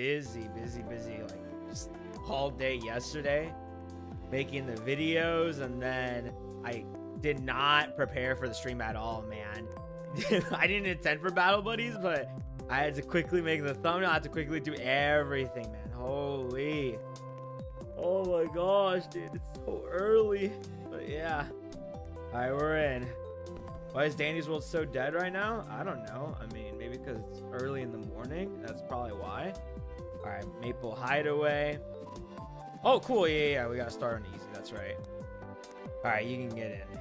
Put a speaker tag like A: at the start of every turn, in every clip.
A: busy, like just all day yesterday making the videos, and then I did not prepare for the stream at all, man. I didn't intend for battle buddies, but I had to quickly make the thumbnail. I had to quickly do everything, man. Holy, oh my gosh, dude, it's so early. But yeah, all right, we're in. Why is Danny's World so dead right now? I don't know. I mean, maybe because it's early in the morning. That's probably why. All right, Maple Hideaway. Oh, cool. Yeah. We got to start on easy. That's right. All right, you can get in.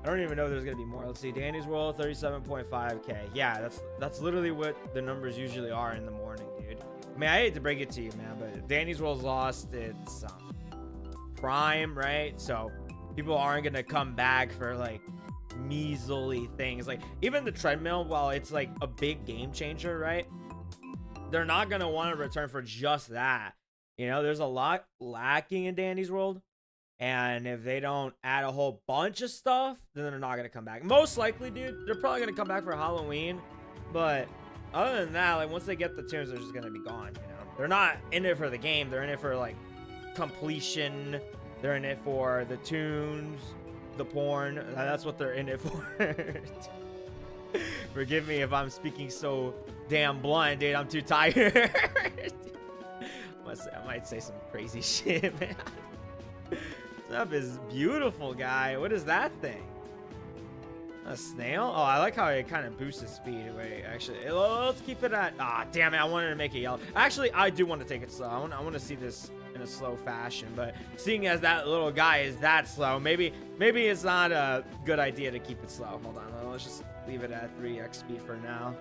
A: I don't even know if there's going to be more. Let's see. Danny's World, 37.5K. Yeah, that's literally what the numbers usually are in the morning, dude. I mean, I hate to break it to you, man, but Danny's World's lost its prime, right? So people aren't going to come back for, like, measly things. Like, even the treadmill, while it's like a big game changer, right, they're not gonna want to return for just that. You know, there's a lot lacking in Danny's World, and if they don't add a whole bunch of stuff, then they're not gonna come back. Most likely, dude, they're probably gonna come back for Halloween, but other than that, like, once they get the tunes, they're just gonna be gone. You know, they're not in it for the game, they're in it for like completion, they're in it for the tunes, the porn. That's what they're in it for. Forgive me if I'm speaking so damn blunt, dude. I'm too tired. I might say some crazy shit, man. That is beautiful, guy. What is that thing? A snail? Oh, I like how it kind of boosts its speed. Wait, actually, let's keep it at. Ah, damn it! I wanted to make it yellow. Actually, I do want to take it slow. I want to see this in a slow fashion, but seeing as that little guy is that slow, maybe it's not a good idea to keep it slow. Hold on, let's just leave it at 3x speed for now.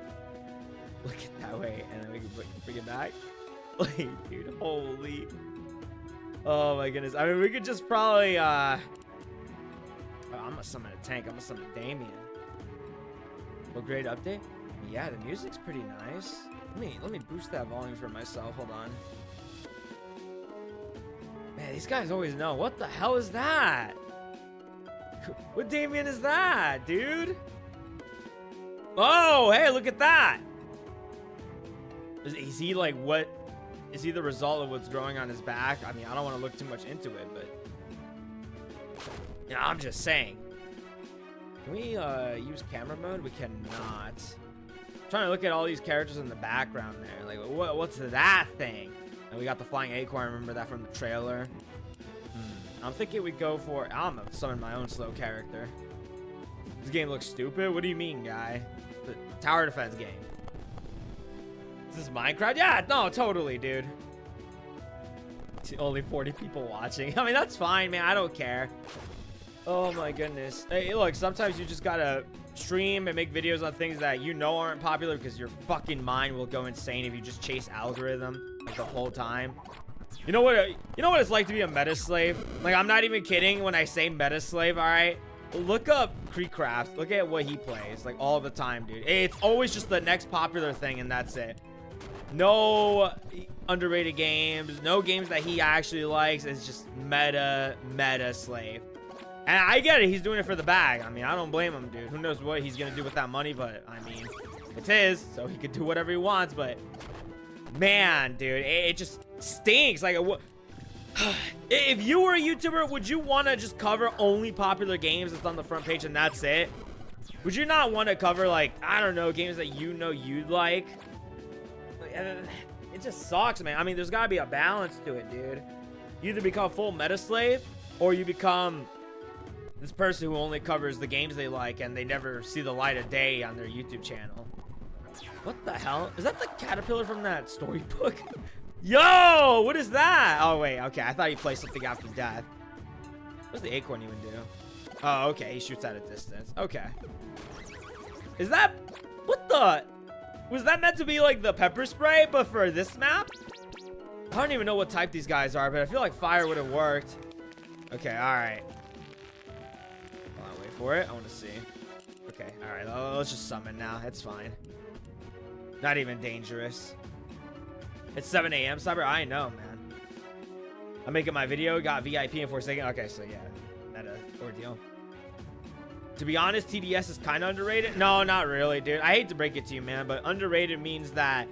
A: Look at that way, and then we can bring it back. Like, dude, holy, oh my goodness. I mean, we could just probably oh, I'm gonna summon a tank. I'm gonna summon Damien. Upgrade update. Yeah, the music's pretty nice. Let me boost that volume for myself. Hold on. Man, these guys always know. What the hell is that? What Damien is that, dude? Oh, hey, look at that. Is he like what? Is he the result of what's growing on his back? I mean, I don't want to look too much into it, but yeah, I'm just saying. Can we use camera mode? We cannot. I'm trying to look at all these characters in the background there. Like, what's that thing? And we got the flying acorn. Remember that from the trailer? I'm thinking we go for. I'm gonna summon my own slow character. This game looks stupid. What do you mean, guy? The tower defense game. Is this Minecraft? Yeah, no, totally, dude. Only 40 people watching. I mean, that's fine, man. I don't care. Oh my goodness. Hey, look, sometimes you just gotta stream and make videos on things that you know aren't popular, because your fucking mind will go insane if you just chase algorithm like the whole time. You know what it's like to be a meta slave? Like, I'm not even kidding when I say meta slave, all right? Look up Creecraft. Look at what he plays, like, all the time, dude. It's always just the next popular thing, and that's it. No underrated games, no games that he actually likes. It's just meta slave. And I get it, he's doing it for the bag. I mean, I don't blame him, dude. Who knows what he's gonna do with that money, but I mean, it's his, so he can do whatever he wants. But man, dude, it just stinks. Like, if you were a YouTuber, would you want to just cover only popular games that's on the front page and that's it? Would you not want to cover, like, I don't know, games that you know you'd like? It just sucks, man. I mean, there's gotta be a balance to it, dude. You either become full meta slave, or you become this person who only covers the games they like and they never see the light of day on their YouTube channel. What the hell? Is that the caterpillar from that storybook? Yo, what is that? Oh, wait, okay. I thought he played something after death. What does the acorn even do? Oh, okay. He shoots at a distance. Okay. Is that... What the... Was that meant to be like the pepper spray, but for this map? I don't even know what type these guys are, but I feel like fire would have worked. Okay, alright. Hold on, wait for it. I want to see. Okay, alright. Let's just summon now. It's fine. Not even dangerous. It's 7 a.m. Cyber. I know, man. I'm making my video. Got VIP in 4 seconds. Okay, so yeah. Meta ordeal. To be honest, TDS is kind of underrated. No, not really, dude. I hate to break it to you, man, but underrated means that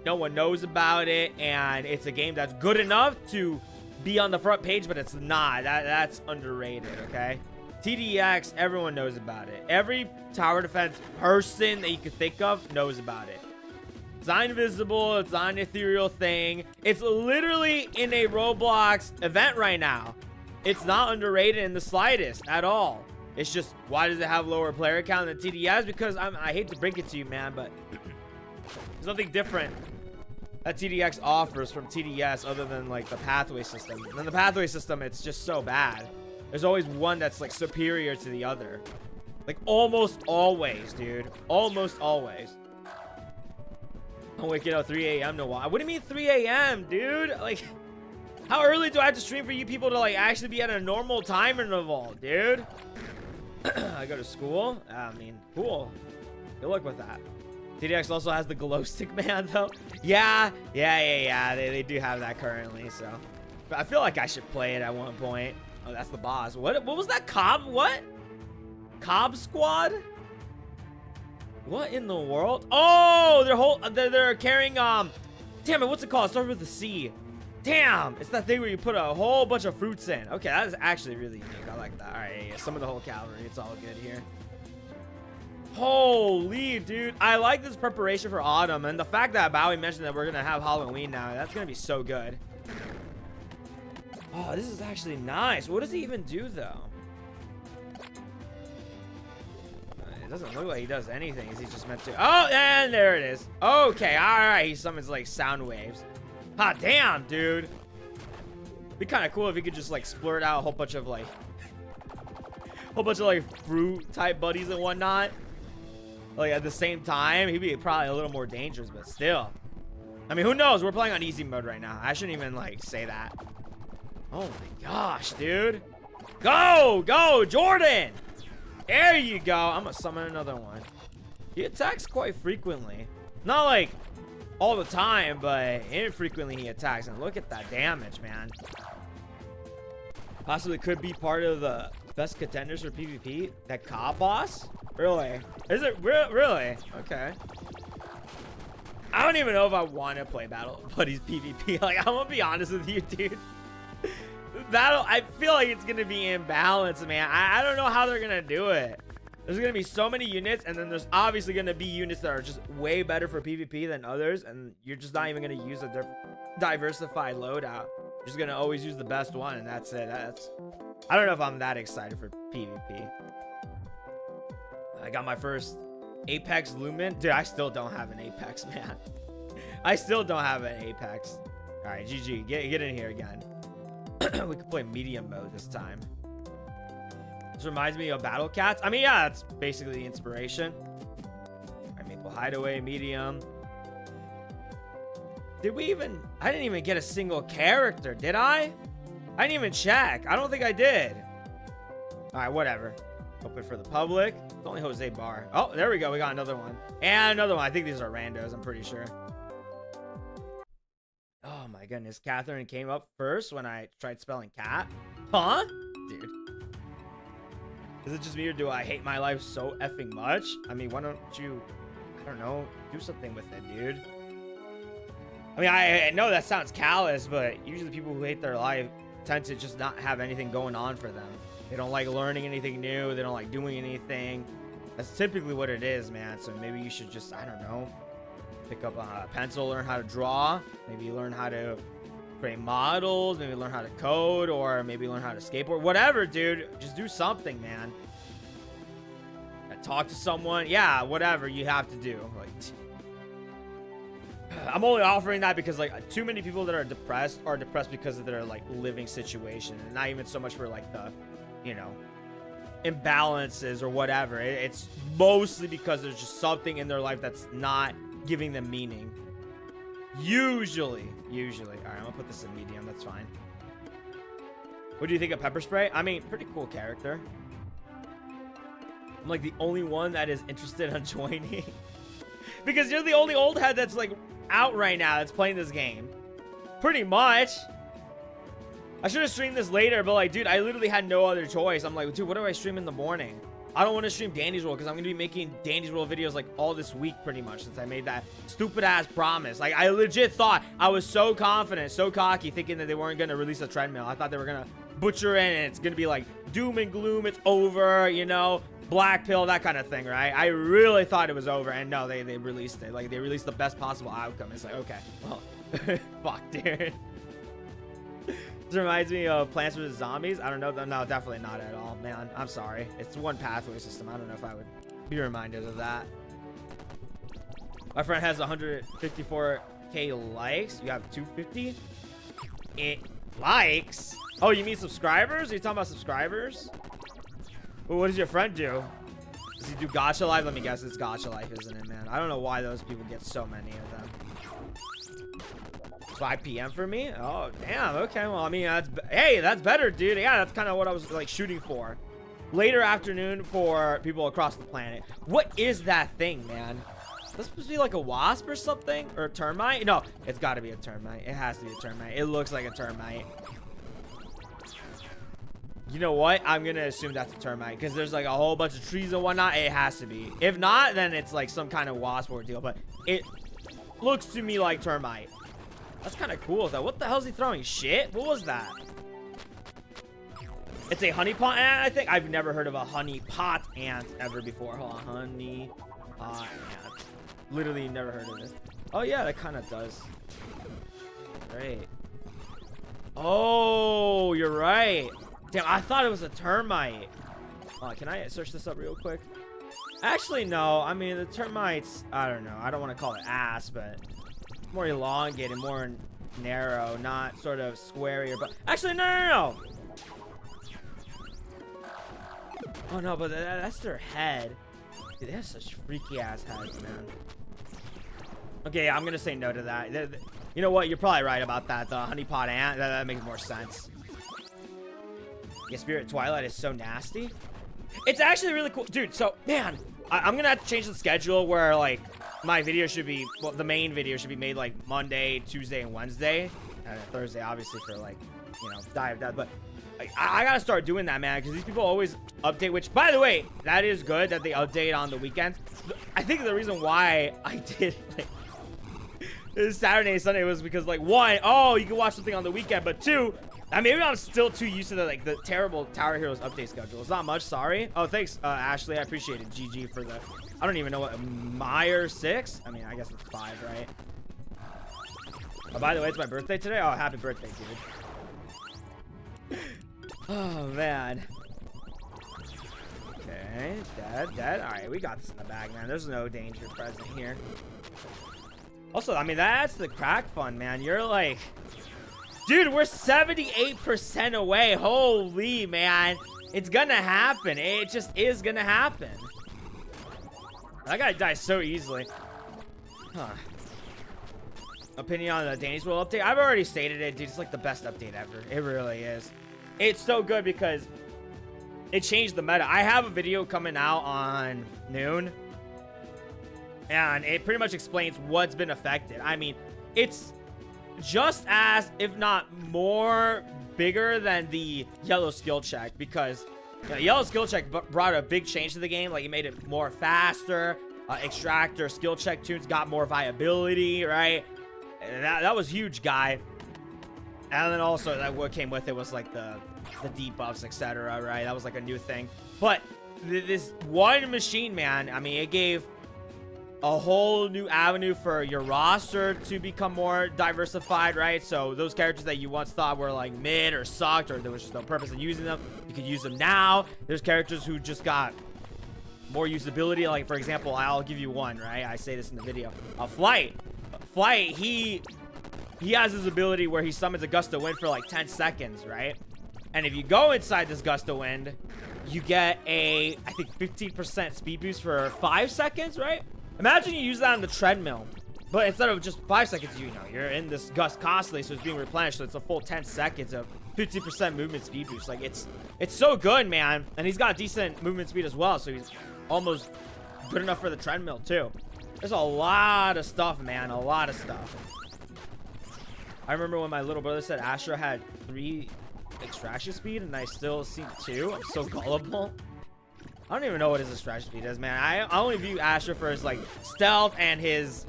A: no one knows about it, and it's a game that's good enough to be on the front page, but it's not. That's underrated, okay? TDX, everyone knows about it. Every tower defense person that you could think of knows about it. It's not invisible. It's not an ethereal thing. It's literally in a Roblox event right now. It's not underrated in the slightest at all. It's just, why does it have lower player count than TDS? Because I hate to break it to you, man, but there's nothing different that TDX offers from TDS other than like the pathway system. And then the pathway system, it's just so bad. There's always one that's like superior to the other. Like almost always, dude. Almost always. I'm waking up 3 a.m. to watch. What do you mean 3 a.m., dude? Like, how early do I have to stream for you people to like actually be at a normal time interval, dude? I go to school. I mean, cool. Good luck with that. TDX also has the glow stick man, though. Yeah. They do have that currently, so. But I feel like I should play it at one point. Oh, that's the boss. What was that? Cobb? What? Cobb Squad? What in the world? Oh, they're carrying damn it, what's it called? It starts with a C. Damn, it's that thing where you put a whole bunch of fruits in. Okay, that is actually really unique. I like that. All right, yeah, some of the whole cavalry. It's all good here. Holy, dude. I like this preparation for autumn. And the fact that Bowie mentioned that we're going to have Halloween now, that's going to be so good. Oh, this is actually nice. What does he even do, though? It doesn't look like he does anything. Is he just meant to? Oh, and there it is. Okay, all right. He summons, like, sound waves. Ah, damn, dude. Be kind of cool if he could just, like, splurt out a whole bunch of, like, fruit-type buddies and whatnot. Like, at the same time, he'd be probably a little more dangerous, but still. I mean, who knows? We're playing on easy mode right now. I shouldn't even, like, say that. Oh, my gosh, dude. Go, Jordan. There you go. I'm going to summon another one. He attacks quite frequently. Not, like, all the time, but infrequently he attacks. And look at that damage, man. Possibly could be part of the best contenders for PvP. That Cobb boss? Really? Is it really? Okay. I don't even know if I want to play Battle Buddies PvP. Like, I'm gonna be honest with you, dude. I feel like it's gonna be imbalanced, man. I don't know how they're gonna do it. There's gonna be so many units, and then there's obviously gonna be units that are just way better for PvP than others, and you're just not even gonna use a diversified loadout. You're just gonna always use the best one, and that's it. I don't know if I'm that excited for PvP. I got my first Apex Lumen. Dude, I still don't have an Apex, man. I still don't have an Apex. All right, GG. Get in here again. We could play medium mode this time. This reminds me of Battle Cats. I mean, yeah, that's basically the inspiration. All right, Maple Hideaway, medium. I didn't even get a single character, did I? I didn't even check. I don't think I did. All right, whatever. Open for the public. It's only Jose Bar. Oh, there we go. We got another one. And another one. I think these are randos. I'm pretty sure. Oh, my goodness. Catherine came up first when I tried spelling cat. Huh? Dude. Is it just me or do I hate my life so effing much? I mean, why don't you, I don't know, do something with it, dude? I mean, I know that sounds callous, but usually people who hate their life tend to just not have anything going on for them. They don't like learning anything new. They don't like doing anything. That's typically what it is, man. So maybe you should just, I don't know, pick up a pencil, learn how to draw. Maybe learn how to create models. Maybe learn how to code, or maybe learn how to skateboard. Whatever, dude. Just do something, man. Talk to someone. Yeah, whatever you have to do. Like, I'm only offering that because like too many people that are depressed because of their like living situation, and not even so much for like the, you know, imbalances or whatever. It's mostly because there's just something in their life that's not giving them meaning. Usually. All right, I'm gonna put this in medium. That's fine. What do you think of Pepper Spray? I mean, pretty cool character. I'm like the only one that is interested in joining. Because you're the only old head that's like out right now that's playing this game. Pretty much. I should have streamed this later, but like, dude, I literally had no other choice. I'm like, dude, what do I stream in the morning? I don't want to stream Danny's World because I'm going to be making Danny's World videos like all this week pretty much since I made that stupid ass promise. Like I legit thought, I was so confident, so cocky, thinking that they weren't going to release a treadmill. I thought they were going to butcher it and it's going to be like doom and gloom, it's over, you know, black pill, that kind of thing, right? I really thought it was over, and no, they released it. Like they released the best possible outcome. It's like, okay, well, fuck, dude. This reminds me of Plants vs. Zombies. I don't know. No, definitely not at all, man. I'm sorry. It's one pathway system. I don't know if I would be reminded of that. My friend has 154K likes. You have 250? Likes? Oh, you mean subscribers? Are you talking about subscribers? Well, what does your friend do? Does he do Gacha Life? Let me guess. It's Gacha Life, isn't it, man? I don't know why those people get so many of them. 5 p.m. for me? Oh, damn. Okay, well, I mean, that's better, dude. Yeah, that's kind of what I was, like, shooting for. Later afternoon for people across the planet. What is that thing, man? Is that supposed to be like a wasp or something? Or a termite? No, it's got to be a termite. It has to be a termite. It looks like a termite. You know what? I'm going to assume that's a termite because there's, like, a whole bunch of trees and whatnot. It has to be. If not, then it's, like, some kind of wasp ordeal. But it looks to me like termite. That's kind of cool, though. What the hell is he throwing? Shit? What was that? It's a honeypot ant, I think. I've never heard of a honeypot ant ever before. Hold on. Honeypot ant. Literally never heard of it. Oh, yeah, that kind of does. Great. Oh, you're right. Damn, I thought it was a termite. Can I search this up real quick? Actually, no. I mean, the termites, I don't know. I don't want to call it ass, but more elongated, more narrow, not sort of squarier. But actually, no. Oh no, but that's their head. Dude, they have such freaky ass heads, man. Okay, I'm gonna say no to that. You know what? You're probably right about that. The honeypot ant, that makes more sense. Yeah, Spirit Twilight is so nasty. It's actually really cool, dude. So, man, I'm gonna have to change the schedule where like my video should be, well, the main video should be made like Monday, Tuesday, and Wednesday, and Thursday, obviously, for like, you know, dive that. But like, I gotta start doing that, man, because these people always update. Which, by the way, that is good that they update on the weekends. I think the reason why I did like this Saturday and Sunday was because, like, one, oh, you can watch something on the weekend, but two, I mean, maybe I'm still too used to the terrible Tower Heroes update schedule. It's not much, sorry. Oh, thanks, Ashley. I appreciate it. GG for the, I don't even know what, Meyer 6? I mean, I guess it's 5, right? Oh, by the way, it's my birthday today. Oh, happy birthday, dude. Oh, man. Okay, dead. All right, we got this in the bag, man. There's no danger present here. Also, I mean, that's the crack fun, man. You're like, dude, we're 78% away. Holy, man. It's gonna happen. It just is gonna happen. That guy dies so easily. Huh. Opinion on the Danny's World update? I've already stated it, dude. It's like the best update ever. It really is. It's so good because it changed the meta. I have a video coming out on noon, and it pretty much explains what's been affected. I mean, it's just as, if not more, bigger than the yellow skill check, because yellow skill check brought a big change to the game. Like, it made it more faster. Extractor skill check tunes got more viability, right? That was huge, guy. And then also that what came with it was like the debuffs, etc., right? That was like a new thing. But this one machine, man, I mean, it gave a whole new avenue for your roster to become more diversified, right? So those characters that you once thought were like mid or sucked, or there was just no purpose in using them, you could use them now. There's characters who just got more usability. Like, for example, I'll give you one, right? I say this in the video. Flight, he has his ability where he summons a gust of wind for like 10 seconds, right? And if you go inside this gust of wind, you get a, I think, 15% speed boost for 5 seconds, right? Imagine you use that on the treadmill, but instead of just 5 seconds, you know, you're in this gust constantly, so it's being replenished, so it's a full 10 seconds of 50% movement speed boost. Like, it's so good, man. And he's got decent movement speed as well, so he's almost good enough for the treadmill too. There's a lot of stuff, man, a lot of stuff. I remember when my little brother said Astra had 3 extraction speed and I still see 2. I'm so gullible. I don't even know what his stretch speed is, man. I only view Asher for his like stealth and his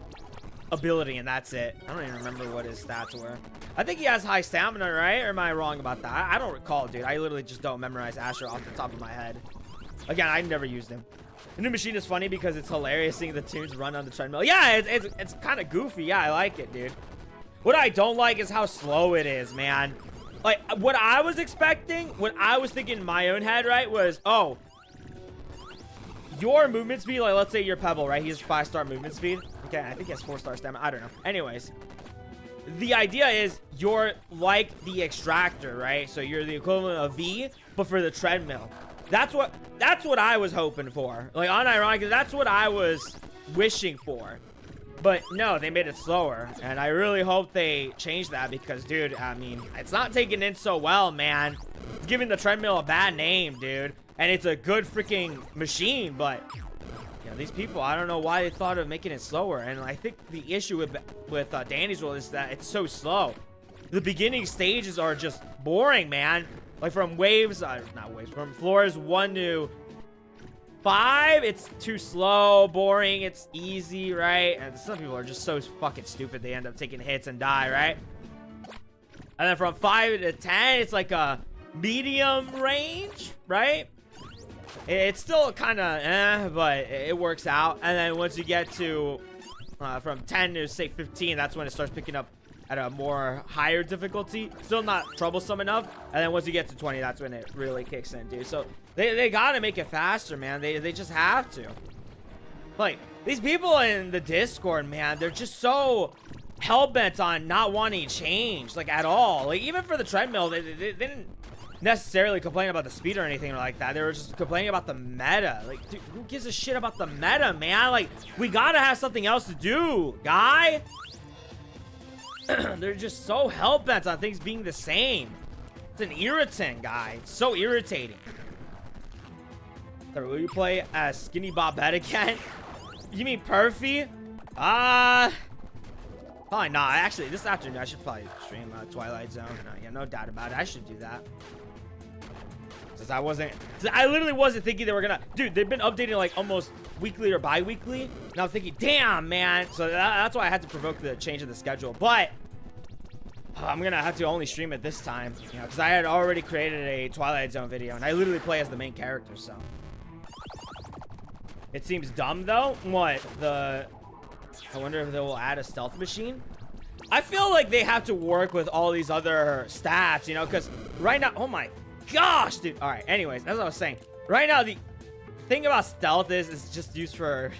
A: ability, and that's it. I don't even remember what his stats were. I think he has high stamina, right? Or am I wrong about that? I don't recall, dude. I literally just don't memorize Asher off the top of my head. Again, I never used him. The new machine is funny because it's hilarious seeing the tunes run on the treadmill. Yeah, it's kind of goofy. Yeah, I like it, dude. What I don't like is how slow it is, man. Like, what I was expecting, what I was thinking in my own head, right, was, oh, your movement speed, like, let's say you're Pebble, right? He has 5-star movement speed. Okay, I think he has 4-star stamina. I don't know. Anyways, the idea is you're like the extractor, right? So you're the equivalent of V, but for the treadmill. That's what I was hoping for. Like, unironically, that's what I was wishing for. But no, they made it slower, and I really hope they change that because, dude, I mean, it's not taken in so well, man. It's giving the treadmill a bad name, dude. And it's a good freaking machine, but you know, these people, I don't know why they thought of making it slower. And I think the issue with Danny's rule is that it's so slow. The beginning stages are just boring, man. Like from waves, not waves, from floors 1 to 5, it's too slow, boring, it's easy, right? And some people are just so fucking stupid, they end up taking hits and die, right? And then from 5 to 10, it's like a medium range, right? It's still kind of but it works out. And then once you get to from 10 to say 15, that's when it starts picking up at a more higher difficulty. Still not troublesome enough. And then once you get to 20, that's when it really kicks in, dude. So they gotta make it faster, man. They just have to. Like, these people in the Discord, man, they're just so hell-bent on not wanting change, like, at all. Like, even for the treadmill, they didn't necessarily complain about the speed or anything like that. They were just complaining about the meta. Like, dude, who gives a shit about the meta, man? Like, we gotta have something else to do, guy. They're just so hell-bent on things being the same. It's an irritant, guy. It's so irritating. Will you play as Skinny Bobette again? You mean Perfy? Probably not. Actually, this afternoon, I should probably stream Twilight Zone. Yeah, no doubt about it. I should do that. Since I literally wasn't thinking they were gonna... Dude, they've been updating like almost weekly or bi-weekly. And I'm thinking, damn, man. So that's why I had to provoke the change of the schedule. But I'm gonna have to only stream it this time. You know, because I had already created a Twilight Zone video. And I literally play as the main character, so... It seems dumb, though. What? I wonder if they will add a stealth machine. I feel like they have to work with all these other stats, you know, because right now... Oh, my gosh, dude. All right, anyways, that's what I was saying. Right now, the thing about stealth is it's just used for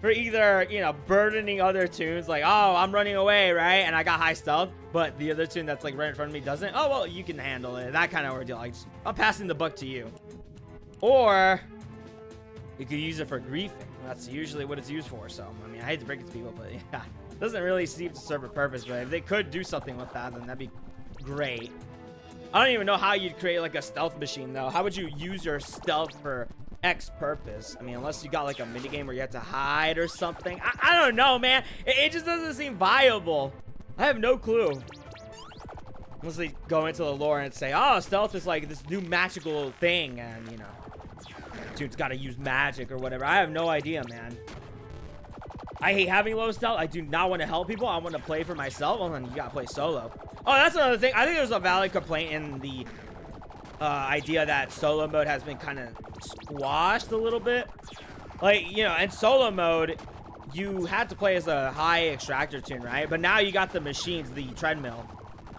A: either, you know, burdening other tunes. Like, oh, I'm running away, right? And I got high stealth. But the other tune that's, like, right in front of me doesn't. Oh, well, you can handle it. That kind of ordeal. Like, I'm passing the buck to you. Or... you could use it for griefing. That's usually what it's used for. So, I mean, I hate to break it to people, but yeah, it doesn't really seem to serve a purpose. But if they could do something with that, then that'd be great. I don't even know how you'd create like a stealth machine, though. How would you use your stealth for X purpose? I mean, unless you got like a minigame where you have to hide or something. I don't know, man. It just doesn't seem viable. I have no clue. Unless they go into the lore and say, oh, stealth is like this new magical thing, and you know, dude's got to use magic or whatever. I have no idea, man. I hate having low stealth. I do not want to help people. I want to play for myself. Well, then you got to play solo. Oh, that's another thing. I think there's a valid complaint in the idea that solo mode has been kind of squashed a little bit. Like, you know, in solo mode, you had to play as a high extractor tune, right? But now you got the machines, the treadmill.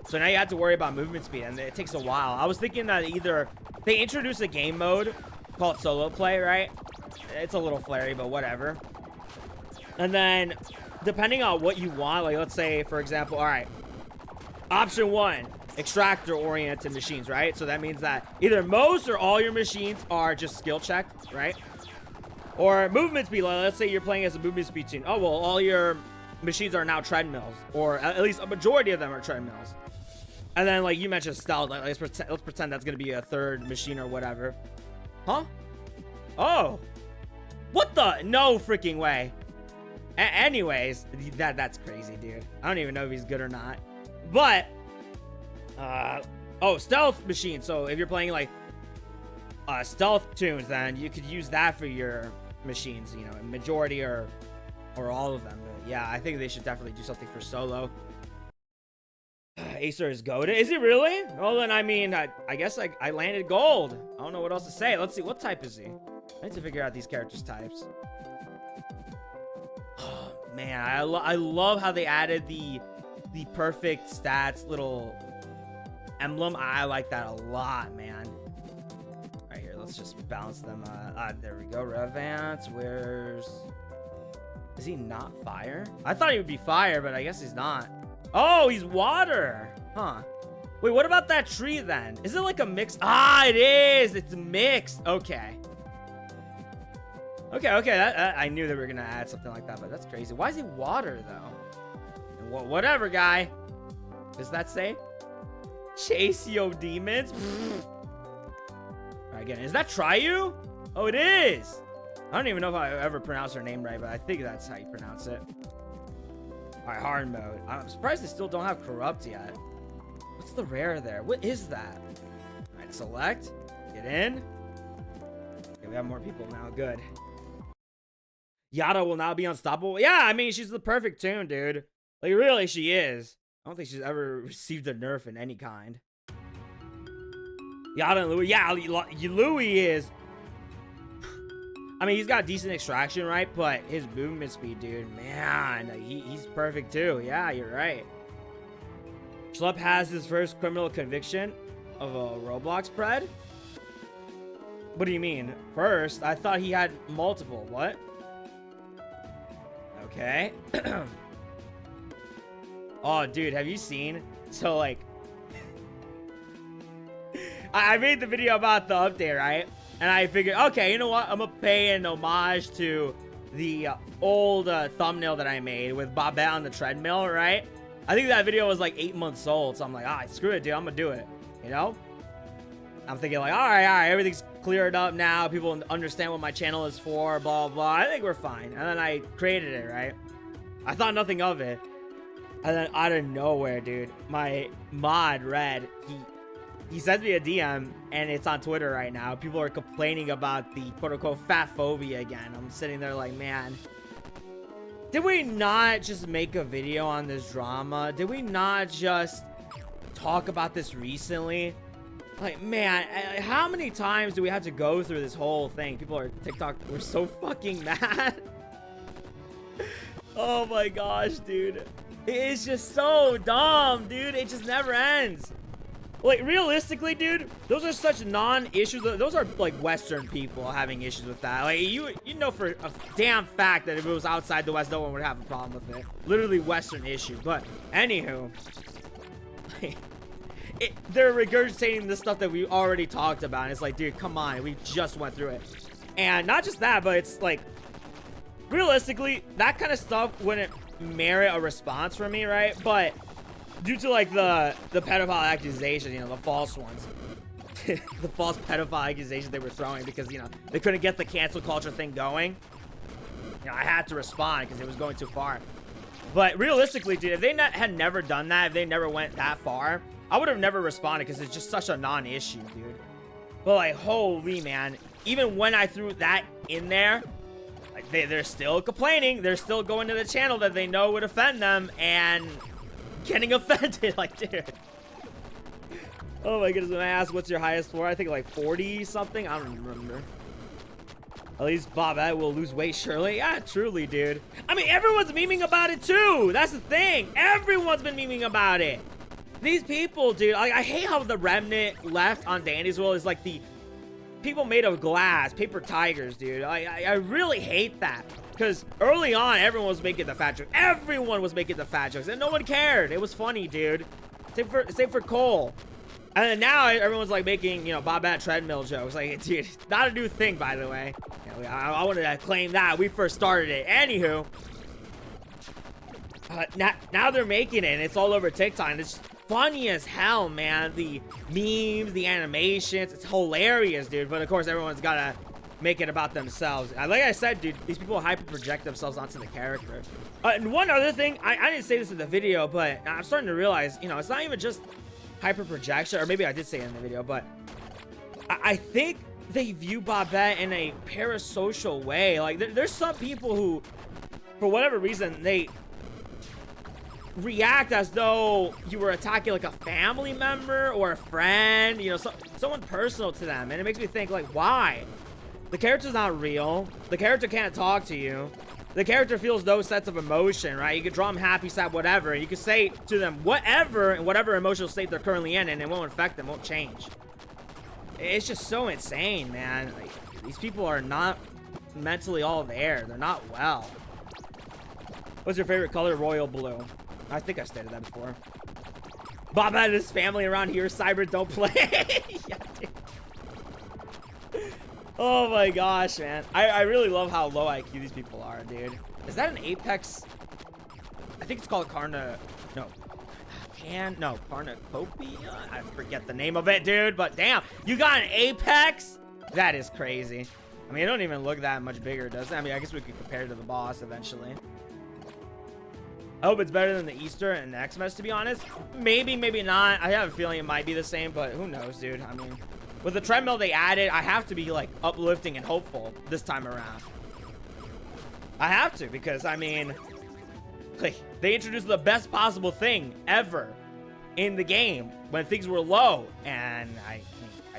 A: So now you have to worry about movement speed, and it takes a while. I was thinking that either they introduce a game mode called solo play, right? It's a little flary, but whatever. And then depending on what you want, like let's say for example, all right, option 1, extractor oriented machines, right? So that means that either most or all your machines are just skill checked, right? Or movement speed, like let's say you're playing as a movement speed team. Oh well, all your machines are now treadmills, or at least a majority of them are treadmills. And then like you mentioned stealth, like, let's pretend that's gonna be a third machine or whatever. Huh? Oh. What the? No freaking way. Anyways, that's crazy, dude. I don't even know if he's good or not. But, oh, stealth machine. So if you're playing like stealth tunes, then you could use that for your machines, you know, majority or all of them. But yeah, I think they should definitely do something for solo. Acer is goated. Is he really? Well, then, I mean, I guess I landed gold. I don't know what else to say. Let's see. What type is he? I need to figure out these characters' types. Oh, man, I love how they added the perfect stats little emblem. I like that a lot, man. All right, here, let's just balance them. There we go. Revance, is he not fire? I thought he would be fire, but I guess he's not. Oh, he's water. Huh. Wait, what about that tree then? Is it like a mix? Ah, it is. It's mixed. Okay. Okay. I knew they were going to add something like that, but that's crazy. Why is he water, though? Whatever, guy. Does that say? Chase yo demons? All right, again. Is that Tryu? Oh, it is. I don't even know if I ever pronounced her name right, but I think that's how you pronounce it. All right, hard mode. I'm surprised they still don't have corrupt yet. What's the rare there? What is that? All right, select. Get in. Okay, we have more people now. Good. Yada will now be unstoppable. Yeah, I mean, she's the perfect tune, dude. Like, really, she is. I don't think she's ever received a nerf in any kind. Yada and Louis. Yeah, Louis is... I mean, he's got decent extraction, right? But his movement speed, dude, man, he's perfect too. Yeah, you're right. Schlepp has his first criminal conviction of a Roblox pred. What do you mean? First? I thought he had multiple. What? Okay. Oh, dude, have you seen? So, like, I made the video about the update, right? And I figured, okay, you know what? I'm going to pay an homage to the old thumbnail that I made with Bobette on the treadmill, right? I think that video was like 8 months old. So I'm like, screw it, dude. I'm going to do it. You know? I'm thinking like, all right. Everything's cleared up now. People understand what my channel is for, blah, blah. I think we're fine. And then I created it, right? I thought nothing of it. And then out of nowhere, dude, my mod, Red, he sends me a DM, and it's on Twitter right now. People are complaining about the quote-unquote fat phobia again. I'm sitting there like, man, did we not just make a video on this drama? Did we not just talk about this recently? Like, man, how many times do we have to go through this whole thing? People are TikTok, we're so fucking mad. Oh my gosh, dude. It's just so dumb, dude. It just never ends. Like, realistically, dude, those are such non-issues. Those are, like, Western people having issues with that. Like, you know for a damn fact that if it was outside the West, no one would have a problem with it. Literally Western issue. But, anywho, they're regurgitating the stuff that we already talked about. And it's like, dude, come on. We just went through it. And not just that, but it's like, realistically, that kind of stuff wouldn't merit a response from me, right? But due to like the pedophile accusations, you know, the false ones, the false pedophile accusations they were throwing because, you know, they couldn't get the cancel culture thing going, you know, I had to respond because it was going too far. But realistically, dude, if they had never done that, if they never went that far, I would have never responded because it's just such a non-issue, dude. But like, holy man, even when I threw that in there, like, they're still complaining. They're still going to the channel that they know would offend them and getting offended. Like, dude. Oh my goodness, when I asked what's your highest floor, I think like 40 something. I don't even remember. At least Bobette will lose weight, surely. Yeah, truly, dude. I mean, everyone's memeing about it too. That's the thing. Everyone's been memeing about it. These people, dude. I hate how the remnant left on Danny's World is like the people made of glass, paper tigers, dude. I really hate that. Because early on, everyone was making the fat jokes. Everyone was making the fat jokes, and no one cared. It was funny, dude. Same for Cole. And then now everyone's like making, you know, Bobette treadmill jokes. Like, dude, not a new thing, by the way. You know, I wanted to claim that. We first started it. Anywho. Now they're making it, and it's all over TikTok. And it's funny as hell, man. The memes, the animations. It's hilarious, dude. But, of course, everyone's got to make it about themselves. Like I said, dude, these people hyper project themselves onto the character. And one other thing, I didn't say this in the video, but I'm starting to realize, you know, it's not even just hyper projection, or maybe I did say it in the video, but I think they view Bobette in a parasocial way. Like there's some people who, for whatever reason, they react as though you were attacking like a family member or a friend, you know, someone personal to them. And it makes me think, like, why? The character's not real. The character can't talk to you. The character feels no sense of emotion, right? You could draw them happy, sad, whatever. You could say to them whatever, in whatever emotional state they're currently in, and it won't affect them, won't change. It's just so insane, man. Like, these people are not mentally all there. They're not well. What's your favorite color? Royal blue. I think I stated that before. Bob and his family around here. Cyber, don't play. Yeah, oh my gosh, man. I really love how low IQ these people are, dude. Is that an Apex? I think it's called Carna. No. Carnacopia? I forget the name of it, dude. But damn, you got an Apex? That is crazy. I mean, it don't even look that much bigger, does it? I mean, I guess we could compare it to the boss eventually. I hope it's better than the Easter and the Xmas, to be honest. Maybe, maybe not. I have a feeling it might be the same, but who knows, dude. I mean, with the treadmill they added, I have to be, like, uplifting and hopeful this time around. I have to, because, I mean, like, they introduced the best possible thing ever in the game when things were low, and I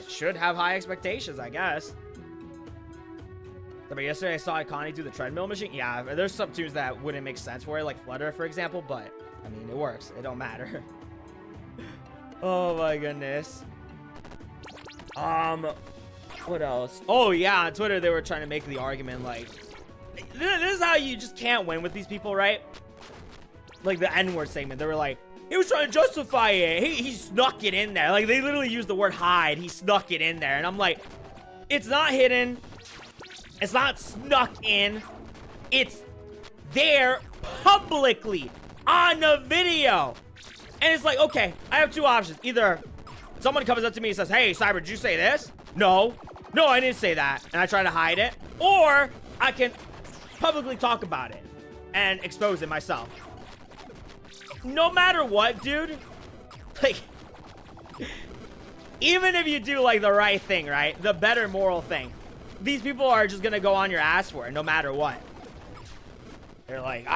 A: should have high expectations, I guess. But yesterday I saw Iconi do the treadmill machine. Yeah, there's some tunes that wouldn't make sense for it, like Flutter, for example, but I mean, it works. It don't matter. Oh my goodness. What else? Oh yeah, on Twitter they were trying to make the argument like, this is how you just can't win with these people, right? Like the N-word segment, they were like, he was trying to justify it. He snuck it in there. Like they literally used the word hide. He snuck it in there, and I'm like, it's not hidden. It's not snuck in. It's there publicly on the video. And it's like, okay, I have two options. Either someone comes up to me and says, hey, Cyber, did you say this? No, I didn't say that. And I try to hide it. Or I can publicly talk about it and expose it myself. No matter what, dude, like, even if you do like the right thing, right? The better moral thing. These people are just gonna go on your ass for it, no matter what. They're like,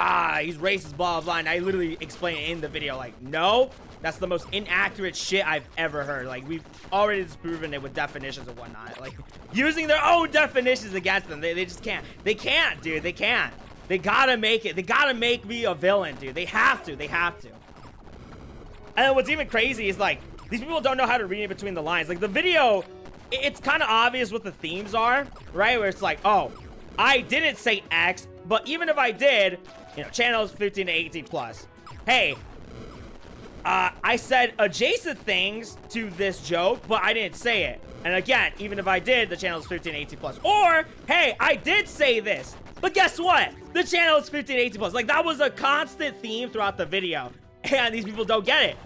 A: he's racist, blah, blah, and I literally explain it in the video, like, no, that's the most inaccurate shit I've ever heard. Like, we've already disproven it with definitions and whatnot. Like, using their own definitions against them, they just can't. They can't, dude, they can't. They gotta make it. They gotta make me a villain, dude. They have to. And what's even crazy is, like, these people don't know how to read in between the lines. Like, the video, it's kind of obvious what the themes are, right? Where it's like, oh, I didn't say X, but even if I did, you know, channels 15 to 18 plus. Hey, I said adjacent things to this joke, but I didn't say it. And again, even if I did, the channel is 15 to 18 plus. Or, hey, I did say this, but guess what? The channel is 15 to 18 plus. Like, that was a constant theme throughout the video. And these people don't get it.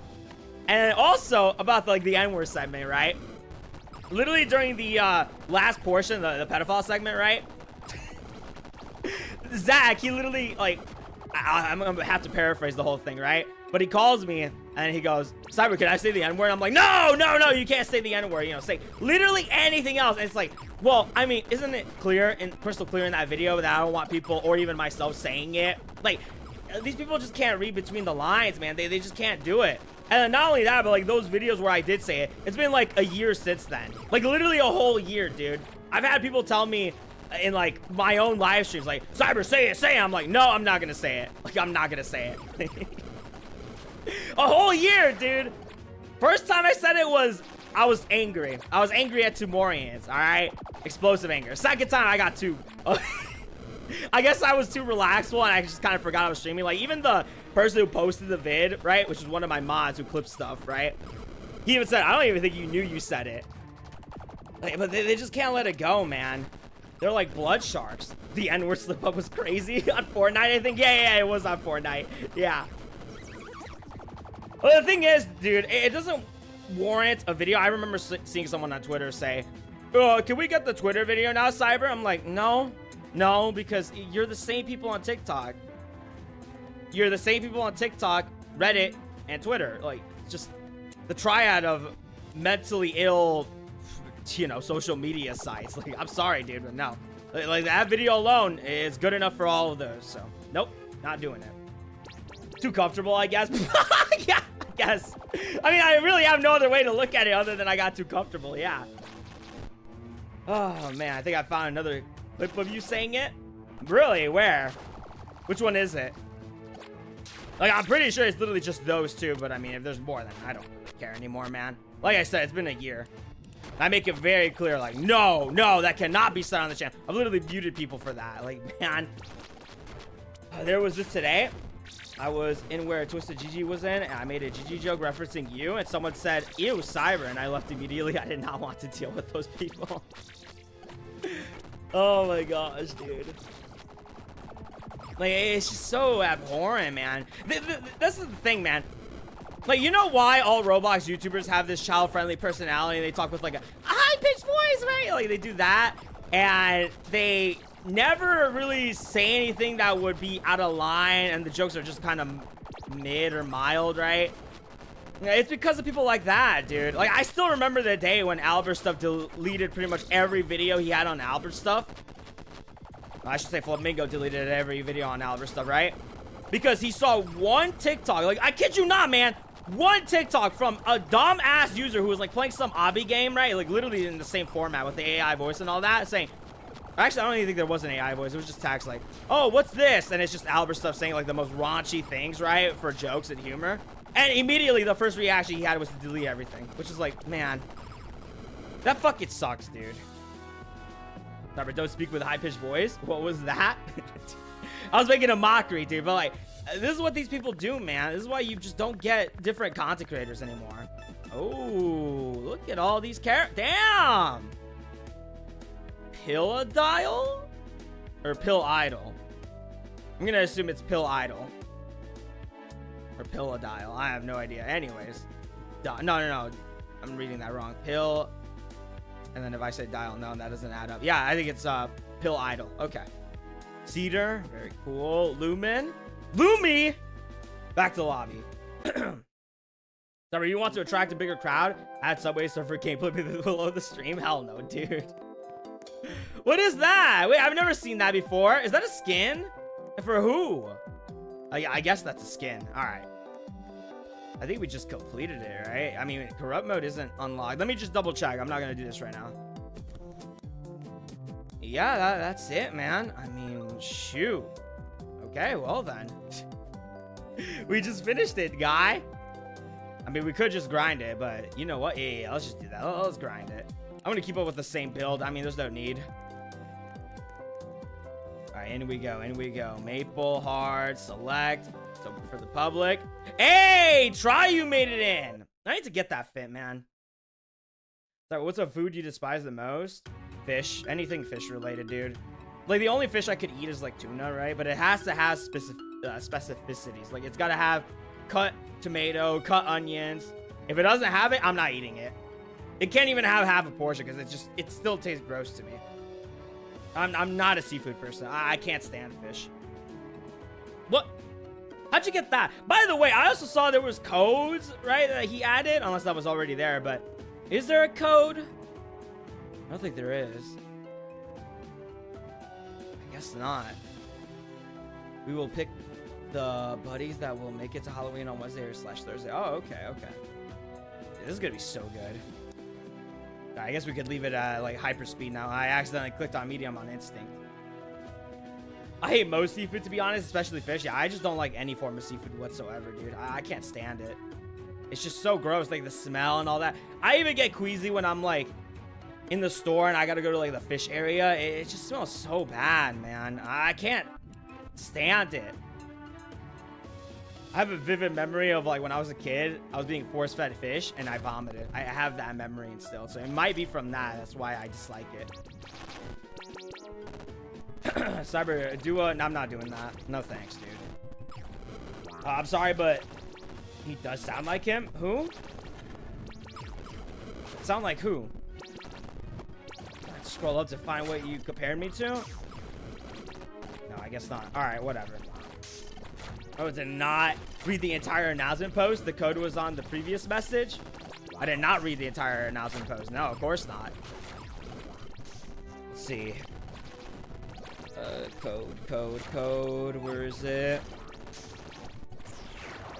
A: And also, about, like, the N-word segment, right? Literally during the last portion, the pedophile segment, right? Zach, he literally, like, I'm gonna have to paraphrase the whole thing, right? But he calls me and he goes, Cyber, can I say the N-word? I'm like, no, you can't say the N-word. You know, say literally anything else. And it's like, well, I mean, isn't it clear and crystal clear in that video that I don't want people or even myself saying it? Like, these people just can't read between the lines, man. They just can't do it. And not only that, but like those videos where I did say it, it's been like a year since then. Like literally a whole year, dude. I've had people tell me in like my own live streams, like, Cyber, say it. I'm like, no, I'm not gonna say it. Like, I'm not gonna say it. A whole year, dude. First time I said it was, I was angry. I was angry at Tumorians, all right? Explosive anger. Second time, I got too... I guess I was too relaxful and I just kind of forgot I was streaming. Like, even the person who posted the vid, right, which is one of my mods who clips stuff, right? He even said, I don't even think you knew you said it. Like, but they just can't let it go, man. They're like blood sharks. The N-word slip-up was crazy on Fortnite, I think. Yeah, it was on Fortnite. Yeah. Well, the thing is, dude, it doesn't warrant a video. I remember seeing someone on Twitter say, can we get the Twitter video now, Cyber? I'm like, no, because you're the same people on TikTok. You're the same people on TikTok, Reddit, and Twitter. Like, just the triad of mentally ill you know, social media sites. Like, I'm sorry, dude, but no. Like that video alone is good enough for all of those. So, nope, not doing it. Too comfortable, I guess. Yeah, I guess. I mean, I really have no other way to look at it other than I got too comfortable. Yeah. Oh, man, I think I found another clip of you saying it. Really? Where? Which one is it? Like, I'm pretty sure it's literally just those two, but I mean, if there's more, then I don't really care anymore, man. Like I said, it's been a year. I make it very clear, like, no, that cannot be said on the channel. I've literally muted people for that. Like, man, there was this today. I was in where Twisted Gigi was in, and I made a Gigi joke referencing you, and someone said, ew, Cyber, and I left immediately. I did not want to deal with those people. Oh my gosh, dude. Like, it's just so abhorrent, man. This is the thing, man. Like, you know why all Roblox YouTubers have this child-friendly personality? They talk with, like, a high-pitched voice, right? Like, they do that, and they never really say anything that would be out of line, and the jokes are just kind of mid or mild, right? It's because of people like that, dude. Like, I still remember the day when Albert Stuff deleted pretty much every video he had on Albert Stuff. I should say Flamingo deleted every video on Albert Stuff, right? Because he saw one TikTok. Like, I kid you not, man. One TikTok from a dumb-ass user who was, like, playing some obby game, right? Like, literally in the same format with the AI voice and all that, saying... Actually, I don't even think there was an AI voice. It was just text like, oh, what's this? And it's just Albert Stuff saying, like, the most raunchy things, right? For jokes and humor. And immediately, the first reaction he had was to delete everything. Which is like, man. That fucking sucks, dude. Remember, don't speak with a high-pitched voice? What was that? I was making a mockery, dude. But, like, this is what these people do, man. This is why you just don't get different content creators anymore. Oh, look at all these characters. Damn! Pilladile? Or Pill Idol? I'm gonna assume it's Pill Idol. Or Pilladile. I have no idea. Anyways. No. I'm reading that wrong. Pill. And then if I say dial, no, that doesn't add up. Yeah, I think it's Pill Idol. Okay. Cedar. Very cool. Lumen. Lumi! Back to the lobby. Sorry, you want to attract a bigger crowd? Add Subway Surfer gameplay below the stream? Hell no, dude. What is that? Wait, I've never seen that before. Is that a skin? For who? I guess that's a skin. All right. I think we just completed it, right? I mean, corrupt mode isn't unlocked. Let me just double check. I'm not going to do this right now. Yeah, that's it, man. I mean, shoot. Okay, well then. We just finished it, guy. I mean, we could just grind it, but you know what? Yeah, let's just do that. Let's grind it. I'm going to keep up with the same build. I mean, there's no need. All right, in we go. Maple, hard, select. It's open for the public. Hey, try you made it in. I need to get that fit, man. Sorry, what's a food you despise the most? Fish. Anything fish related, dude. Like, the only fish I could eat is, like, tuna, right? But it has to have specificities. Like, it's got to have cut tomato, cut onions. If it doesn't have it, I'm not eating it. It can't even have half a portion because it still tastes gross to me. I'm not a seafood person. I can't stand fish. What? How'd you get that? By the way, I also saw there was codes, right, that he added, unless that was already there, but is there a code? I don't think there is. I guess not. We will pick the buddies that will make it to Halloween on Wednesday or /Thursday. Oh, okay. This is gonna be so good. I guess we could leave it at like hyper speed now. I accidentally clicked on medium on instinct. I hate most seafood, to be honest, especially fish. Yeah, I just don't like any form of seafood whatsoever, dude. I can't stand it. It's just so gross, like the smell and all that. I even get queasy when I'm like in the store and I gotta go to like the fish area. It just smells so bad, man. I can't stand it. I have a vivid memory of like when I was a kid, I was being force-fed fish and I vomited. I have that memory instilled, so it might be from that. That's why I dislike it. Cyber, no, I'm not doing that. No thanks, dude. I'm sorry, but he does sound like him. Who? Sound like who? Let's scroll up to find what you compared me to. No, I guess not. All right, whatever. Oh, did not read the entire announcement post. The code was on the previous message. I did not read the entire announcement post. No, of course not. Let's see. Code. Where is it?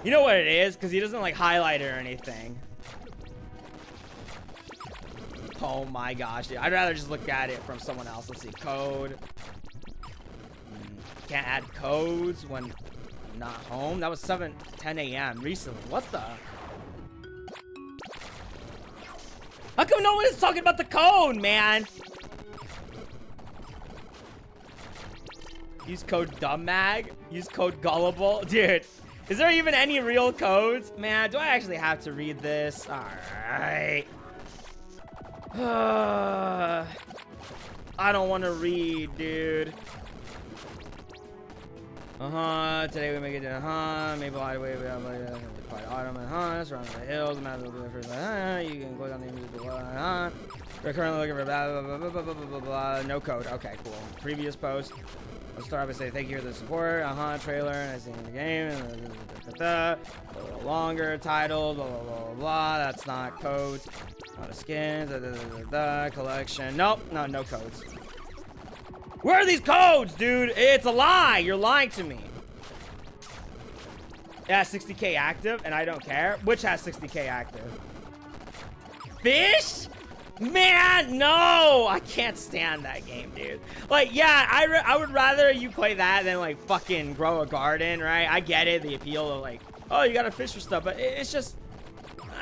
A: You know what it is? Because he doesn't like highlight it or anything. Oh my gosh, dude. I'd rather just look at it from someone else. Let's see. Code. Can't add codes when I'm not home. That was 10 a.m. recently. What the? How come no one is talking about the code, man? Use code dumbmag. Use code gullible. Dude, is there even any real codes? Man, do I actually have to read this? All right. I don't want to read, dude. Today we make it to Maple Hideaway, we have autumn and surrounding the hills, you can click on the image below, we're currently looking for blah. No code. Okay, cool. Previous post. Let's start by saying thank you for the support. Trailer, and I seen the game. A little longer, titled, blah. That's not codes. A lot of skins, collection. Nope, no codes. Where are these codes, dude? It's a lie. You're lying to me. Yeah, 60K active, and I don't care. Which has 60K active? Fish? Man, no! I can't stand that game, dude. Like, yeah, I would rather you play that than, like, fucking grow a garden, right? I get it, the appeal of, like, oh, you gotta fish for stuff, but it just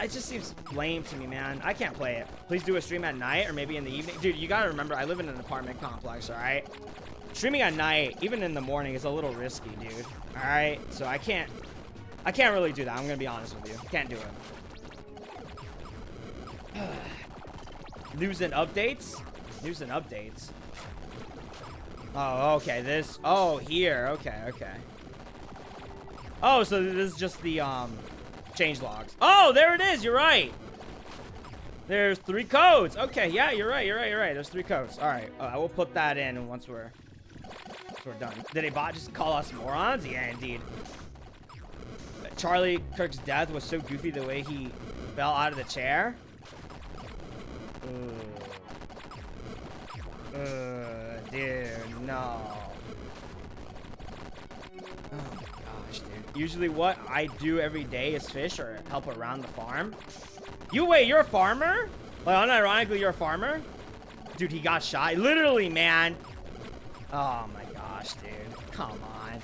A: seems lame to me, man. I can't play it. Please do a stream at night or maybe in the evening. Dude, you gotta remember, I live in an apartment complex, all right? Streaming at night, even in the morning, is a little risky, dude. All right? So I can't really do that. I'm gonna be honest with you. Can't do it. News and updates? News and updates. Oh, okay. This. Oh, here. Okay. Oh, so this is just the change logs. Oh, there it is. You're right. There's 3 codes. Okay, yeah, you're right. There's 3 codes. All right, I will put that in once we're done. Did a bot just call us morons? Yeah, indeed. Charlie Kirk's death was so goofy the way he fell out of the chair. Dude, no. Oh my gosh, dude. Usually what I do every day is fish or help around the farm. Wait, you're a farmer? Like, unironically, you're a farmer? Dude, he got shot. Literally, man. Oh my gosh, dude. Come on.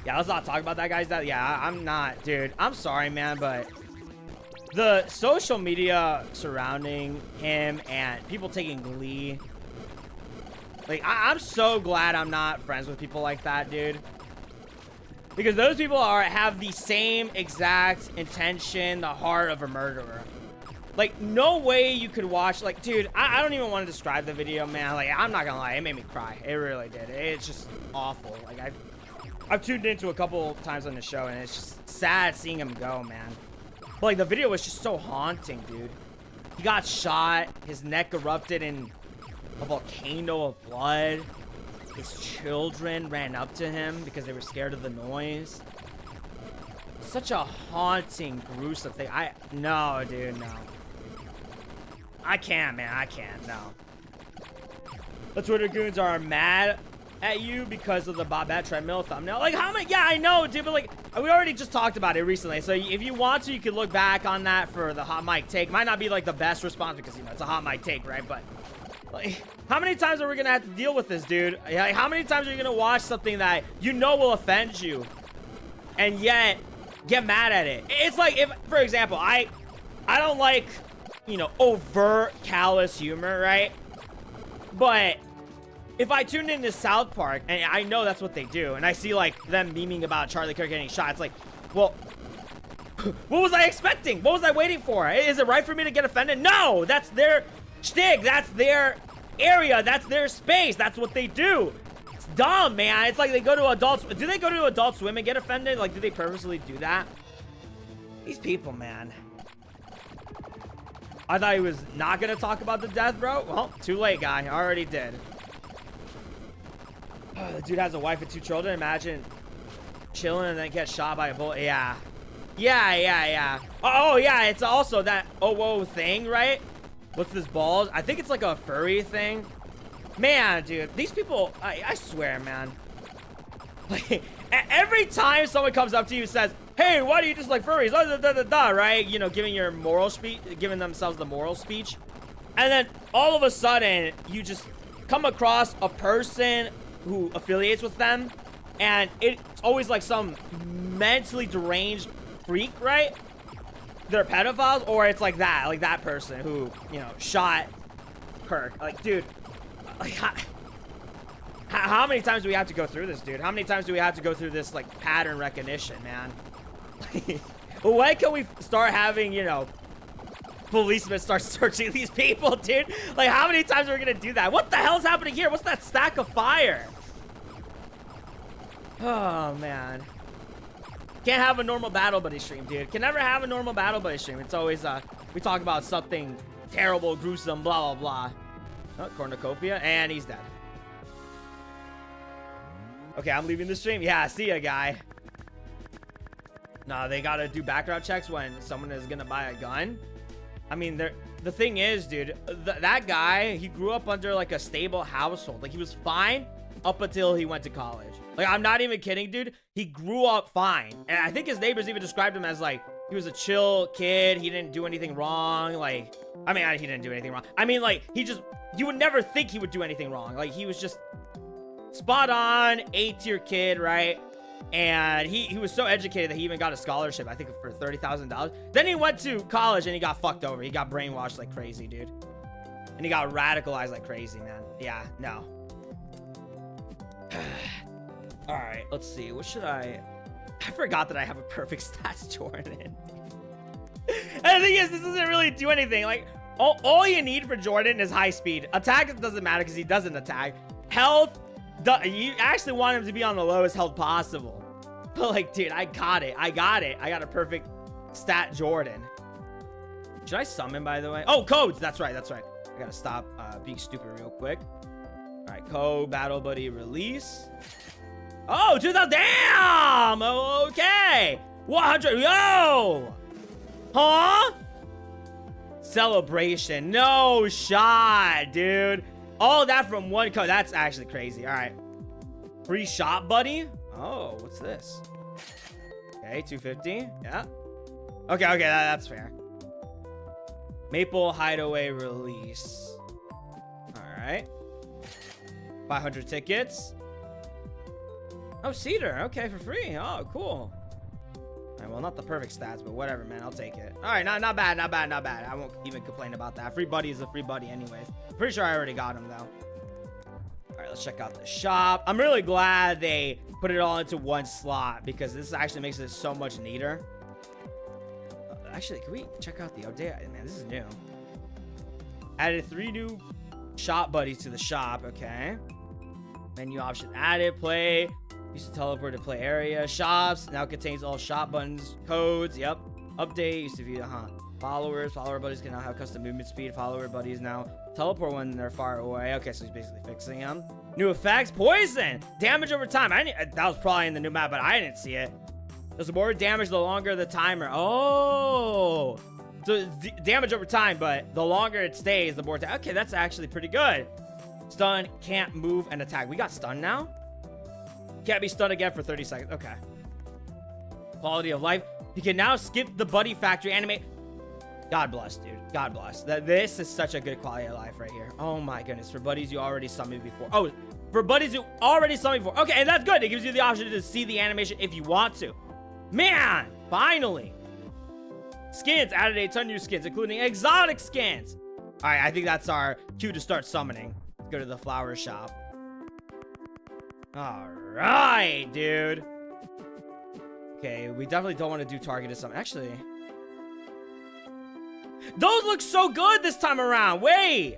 A: Yeah, let's not talk about that guy's death. Yeah, I'm not, dude. I'm sorry, man, but the social media surrounding him and people taking glee. Like, I'm so glad I'm not friends with people like that, dude. Because those people have the same exact intention, the heart of a murderer. Like, no way you could watch, like, dude, I don't even want to describe the video, man. Like, I'm not gonna lie, it made me cry. It really did. It's just awful. Like, I've tuned into a couple times on the show, and it's just sad seeing him go, man. But, like, the video was just so haunting, dude. He got shot. His neck erupted in a volcano of blood. His children ran up to him because they were scared of the noise. Such a haunting, gruesome thing. No, dude, no. I can't, man. I can't, no. The Twitter goons are mad at you because of the Bobette treadmill thumbnail. Like, how many? Yeah, I know, dude, but, like, we already just talked about it recently. So if you want to, you can look back on that for the hot mic take. Might not be, like, the best response because, you know, it's a hot mic take, right? But, like, how many times are we going to have to deal with this, dude? Like, how many times are you going to watch something that you know will offend you and yet get mad at it? It's like, if, for example, I don't like, you know, overt callous humor, right? But if I tune into South Park and I know that's what they do, and I see, like, them memeing about Charlie Kirk getting shot, it's like, well, what was I expecting? What was I waiting for? Is it right for me to get offended? No, that's their shtick. That's their area. That's their space. That's what they do. It's dumb, man. It's like they go to Adult Swim. Do they go to Adult Swim and get offended? Like, do they purposely do that? These people, man. I thought he was not going to talk about the death, bro. Well, too late, guy. I already did. The dude has a wife and 2 children. Imagine chilling and then get shot by a bullet. Yeah. Yeah. Oh, yeah, it's also that whoa thing, right? What's this balls? I think it's like a furry thing. Man, dude, these people, I swear, man. Like, every time someone comes up to you and says, hey, why do you just like furries? Right? You know, giving your moral speech, giving themselves the moral speech. And then all of a sudden, you just come across a person who affiliates with them. And it's always like some mentally deranged freak, right? They're pedophiles, or it's like that person who, you know, shot Kirk. Like, dude, like, how many times do we have to go through this, dude? How many times do we have to go through this, like, pattern recognition, man? When can we start having, you know, policemen start searching these people, dude? Like, how many times are we gonna do that? What the hell's happening here? What's that stack of fire? Oh, man. Can't have a normal battle buddy stream, dude. Can never have a normal battle buddy stream. It's always, we talk about something terrible, gruesome, blah, blah, blah. Oh, cornucopia, and he's dead. Okay, I'm leaving the stream. Yeah, see ya, guy. No, they gotta do background checks when someone is gonna buy a gun. I mean, the thing is, dude, that guy, he grew up under, like, a stable household. Like, he was fine up until he went to college. Like, I'm not even kidding, dude. He grew up fine. And I think his neighbors even described him as, like, he was a chill kid. He didn't do anything wrong. Like, I mean, he didn't do anything wrong. I mean, like, you would never think he would do anything wrong. Like, he was just spot on, A-tier kid, right? And he was so educated that he even got a scholarship, I think, for $30,000. Then he went to college and he got fucked over. He got brainwashed like crazy, dude. And he got radicalized like crazy, man. Yeah, no. All right, let's see. What should I forgot that I have a perfect stats Jordan. And the thing is, this doesn't really do anything. Like, all you need for Jordan is high speed. Attack doesn't matter because he doesn't attack. Health, you actually want him to be on the lowest health possible. But, like, dude, I got it. I got a perfect stat Jordan. Should I summon, by the way? Oh, codes. That's right. I gotta stop being stupid real quick. All right, code, battle buddy, release. Oh, 2,000. Damn. Okay. 100. Yo. Huh? Celebration. No shot, dude. All that from one code. That's actually crazy. All right. Free shot, buddy. Oh, what's this? Okay, 250. Yeah. Okay, that's fair. Maple Hideaway release. All right. 500 tickets. Oh, Cedar. Okay, for free. Oh, cool. All right, well, not the perfect stats, but whatever, man. I'll take it. All right, not bad. I won't even complain about that. Free buddy is a free buddy anyways. Pretty sure I already got him, though. All right, let's check out the shop. I'm really glad they put it all into one slot because this actually makes it so much neater. Actually, can we check out the update? Man, this is new. Added 3 new shop buddies to the shop. Okay. Menu option added. Play. Used to teleport to play area. Shops. Now contains all shop buttons. Codes. Yep. Update. Used to view followers. Follower buddies can now have custom movement speed. Follower buddies now teleport when they're far away. Okay, so he's basically fixing them. New effects. Poison. Damage over time. That was probably in the new map, but I didn't see it. Does more damage the longer the timer. Oh. So damage over time, but the longer it stays, the more okay, that's actually pretty good. Stun, can't move and attack. We got stun now? Can't be stunned again for 30 seconds. Okay. Quality of life. You can now skip the buddy factory animate. God bless, dude. God bless. This is such a good quality of life right here. Oh my goodness. For buddies you already summoned before. Oh, for buddies you already summoned before. Okay, and that's good. It gives you the option to see the animation if you want to. Man, finally. Skins. Added a ton of new skins, including exotic skins. All right, I think that's our cue to start summoning. Let's go to the flower shop. All right, dude. Okay, we definitely don't want to do targeted summon. Actually, those look so good this time around. Wait.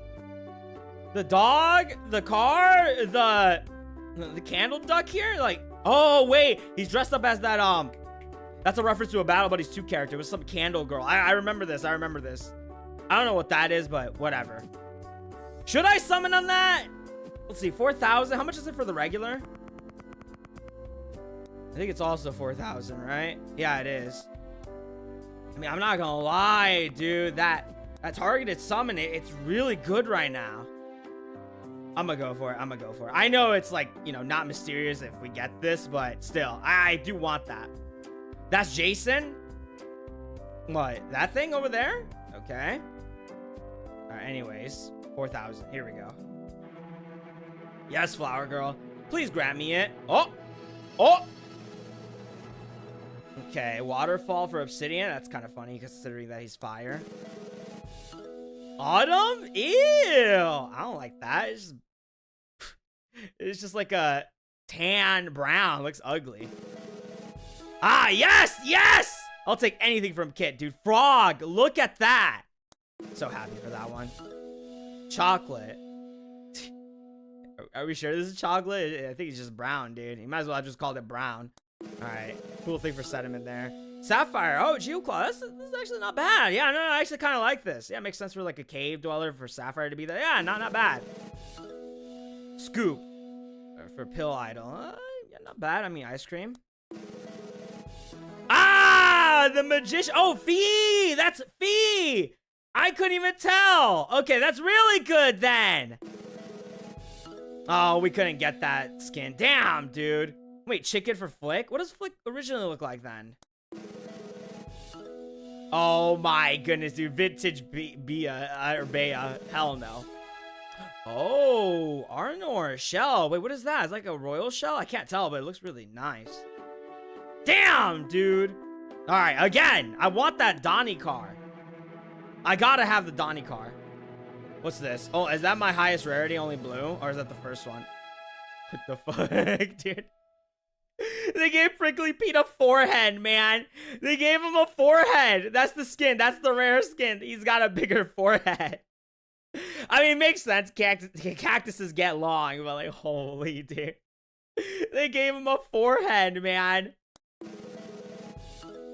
A: The dog, the car, the candle duck here? Like, oh, wait. He's dressed up as that, that's a reference to a Battle Buddies 2 character. It was some candle girl. I remember this. I don't know what that is, but whatever. Should I summon on that? Let's see, 4,000. How much is it for the regular? I think it's also 4,000, right? Yeah, it is. I mean, I'm not gonna lie, dude. That targeted summon, it's really good right now. I'm gonna go for it. I'm gonna go for it. I know it's like, you know, not mysterious if we get this, but still, I do want that. That's Jason. What? That thing over there? Okay. All right. Anyways, 4,000. Here we go. Yes, flower girl. Please grant me it. Oh. Oh. Okay. Waterfall for obsidian. That's kind of funny considering that he's fire. Autumn? Ew. I don't like that. It's just like a tan brown. Looks ugly. Ah, yes, yes! I'll take anything from Kit, dude. Frog, look at that. So happy for that one. Chocolate. Are we sure this is chocolate? I think it's just brown, dude. You might as well have just called it brown. All right, cool thing for sediment there. Sapphire. Oh, Geoclaw. This is actually not bad. Yeah, no, I actually kind of like this. Yeah, it makes sense for like a cave dweller for Sapphire to be there. Yeah, not bad. Scoop for pill idol. Yeah, not bad. I mean, ice cream. Ah, the magician. Oh, Fee. That's Fee. I couldn't even tell. Okay, that's really good then. Oh, we couldn't get that skin. Damn, dude. Wait, chicken for Flick? What does Flick originally look like then? Oh my goodness, dude. Vintage Bea. Hell no. Oh, Arnor shell. Wait, what is that? It's like a royal shell? I can't tell, but it looks really nice. Damn, dude. All right, again, I want that Donnie car. I gotta have the Donnie car. What's this? Oh, is that my highest rarity, only blue? Or is that the first one? What the fuck, dude? They gave Prickly Pete a forehead, man. They gave him a forehead. That's the skin. That's the rare skin. He's got a bigger forehead. I mean, it makes sense. Cactuses get long, but like, holy dude. They gave him a forehead, man.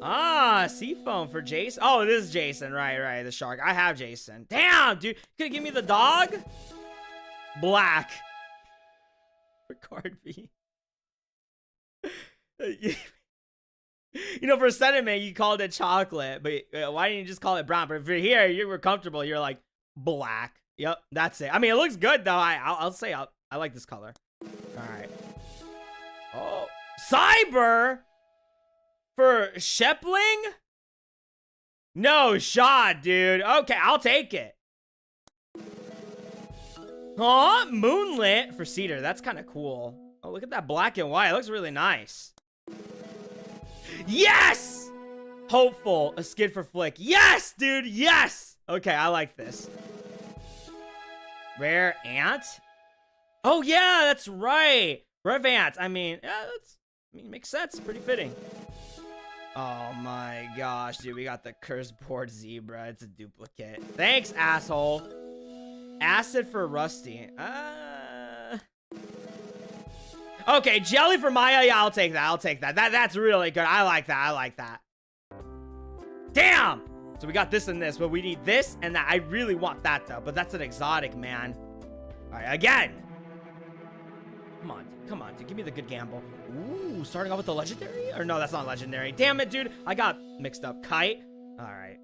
A: Ah, Seafoam for Jason. Oh, this is Jason. Right, the shark. I have Jason. Damn, dude. Could you give me the dog? Black. For card B. You know, for sentiment, you called it chocolate, but why didn't you just call it brown? But if you're here, you were comfortable. You're like black. Yep, that's it. I mean, it looks good though. I'll say I like this color. All right. Oh, Cyber for Shepling? No shot, dude. Okay, I'll take it. Huh? Moonlit for Cedar. That's kind of cool. Oh, look at that black and white. It looks really nice. Yes! Hopeful. A skin for Flick. Yes, dude. Yes. Okay, I like this. Rare ant? Oh, yeah, that's right. Rev ant. I mean, yeah, makes sense. Pretty fitting. Oh, my gosh, dude. We got the cursed board zebra. It's a duplicate. Thanks, asshole. Acid for Rusty. Okay, jelly for Maya. Yeah, I'll take that. That's really good. I like that. Damn! So we got this and this, but we need this and that. I really want that, though. But that's an exotic, man. All right, again. Come on, dude. Give me the good gamble. Ooh, starting off with the legendary? Or no, that's not legendary. Damn it, dude. I got mixed up. Kite. All right.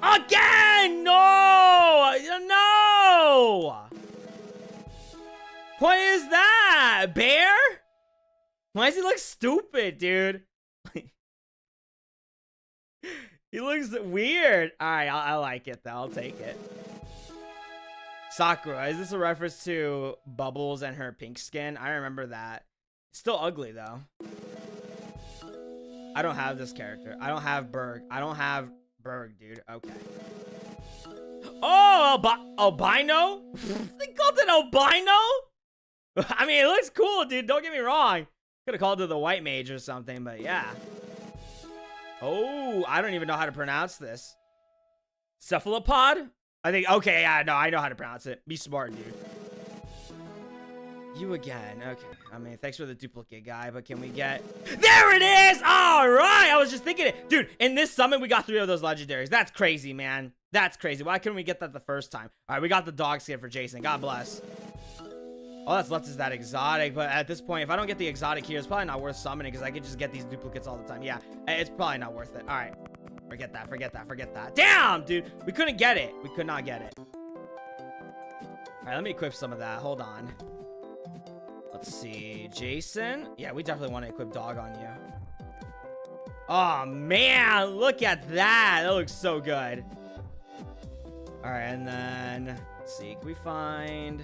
A: Again! No! No! What is that? Bear? Why does he look stupid, dude? He looks weird. All right, I like it, though. I'll take it. Sakura. Is this a reference to Bubbles and her pink skin? I remember that. It's still ugly, though. I don't have this character. I don't have Berg. Dude. Okay. Oh, albino? They called it albino? I mean, it looks cool, dude. Don't get me wrong. Could have called it the white mage or something, but yeah. Oh, I don't even know how to pronounce this. Cephalopod? I think, okay, yeah, no, I know how to pronounce it. Be smart, dude. You again. Okay. I mean, thanks for the duplicate guy, but can we get... There it is! All right! I was just thinking it. Dude, in this summon, we got 3 of those legendaries. That's crazy, man. That's crazy. Why couldn't we get that the first time? All right, we got the dog skin for Jason. God bless. All that's left is that exotic, but at this point, if I don't get the exotic here, it's probably not worth summoning because I could just get these duplicates all the time. Yeah, it's probably not worth it. All right. Forget that, forget that, forget that. Damn, dude. We couldn't get it. We could not get it. All right, let me equip some of that. Hold on. Let's see. Jason. Yeah, we definitely want to equip dog on you. Oh, man. Look at that. That looks so good. All right, and then, let's see. Can we find...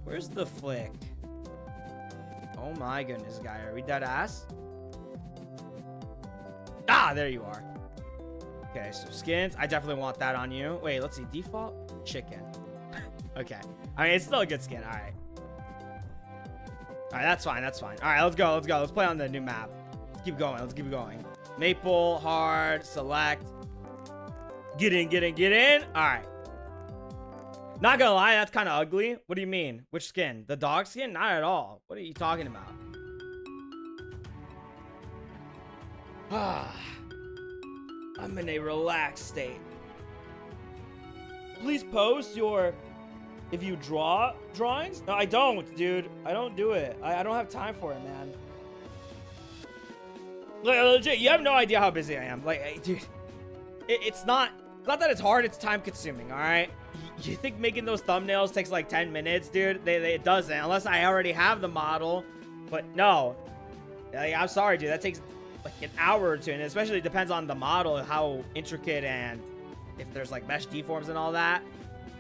A: Where's the flick? Oh my goodness, guy. Are we dead ass? Ah, there you are. Okay, so skins. I definitely want that on you. Wait, let's see. Default chicken. Okay. I mean, it's still a good skin. All right. All right, that's fine. That's fine. All right, let's go. Let's go. Let's play on the new map. Let's keep going. Let's keep going. Maple, hard, select. Get in, get in, get in. All right. Not gonna lie, that's kind of ugly. What do you mean? Which skin? The dog skin? Not at all. What are you talking about? I'm in a relaxed state. Please post your... If you draw drawings? No, I don't, dude. I don't do it. I don't have time for it, man. Like, legit, you have no idea how busy I am. Like, dude, it's not that it's hard, it's time consuming, all right? You think making those thumbnails takes like 10 minutes, dude? It doesn't, unless I already have the model. But no, like, I'm sorry, dude. That takes like an hour or two, and especially depends on the model, how intricate, and if there's like mesh deforms and all that.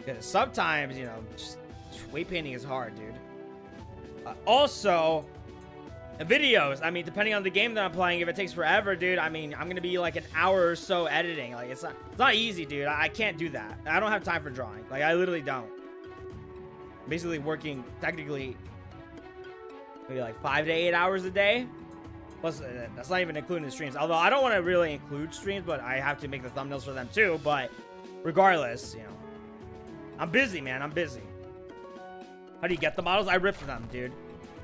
A: Because sometimes, you know, just weight painting is hard, dude. Also, videos. I mean, depending on the game that I'm playing, if it takes forever, dude, I mean, I'm gonna be like an hour or so editing. Like, it's not easy, dude. I can't do that. I don't have time for drawing. Like, I literally don't. Basically working technically maybe like 5 to 8 hours a day. Plus, that's not even including the streams. Although I don't want to really include streams, but I have to make the thumbnails for them too. But regardless, you know, I'm busy, man. I'm busy. How do you get the models? I rip them, dude.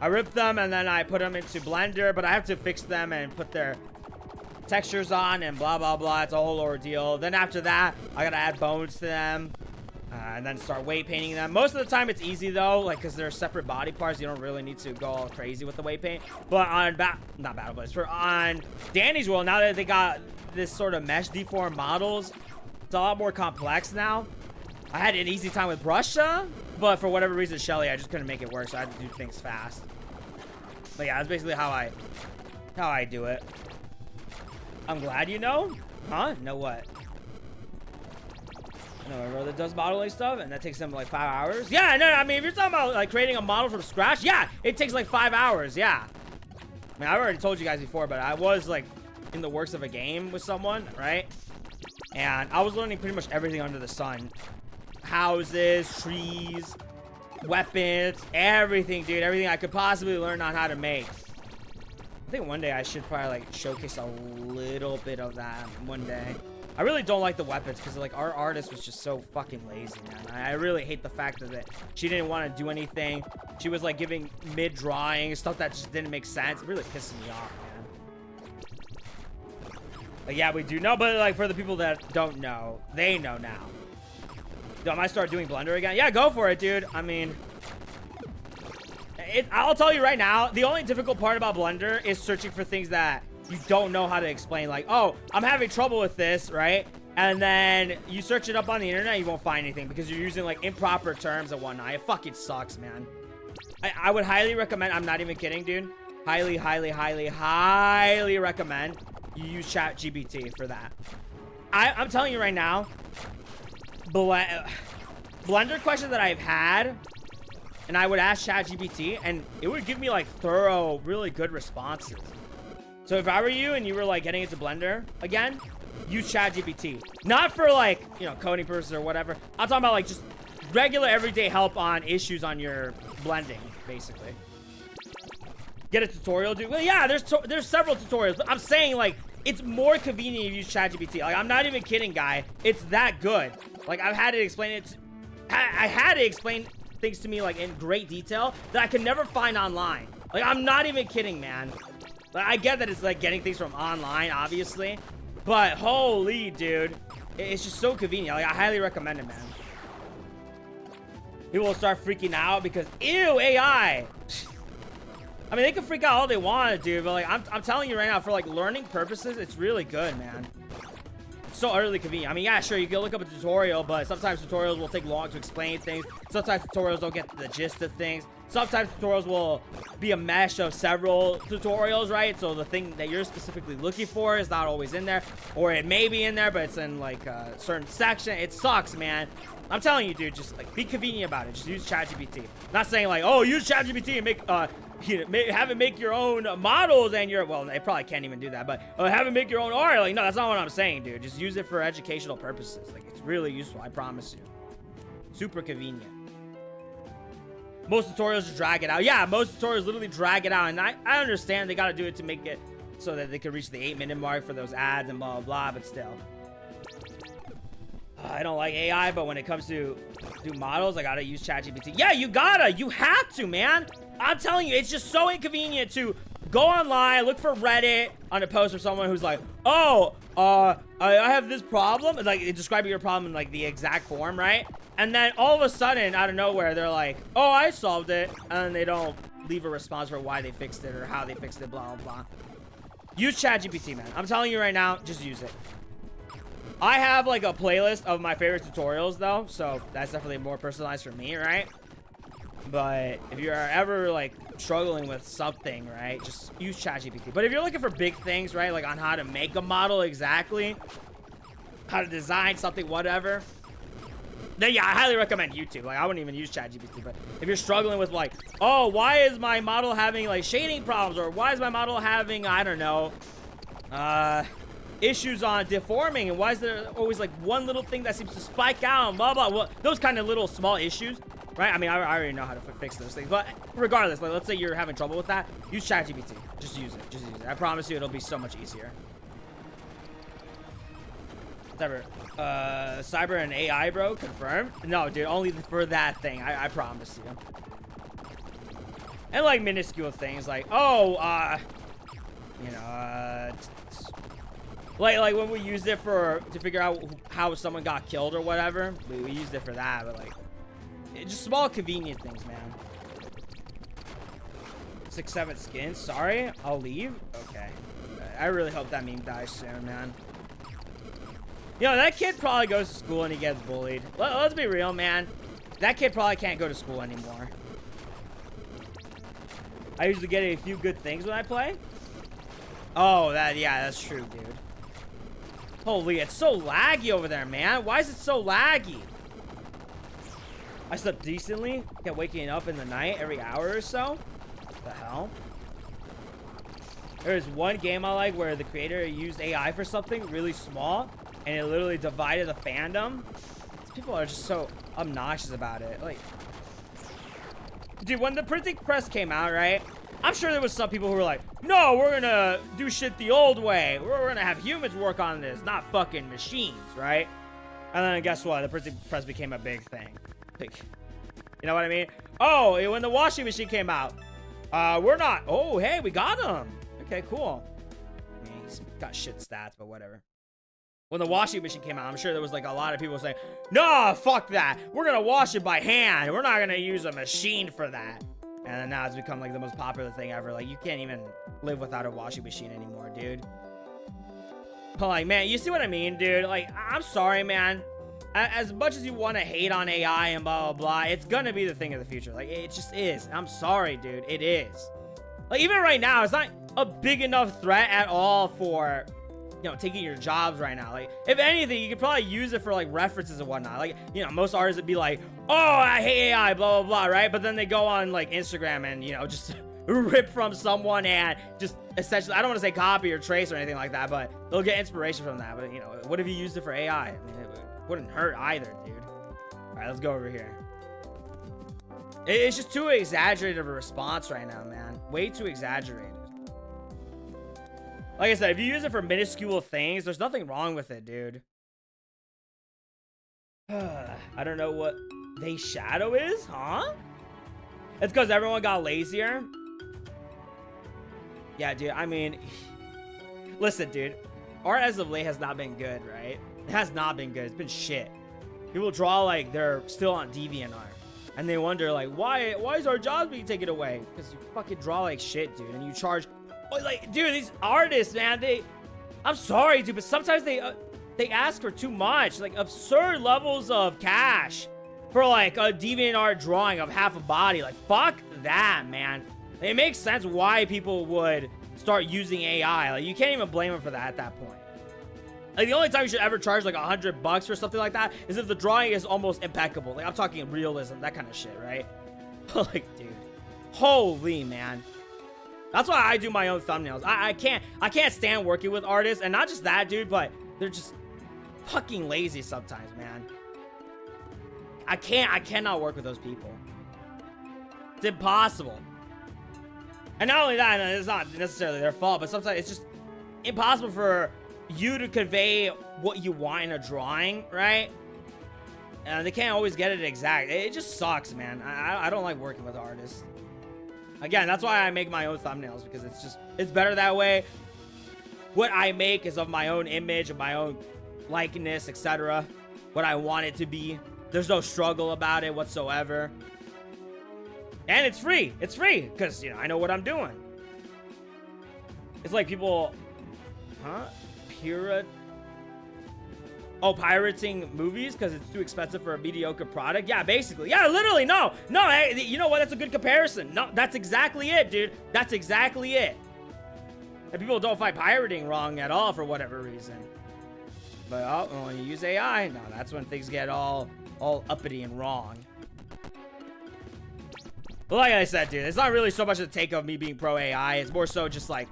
A: I rip them and then I put them into Blender, but I have to fix them and put their textures on and blah, blah, blah. It's a whole ordeal. Then after that, I gotta add bones to them and then start weight painting them. Most of the time it's easy though, like, because they're separate body parts. You don't really need to go all crazy with the weight paint. But on not Battle Blitz, on Danny's World, now that they got this sort of mesh deform models, it's a lot more complex now. I had an easy time with Brusha, but for whatever reason, Shelly, I just couldn't make it work, so I had to do things fast. But yeah, that's basically how I do it. I'm glad you know. Huh? Know what? No, my brother does modeling stuff, and that takes them like 5 hours. Yeah, no, I mean, if you're talking about like creating a model from scratch, yeah, it takes like 5 hours. Yeah. I mean, I've already told you guys before, but I was like in the works of a game with someone, right? And I was learning pretty much everything under the sun. Houses, trees, weapons, everything, dude. Everything I could possibly learn on how to make. I think one day I should probably like showcase a little bit of that one day. I really don't like the weapons because like our artist was just so fucking lazy, man. I really hate the fact that she didn't want to do anything. She was like giving mid drawing stuff that just didn't make sense. It really pissed me off, man. Like, yeah, we do know, but like for the people that don't know, they know now. I might start doing Blender again. Yeah, go for it, dude. I mean, I'll tell you right now, the only difficult part about Blender is searching for things that you don't know how to explain. Like, oh, I'm having trouble with this, right? And then you search it up on the internet, you won't find anything because you're using like improper terms and whatnot. It fucking sucks, man. I would highly recommend, I'm not even kidding, dude. Highly, highly, highly, highly recommend you use ChatGPT for that. I'm telling you right now, Blender questions that I've had, and I would ask ChatGPT, and it would give me like thorough, really good responses. So if I were you and you were like getting into Blender again, use ChatGPT. Not for like, you know, coding purposes or whatever. I'm talking about like just regular everyday help on issues on your blending, basically. Get a tutorial, dude. Well, yeah, there's several tutorials, but I'm saying like it's more convenient if you use ChatGPT. Like, I'm not even kidding, guy. It's that good. Like, I've had to explain it. I had to explain things to me like in great detail that I could never find online. Like, I'm not even kidding, man. Like, I get that it's like getting things from online, obviously, but holy dude, it's just so convenient. Like, I highly recommend it, man. people will start freaking out because, ew, AI. I mean, they can freak out all they want, dude, but like, I'm telling you right now, for like learning purposes, it's really good, man. It's so utterly convenient. I mean, yeah, sure, you can look up a tutorial, but sometimes tutorials will take long to explain things. Sometimes tutorials don't get the gist of things. Sometimes tutorials will be a mesh of several tutorials, right? So the thing that you're specifically looking for is not always in there, or it may be in there, but it's in like a certain section. It sucks, man. I'm telling you, dude, just like be convenient about it. Just use ChatGPT. Not saying like, oh, use ChatGPT and make have it make your own models and your, well, they probably can't even do that, but have it make your own art. Like, no, that's not what I'm saying, dude. Just use it for educational purposes. Like, it's really useful, I promise you. Super convenient. Most tutorials just drag it out. Yeah, most tutorials literally drag it out, and I understand they gotta do it to make it so that they can reach the 8-minute mark for those ads and blah blah blah, but still. I don't like AI, but when it comes to do models, I gotta use ChatGPT. Yeah, you have to, man. I'm telling you, it's just so inconvenient to go online, look for Reddit on a post from someone who's like, oh, I have this problem. Like, describing your problem in like the exact form, right? And then all of a sudden, out of nowhere, they're like, oh, I solved it. And they don't leave a response for why they fixed it or how they fixed it, blah, blah, blah. Use ChatGPT, man. I'm telling you right now, just use it. I have like a playlist of my favorite tutorials though, so that's definitely more personalized for me, right? But if you're ever like struggling with something, right, just use ChatGPT. But if you're looking for big things, right, like on how to make a model exactly, how to design something, whatever, then yeah, I highly recommend YouTube. Like, I wouldn't even use ChatGPT. But if you're struggling with like, oh, why is my model having like shading problems, or why is my model having, I don't know, issues on deforming, and why is there always like one little thing that seems to spike out and blah blah, well, those kind of little small issues, right? I mean, I already know how to fix those things, but regardless, like, let's say you're having trouble with that, use ChatGPT. Just use it. I promise you, it'll be so much easier. Cyber and AI, bro, confirmed. No, dude, only for that thing. I promise you. And like minuscule things, like, oh, you know, like when we used it to figure out how someone got killed or whatever, we used it for that. But like, just small convenient things, man. 6-7 skins. Sorry, I'll leave. Okay, I really hope that meme dies soon, man. You know, that kid probably goes to school and he gets bullied. Let's be real, man. That kid probably can't go to school anymore. I usually get a few good things when I play. Oh, yeah, that's true, dude. Holy, it's so laggy over there, man. Why is it so laggy? I slept decently. Kept waking up in the night every hour or so. What the hell? There is one game I like where the creator used AI for something really small, and it literally divided the fandom. People are just so obnoxious about it. Like, dude, when the printing press came out, right? I'm sure there was some people who were like, no, we're gonna do shit the old way. We're gonna have humans work on this, not fucking machines, right? And then guess what? The printing press became a big thing. Like, you know what I mean? Oh, when the washing machine came out, we're not. Oh, hey, we got him. Okay, cool. I mean, he's got shit stats, but whatever. When the washing machine came out, I'm sure there was like a lot of people saying, no, fuck that. We're gonna wash it by hand. We're not gonna use a machine for that. And then now it's become like the most popular thing ever. Like, you can't even live without a washing machine anymore, dude. But like, man, you see what I mean, dude? Like, I'm sorry, man. As much as you want to hate on AI and blah, blah, blah, it's gonna be the thing of the future. Like, it just is. I'm sorry, dude. It is. Like, even right now, it's not a big enough threat at all for, you know, taking your jobs right now. Like, if anything, you could probably use it for like references and whatnot. Like, you know, most artists would be like, oh, I hate AI, blah, blah, blah, right? But then they go on like Instagram and, you know, just rip from someone and just essentially, I don't want to say copy or trace or anything like that, but they'll get inspiration from that. But, you know, what if you used it for AI? I mean, it wouldn't hurt either, dude. All right, let's go over here. It's just too exaggerated of a response right now, man. Way too exaggerated. Like I said, if you use it for minuscule things, there's nothing wrong with it, dude. I don't know what they shadow is, huh? It's because everyone got lazier. Yeah, dude, I mean, listen, dude. Art as of late has not been good, right? It has not been good. It's been shit. People draw like they're still on DeviantArt. and they wonder like, why is our jobs being taken away? Because you fucking draw like shit, dude, and you charge, like, dude, these artists, man, I'm sorry, dude, but sometimes they ask for too much, like absurd levels of cash for like a DeviantArt drawing of half a body. Like, fuck that, man. It makes sense why people would start using AI. Like, you can't even blame them for that at that point. Like, the only time you should ever charge like $100 for something like that is if the drawing is almost impeccable. Like, I'm talking realism, that kind of shit, right? Like, dude, holy man. That's why I do my own thumbnails. I can't stand working with artists, and not just that, dude, but they're just fucking lazy sometimes, man. I cannot work with those people. It's impossible. And not only that, it's not necessarily their fault, but sometimes it's just impossible for you to convey what you want in a drawing, right? They can't always get it exact. It just sucks, man. I don't like working with artists. Again, that's why I make my own thumbnails, because it's better that way. What I make is of my own image, of my own likeness, etc. What I want it to be. There's no struggle about it whatsoever. And it's free. It's free, because, you know, I know what I'm doing. It's like people... Huh? Pirating movies because it's too expensive for a mediocre product? Yeah, basically. Yeah, literally, no. No, you know what? That's a good comparison. No, that's exactly it, dude. That's exactly it. And people don't find pirating wrong at all for whatever reason. But when you use AI, no, that's when things get all uppity and wrong. But like I said, dude, it's not really so much the take of me being pro AI. It's more so just like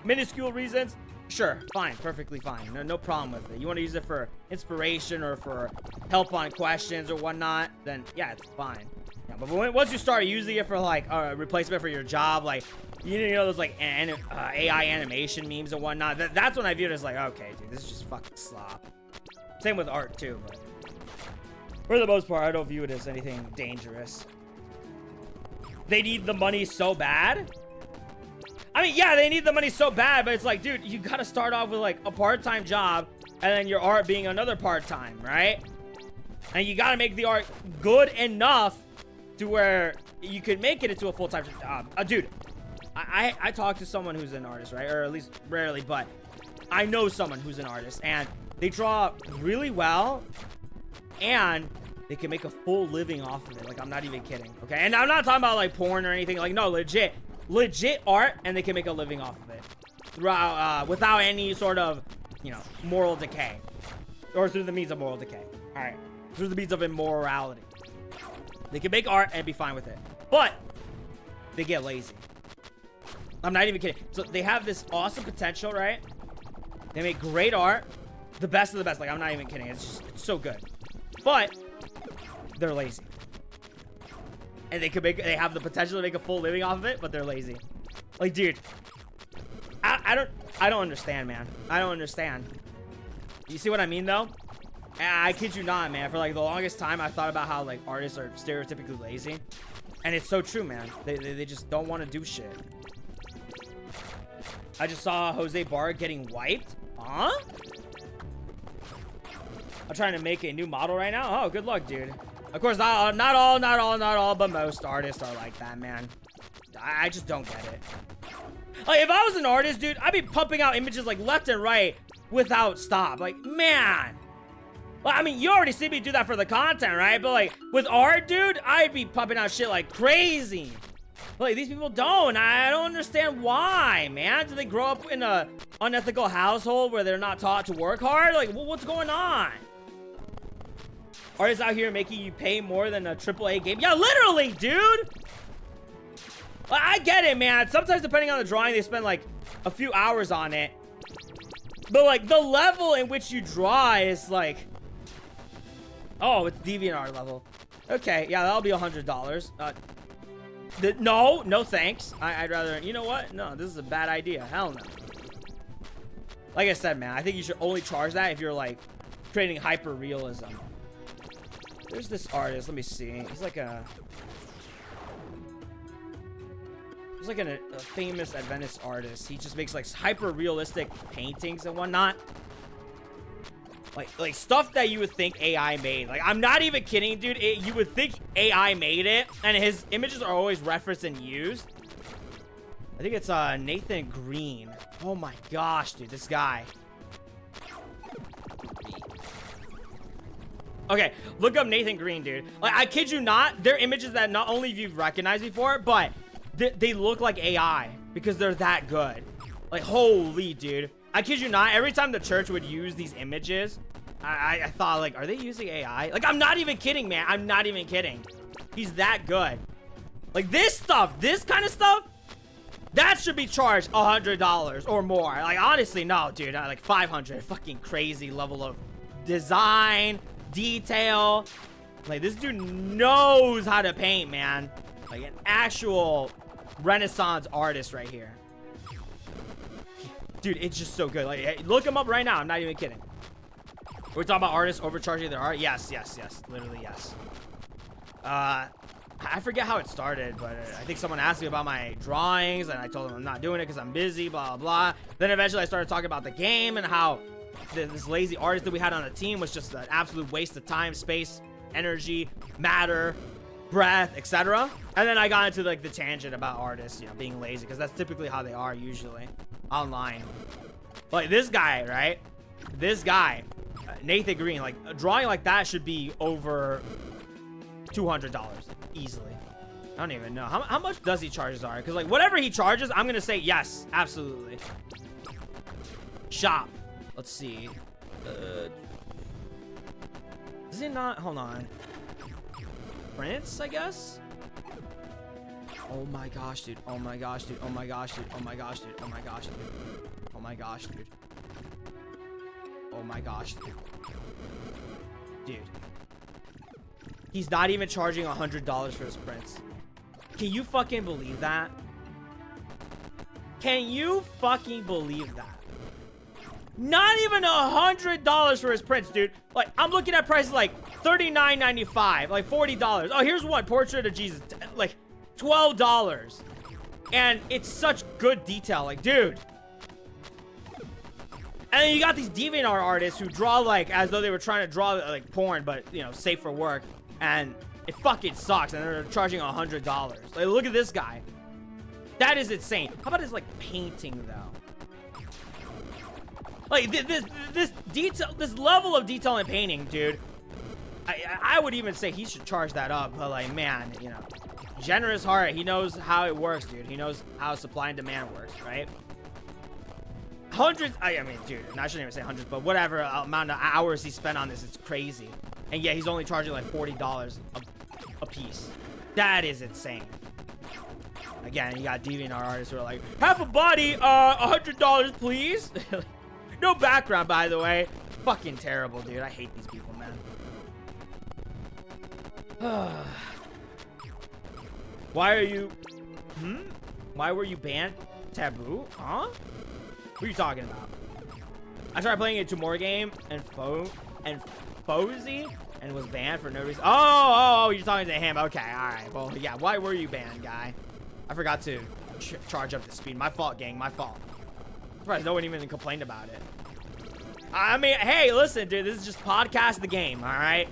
A: minuscule reasons. Sure, fine, perfectly fine. No problem with it. You want to use it for inspiration or for help on questions or whatnot, then yeah, it's fine. Yeah, but once you start using it for like a replacement for your job, like you know those like AI animation memes and whatnot, that's when I view it as like, okay, dude, this is just fucking slop. Same with art too, but for the most part, I don't view it as anything dangerous. They need the money so bad. I mean, yeah, they need the money so bad, but it's like, dude, you gotta start off with like a part-time job and then your art being another part-time, right? And you gotta make the art good enough to where you could make it into a full-time job. Dude, I talk to someone who's an artist, right? Or at least rarely, but I know someone who's an artist and they draw really well and they can make a full living off of it. Like, I'm not even kidding, okay? And I'm not talking about like porn or anything. Like, no, legit art, and they can make a living off of it without any sort of, you know, moral decay, or through the means of moral decay. All right, through the means of immorality, they can make art and be fine with it, but they get lazy. I'm not even kidding. So they have this awesome potential, right? They make great art, the best of the best. Like, I'm not even kidding. It's so good, but they're lazy. And they have the potential to make a full living off of it, but they're lazy. Like, dude, I don't understand, man. I don't understand. You see what I mean, though? I kid you not, man. For like the longest time, I thought about how like artists are stereotypically lazy, and it's so true, man. They just don't want to do shit. I just saw Jose Barr getting wiped. Huh? I'm trying to make a new model right now. Oh, good luck, dude. Of course, not all, but most artists are like that, man. I just don't get it. Like, if I was an artist, dude, I'd be pumping out images like left and right without stop. Like, man. Well, I mean, you already see me do that for the content, right? But like, with art, dude, I'd be pumping out shit like crazy. But like, these people don't. I don't understand why, man. Do they grow up in a unethical household where they're not taught to work hard? Like, what's going on? Artists out here making you pay more than a AAA game. Yeah, literally, dude. I get it, man. Sometimes, depending on the drawing, they spend like a few hours on it. But like, the level in which you draw is like, oh, it's DeviantArt level. Okay, yeah, that'll be $100. No thanks. I'd rather, you know what? No, this is a bad idea. Hell no. Like I said, man, I think you should only charge that if you're like creating hyper realism. There's this artist. Let me see. He's like a famous Adventist artist. He just makes like hyper realistic paintings and whatnot. Like stuff that you would think AI made. Like, I'm not even kidding, dude. You would think AI made it, and his images are always referenced and used. I think it's Nathan Green. Oh my gosh, dude, this guy. Okay, look up Nathan Green, dude. Like, I kid you not, they're images that not only you've recognized before, but they look like AI because they're that good. Like, holy, dude. I kid you not, every time the church would use these images, I thought, like, are they using AI? Like, I'm not even kidding, man. I'm not even kidding. He's that good. Like, this stuff, this kind of stuff, that should be charged $100 or more. Like, honestly, no, dude. Like, 500. Fucking crazy level of design, detail. Like, this dude knows how to paint, man. Like, an actual Renaissance artist right here. Dude, it's just so good. Like, look him up right now. I'm not even kidding. We're talking about artists overcharging their art. Yes, yes, yes. Literally, yes. I forget how it started, but I think someone asked me about my drawings, and I told them I'm not doing it because I'm busy, blah, blah, blah. Then eventually I started talking about the game and how this lazy artist that we had on the team was just an absolute waste of time, space, energy, matter, breath, etc. And then I got into like the tangent about artists, you know, being lazy, because that's typically how they are usually online. Like this guy, right? This guy, Nathan Green, like a drawing like that should be over $200 easily. I don't even know how much does he charge his art, because like whatever he charges, I'm gonna say yes, absolutely. Shop. Let's see. Is it not? Hold on. Prince, I guess. Oh my gosh, dude. Oh my gosh, dude. Oh my gosh, dude. Oh my gosh, dude. Oh my gosh, dude. Oh my gosh, dude. Oh my gosh, dude. Dude. He's not even charging $100 for his prints. Can you fucking believe that? Can you fucking believe that? Not even $100 for his prints, dude. Like, I'm looking at prices like $39.95, like $40. Oh, here's one, Portrait of Jesus, like $12. And it's such good detail, like, dude. And then you got these DeviantArt artists who draw like as though they were trying to draw like porn, but you know, safe for work, and it fucking sucks, and they're charging $100. Like, look at this guy. That is insane. How about his like painting though? Like this detail, this level of detail in painting, dude. I would even say he should charge that up. But like, man, you know, generous heart. He knows how it works, dude. He knows how supply and demand works, right? Hundreds. I mean, dude, and I shouldn't even say hundreds, but whatever amount of hours he spent on this, it's crazy. And yeah, he's only charging like $40 a piece. That is insane. Again, you got DeviantArt artists who are like, half a body, $100, please. No background, by the way. Fucking terrible, dude. I hate these people, man. Why are you... Why were you banned? Taboo? Huh? What are you talking about? I tried playing a Tomorrow game and Fozy and was banned for no reason. Oh, you're talking to him. Okay, alright. Well, yeah, why were you banned, guy? I forgot to charge up the speed. My fault, gang. My fault. I'm surprised no one even complained about it. I mean, hey, listen, dude. This is just podcast the game, alright?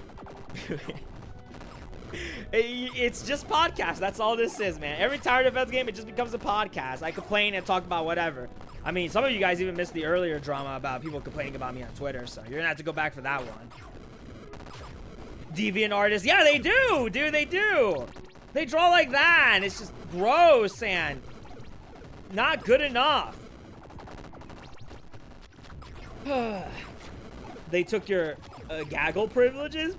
A: It's just podcast. That's all this is, man. Every tower defense game, it just becomes a podcast. I complain and talk about whatever. I mean, some of you guys even missed the earlier drama about people complaining about me on Twitter, so you're gonna have to go back for that one. Deviant artists, yeah, they do, dude, they do. They draw like that, and it's just gross and not good enough. They took your gaggle privileges.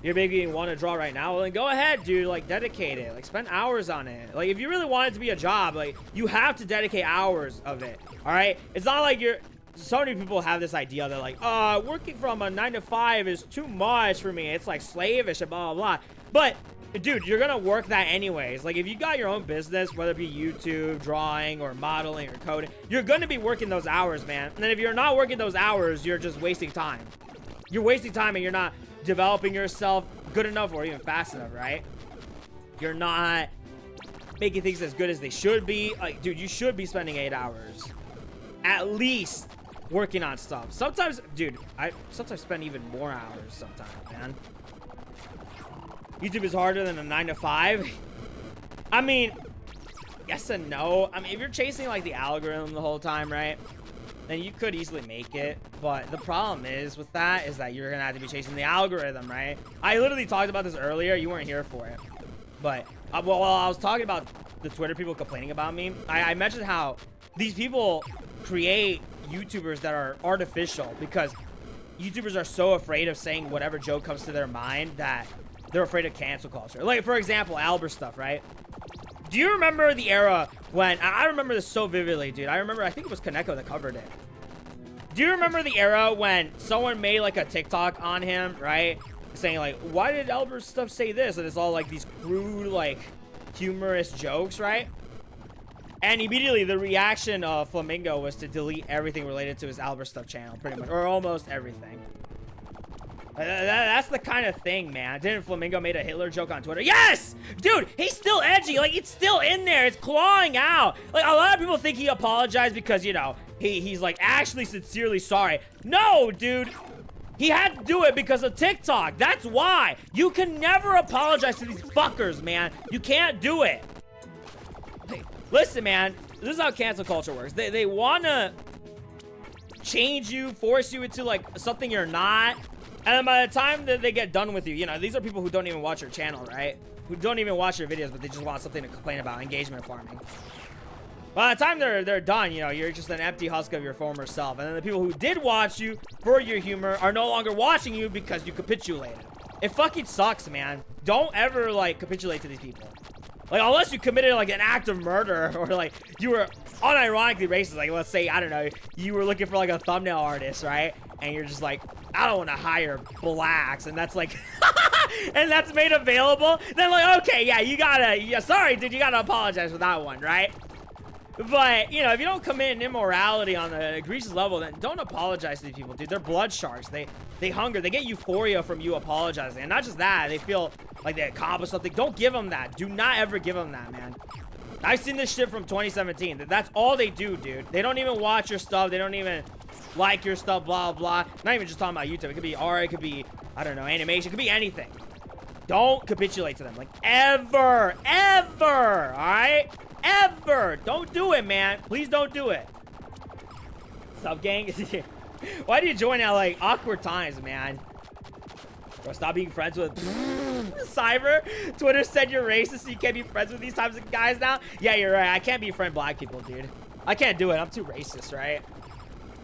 A: You're making me want to draw right now. Well, then go ahead, dude. Like, dedicate it. Like, spend hours on it. Like, if you really want it to be a job, like, you have to dedicate hours of it. All right? It's not like you're... So many people have this idea. They're like, working from a 9 to 5 is too much for me. It's, like, slavish and blah, blah, blah. But, dude, you're going to work that anyways. Like, if you got your own business, whether it be YouTube, drawing, or modeling, or coding, you're going to be working those hours, man. And then if you're not working those hours, you're just wasting time. You're wasting time and you're not developing yourself good enough or even fast enough, right? You're not making things as good as they should be. Like, dude, you should be spending 8 hours at least working on stuff. Sometimes, dude, I sometimes spend even more hours sometimes, man. YouTube is harder than a 9 to 5. I mean, yes and no. I mean, if you're chasing like the algorithm the whole time, right, then you could easily make it. But the problem is with that is that you're gonna have to be chasing the algorithm, right? I literally talked about this earlier. You weren't here for it. But well, while I was talking about the Twitter people complaining about me, I mentioned how these people create YouTubers that are artificial because YouTubers are so afraid of saying whatever joke comes to their mind that they're afraid of cancel culture. Like, for example, Albert stuff, right? Do you remember the era when... I remember this so vividly, dude. I remember, I think it was Kaneko that covered it. Do you remember the era when someone made, like, a TikTok on him, right? Saying, like, why did Albert stuff say this? And it's all, like, these crude, like, humorous jokes, right? And immediately the reaction of Flamingo was to delete everything related to his Albert stuff channel, pretty much. Or almost everything. That's the kind of thing, man. Didn't Flamingo made a Hitler joke on Twitter? Yes! Dude, he's still edgy. Like, it's still in there. It's clawing out. Like, a lot of people think he apologized because, you know, he's, like, actually sincerely sorry. No, dude. He had to do it because of TikTok. That's why. You can never apologize to these fuckers, man. You can't do it. Hey, listen, man. This is how cancel culture works. They want to change you, force you into, like, something you're not. And then by the time that they get done with you, you know, these are people who don't even watch your channel, right? Who don't even watch your videos, but they just want something to complain about, engagement farming. By the time they're done, you know, you're just an empty husk of your former self. And then the people who did watch you for your humor are no longer watching you because you capitulated. It fucking sucks, man. Don't ever, like, capitulate to these people. Like, unless you committed, like, an act of murder or, like, you were unironically racist. Like, let's say, I don't know, you were looking for, like, a thumbnail artist, right? And you're just like, I don't want to hire blacks. And that's, like, and that's made available. Then, like, okay, yeah, you gotta, yeah, sorry, dude, you gotta apologize for that one, right? But, you know, if you don't commit an immorality on the egregious level, then don't apologize to these people, dude. They're blood sharks. They hunger. They get euphoria from you apologizing. And not just that, they feel like they accomplished something. Don't give them that. Do not ever give them that, man. I've seen this shit from 2017. That's all they do, dude. They don't even watch your stuff. They don't even like your stuff, blah, blah. Not even just talking about YouTube. It could be art. It could be, I don't know, animation. It could be anything. Don't capitulate to them. Like, ever. Ever. All right? Ever. Don't do it, man. Please don't do it. Sub gang. Why do you join at, like, awkward times, man? Bro, stop being friends with Cyber. Twitter said you're racist, so you can't be friends with these types of guys now. Yeah, you're right. I can't befriend black people, dude. I can't do it. I'm too racist, right?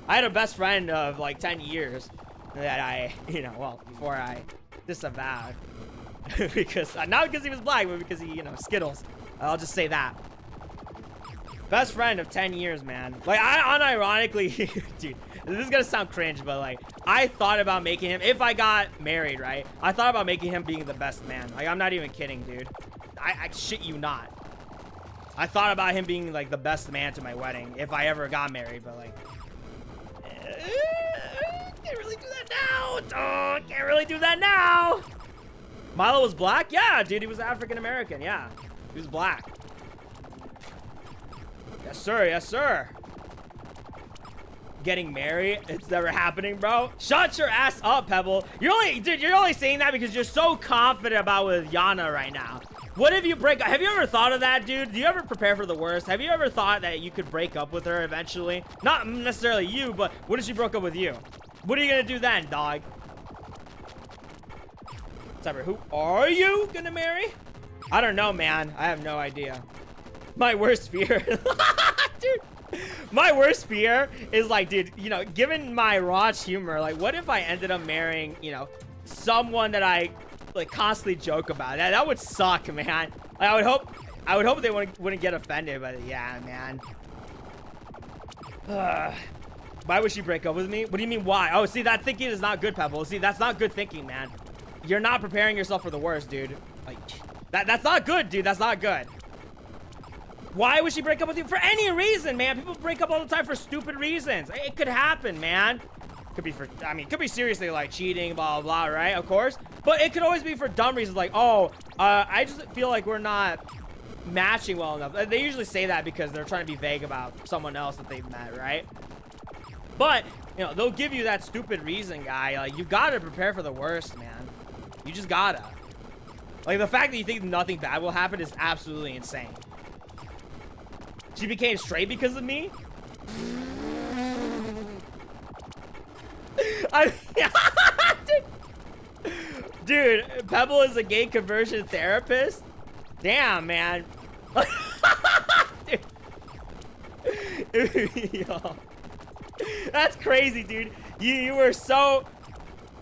A: I had a best friend of, like, 10 years that I, you know, well, before I disavowed. Because, not because he was black, but because he, you know, Skittles. I'll just say that. Best friend of 10 years, man. Like, I unironically, dude, this is gonna sound cringe, but, like, I thought about making him, if I got married, right? I thought about making him being the best man. Like, I'm not even kidding, dude. I shit you not. I thought about him being, like, the best man to my wedding if I ever got married, but, like, can't really do that now. Oh, can't really do that now. Milo was black? Yeah, dude, he was African-American, yeah. He was black. Yes, sir. Yes, sir. Getting married? It's never happening, bro. Shut your ass up, Pebble. You're only saying that because you're so confident about with Yana right now. What if you break up? Have you ever thought of that, dude? Do you ever prepare for the worst? Have you ever thought that you could break up with her eventually? Not necessarily you, but what if she broke up with you? What are you gonna do then, dog? Cyber, who are you gonna marry? I don't know, man. I have no idea. My worst fear. Dude, my worst fear is, like, dude, you know, given my raunch humor, like, what if I ended up marrying, you know, someone that I, like, constantly joke about? That would suck, man. Like, I would hope they wouldn't get offended, but yeah, man. Why would she break up with me? What do you mean, why? Oh, see, that thinking is not good, Pebble. See, that's not good thinking, man. You're not preparing yourself for the worst, dude. Like, that's not good, dude. That's not good. Why would she break up with you? For any reason, man. People break up all the time for stupid reasons. It could happen, man. Could be for, I mean, could be seriously, like, cheating, blah, blah, blah, right? Of course. But it could always be for dumb reasons, like, oh, I just feel like we're not matching well enough. They usually say that because they're trying to be vague about someone else that they've met, right? But, you know, they'll give you that stupid reason, guy. Like, you gotta prepare for the worst, man. You just gotta. Like, the fact that you think nothing bad will happen is absolutely insane. She became straight because of me? Dude, Pebble is a gay conversion therapist? Damn, man. Yo. That's crazy, dude. You were so...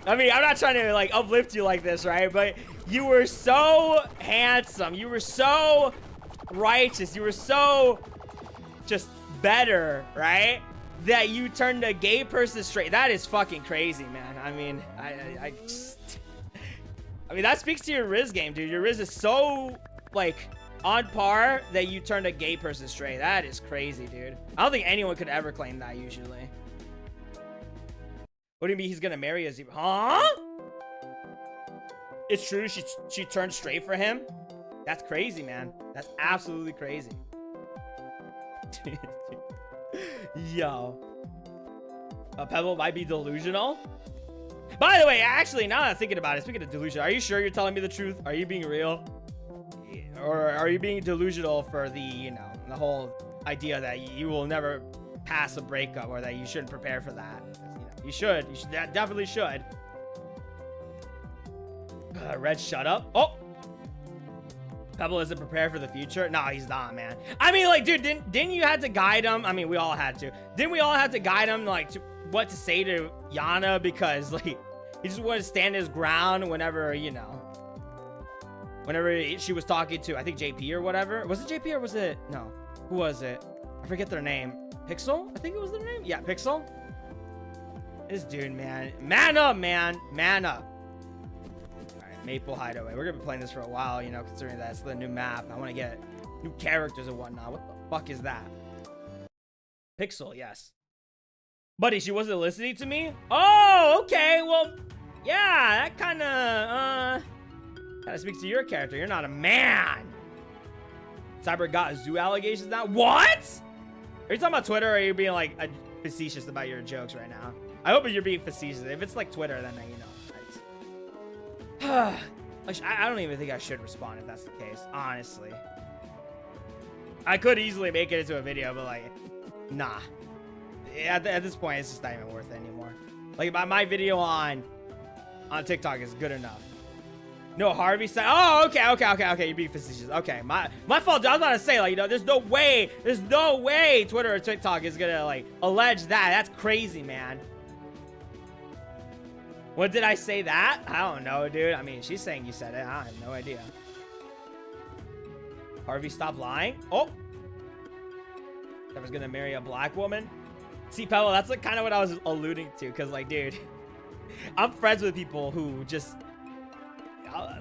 A: I mean, I'm not trying to, like, uplift you like this, right? But you were so handsome. You were so righteous. You were so just better, right? That you turned a gay person straight. That is fucking crazy, man. I mean, I mean, that speaks to your Riz game, dude. Your Riz is so, like, on par that you turned a gay person straight. That is crazy, dude. I don't think anyone could ever claim that usually. What do you mean he's gonna marry a zebra? Huh? It's true she turned straight for him? That's crazy, man. That's absolutely crazy. Yo. Pebble might be delusional. By the way, actually, now that I'm thinking about it, speaking of delusion, are you sure you're telling me the truth? Are you being real? Or are you being delusional for the, you know, the whole idea that you will never pass a breakup or that you shouldn't prepare for that? You should. You should. Definitely should. Red, shut up. Oh! Pebble isn't prepared for the future? No, he's not, man. I mean, like, dude, didn't you have to guide him? I mean, we all had to. Didn't we all have to guide him, like, to what to say to Yana? Because, like, he just wanted to stand his ground whenever, you know, whenever she was talking to, I think, JP or whatever. Was it JP or was it? No. Who was it? I forget their name. Pixel? I think it was their name. Yeah, Pixel. This dude, man. Man up, man. Man up. Alright, Maple Hideaway. We're gonna be playing this for a while, you know, considering that's the new map. I want to get new characters and whatnot. What the fuck is that? Pixel, yes. Buddy, she wasn't listening to me? Oh, okay. Well, yeah, that kind of speaks to your character. You're not a man. Cyber got zoo allegations now? What? Are you talking about Twitter or are you being, like, facetious about your jokes right now? I hope you're being facetious. If it's like Twitter, then, you know. I don't even think I should respond if that's the case, honestly. I could easily make it into a video, but, like, nah. At this point, it's just not even worth it anymore. Like, my video on TikTok is good enough. No, Harvey said, oh, okay, you're being facetious. Okay, my fault. I was about to say, like, you know, there's no way Twitter or TikTok is gonna, like, allege that. That's crazy, man. What did I say that? I don't know, dude. I mean, she's saying you said it. I have no idea. Harvey, stop lying. Oh. I was gonna marry a black woman. See, Pebble, that's like kind of what I was alluding to. Because, like, dude, I'm friends with people who just...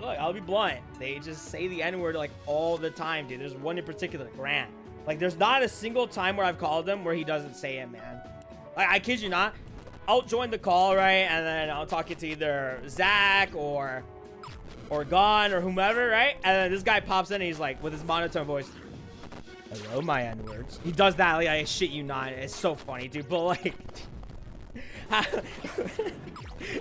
A: Look, I'll be blunt. They just say the N-word, like, all the time, dude. There's one in particular, Grant. Like, there's not a single time where I've called him where he doesn't say it, man. Like, I kid you not. I'll join the call, right? And then I'll talk to either Zach or Gon or whomever, right? And then this guy pops in and he's like, with his monotone voice, hello, my N-words. He does that, like, I shit you not. It's so funny, dude. But, like...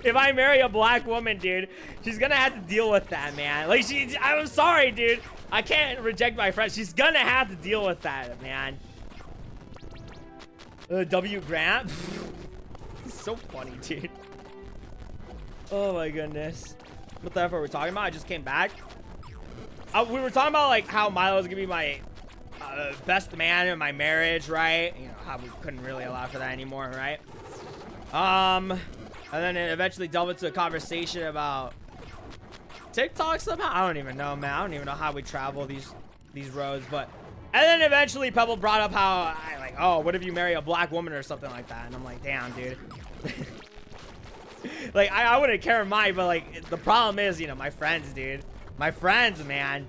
A: if I marry a black woman, dude, she's gonna have to deal with that, man. Like, I'm sorry, dude. I can't reject my friend. She's gonna have to deal with that, man. W. Grant? So funny, dude. Oh, my goodness. What the F are we talking about? I just came back. We were talking about, like, how Milo's gonna be my best man in my marriage, right? You know, how we couldn't really allow for that anymore, right? And then it eventually delved into a conversation about TikTok somehow. I don't even know, man. I don't even know how we travel these roads, but... And then eventually Pebble brought up how, oh, what if you marry a black woman or something like that? And I'm like, damn, dude. Like, I wouldn't care mine, but, like, the problem is, you know, my friends, dude. My friends, man.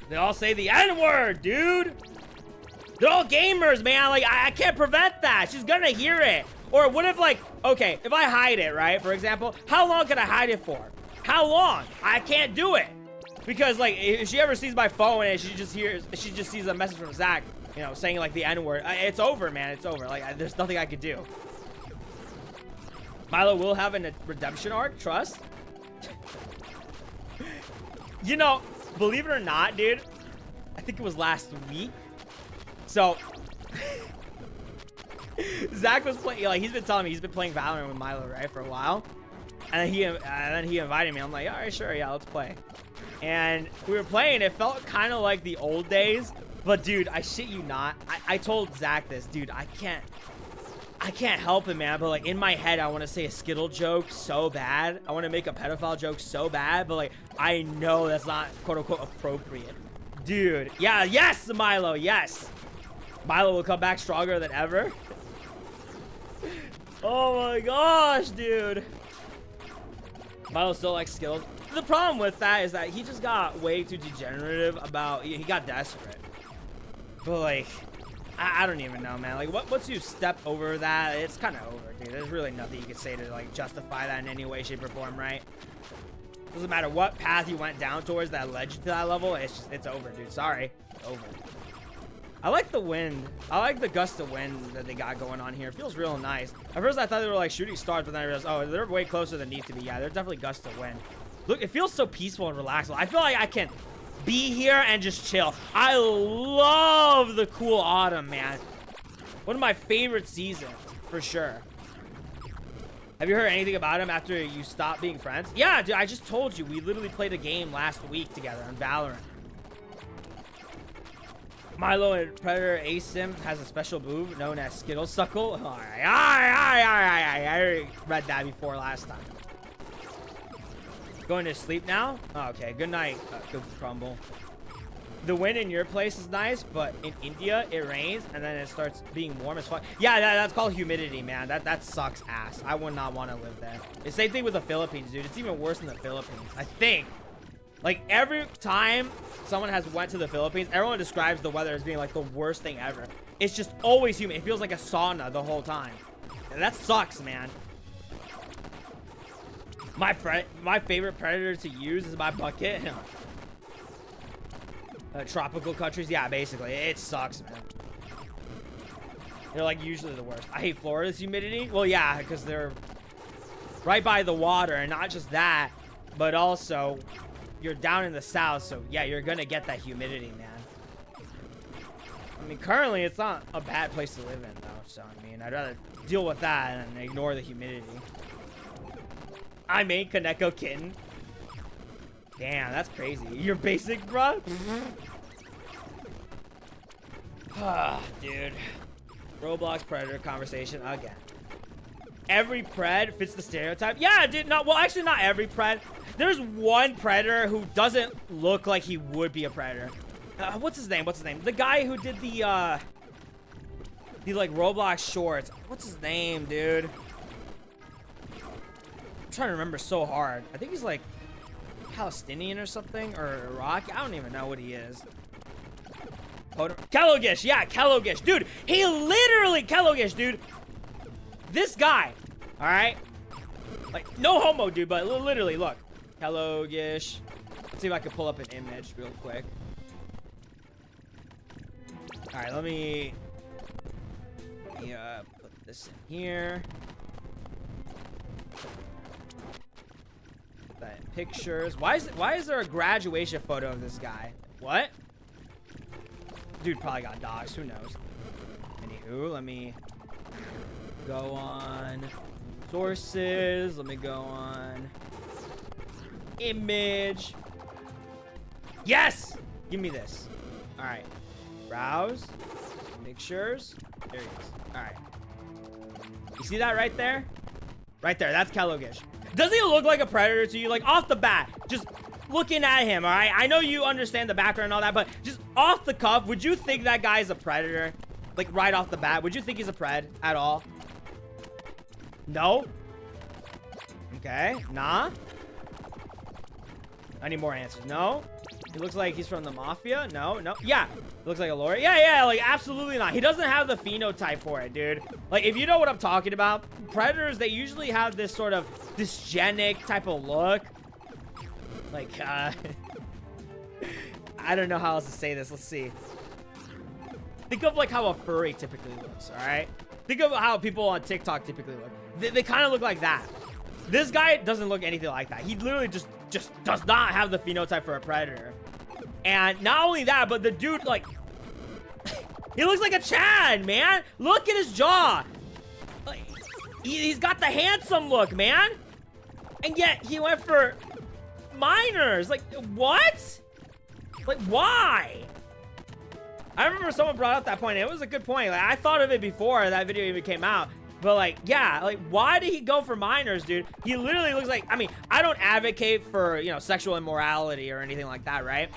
A: They all say the N-word, dude. They're all gamers, man. Like, I can't prevent that. She's gonna hear it. Or what if, like, okay, if I hide it, right? For example, how long can I hide it for? How long? I can't do it. Because like if she ever sees my phone and she just sees a message from Zach, you know, saying like the N-word, it's over, man. It's over. Like there's nothing I could do. Milo will have a redemption arc. Trust. You know, believe it or not, dude. I think it was last week. So Zach was playing. Like he's been telling me he's been playing Valorant with Milo, right, for a while. And then he invited me. I'm like, all right, sure, yeah, let's play. And we were playing. It felt kind of like the old days. But dude, I shit you not. I told Zach this, dude. I can't help it, man. But like in my head, I want to say a Skittle joke so bad. I want to make a pedophile joke so bad. But like I know that's not quote unquote appropriate, dude. Yeah, yes, Milo, yes. Milo will come back stronger than ever. Oh my gosh, dude. Milo still likes Skittles. The problem with that is that he just got way too degenerative about, he got desperate. But like, I don't even know, man. Like once you step over that, it's kind of over, dude. There's really nothing you can say to like justify that in any way, shape, or form, right? Doesn't matter what path you went down towards that led you to that level, it's over, dude. Sorry, it's over. I like the wind. I like the gust of wind that they got going on here. It feels real nice. At first, I thought they were like shooting stars, but then I realized, oh, they're way closer than need to be. Yeah, they're definitely gusts of wind. Look, it feels so peaceful and relaxed. I feel like I can be here and just chill. I love the cool autumn, man. One of my favorite seasons, for sure. Have you heard anything about him after you stopped being friends? Yeah, dude, I just told you. We literally played a game last week together on Valorant. Milo and Predator Asim has a special move known as Skittle Suckle. All right. I already read that before last time. Going to sleep now? Oh, okay. Good night, good Crumble. The wind in your place is nice, but in India, it rains, and then it starts being warm as fuck. Yeah, that's called humidity, man. That sucks ass. I would not want to live there. The same thing with the Philippines, dude. It's even worse in the Philippines, I think. Like, every time someone has went to the Philippines, everyone describes the weather as being, like, the worst thing ever. It's just always humid. It feels like a sauna the whole time. And that sucks, man. My favorite predator to use is my bucket. Tropical countries, yeah, basically. It sucks, man. They're, like, usually the worst. I hate Florida's humidity. Well, yeah, because they're right by the water. And not just that, but also you're down in the south, so yeah, you're gonna get that humidity, man. I mean, currently it's not a bad place to live in, though, so I mean, I'd rather deal with that and ignore the humidity. I made Kaneko Kitten. Damn, that's crazy. You're basic, bro. Ah, dude. Roblox Predator conversation again. Every pred fits the stereotype. Yeah, dude. No, well, actually, not every pred. There's one predator who doesn't look like he would be a predator. What's his name? What's his name? The guy who did the like Roblox shorts. What's his name, dude? I'm trying to remember so hard. I think he's like Palestinian or something, or Iraqi. I don't even know what he is. Kelogish, yeah, Kelogish, dude. He literally Kelogish, dude. This guy, all right, like no homo, dude, but literally, look, Kelogish. Let's see if I can pull up an image real quick. All right, let me put this in here. Put that in pictures. Why is there a graduation photo of this guy? What? Dude probably got doxxed. Who knows? Anywho, let me go on sources. Let me go on image. Yes! Give me this. All right. Browse. Pictures. There he is. All right. You see that right there? Right there. That's Kelogish. Does he look like a predator to you? Like, off the bat. Just looking at him, all right? I know you understand the background and all that, but just off the cuff, would you think that guy is a predator? Like, right off the bat. Would you think he's a pred at all? No? Okay. Nah? I need more answers. No? He looks like he's from the mafia? No? No? Yeah. Looks like a lawyer? Yeah, like, absolutely not. He doesn't have the phenotype for it, dude. Like, if you know what I'm talking about, predators, they usually have this sort of dysgenic type of look. Like, I don't know how else to say this. Let's see. Think of like how a furry typically looks, all right? Think of how people on TikTok typically look. They kind of look like that. This guy doesn't look anything like that. He literally just does not have the phenotype for a predator. And not only that, but the dude, like, he looks like a Chad, man. Look at his jaw. Like, he's got the handsome look, man. And yet he went for minors. Like, what? Like, why? I remember someone brought up that point. And it was a good point. Like, I thought of it before that video even came out. But like, yeah, like, why did he go for minors, dude? He literally looks like, I mean, I don't advocate for, you know, sexual immorality or anything like that, right?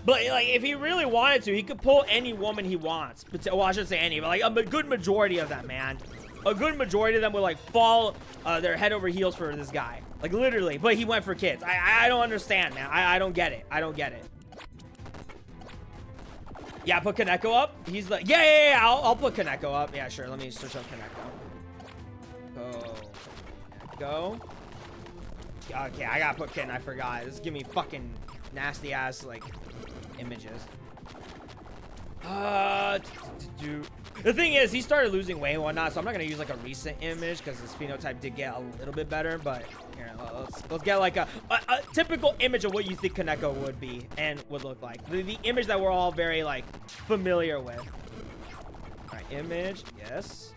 A: But like, if he really wanted to, he could pull any woman he wants. Well, I shouldn't say any, but like a good majority of them, man. A good majority of them would like fall their head over heels for this guy. Like, literally. But he went for kids. I don't understand, man. I don't get it. I don't get it. Yeah, put Kaneko up. He's like, yeah. I'll put Kaneko up. Yeah, sure. Let me search up Kaneko. Go. Okay, I gotta put Ken. I forgot. This is giving me fucking nasty ass like images. The thing is, he started losing weight and whatnot, so I'm not gonna use like a recent image because his phenotype did get a little bit better. But here, let's get like a typical image of what you think Kaneko would be and would look like. The image that we're all very like familiar with. All right, image. Yes.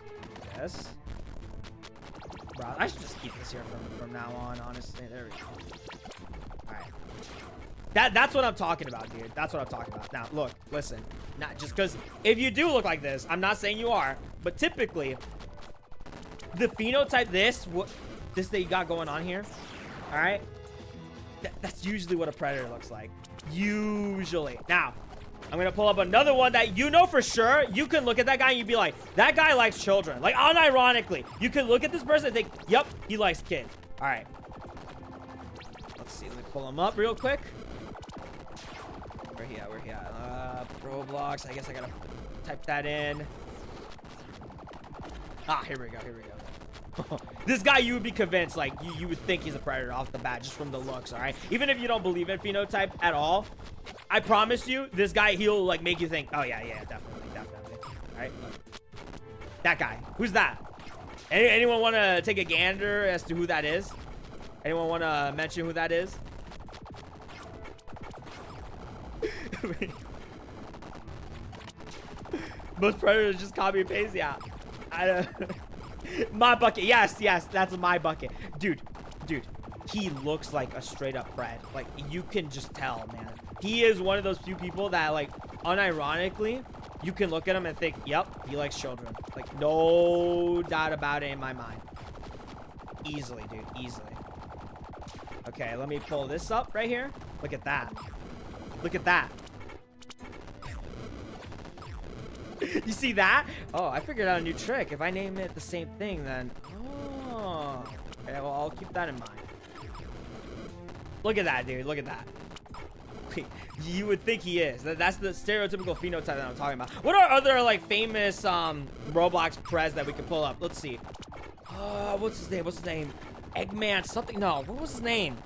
A: Bro, I should just keep this here from now on. Honestly, there we go. All right. That's what I'm talking about, dude. That's what I'm talking about. Now, look, listen. Not just because if you do look like this, I'm not saying you are, but typically, the phenotype, this that you got going on here, all right? That's usually what a predator looks like. Usually. Now, I'm gonna pull up another one that you know for sure. You can look at that guy and you'd be like, that guy likes children. Like, unironically, you can look at this person and think, yep, he likes kids. All right. Let's see. Let me pull him up real quick. Where he at? Roblox. I guess I gotta type that in. Ah, here we go. This guy, you would be convinced, like, you would think he's a predator off the bat just from the looks, all right? Even if you don't believe in phenotype at all, I promise you, this guy, he'll, like, make you think, oh, yeah, definitely. All right? That guy. Who's that? Anyone want to take a gander as to who that is? Anyone want to mention who that is? Most predators just copy and paste. Yeah, I don't. My bucket. Yes, that's my bucket, dude. He looks like a straight up pred. Like, you can just tell, man. He is one of those few people that, like, unironically, you can look at him and think, yep, he likes children. Like, no doubt about it in my mind. Easily, dude, easily. Okay, let me pull this up right here. Look at that. You see that? Oh, I figured out a new trick. If I name it the same thing, then... Oh. Okay, well, I'll keep that in mind. Look at that, dude. Look at that. You would think he is. That's the stereotypical phenotype that I'm talking about. What are other, like, famous Roblox prez that we can pull up? Let's see. What's his name? Eggman something? No, what was his name?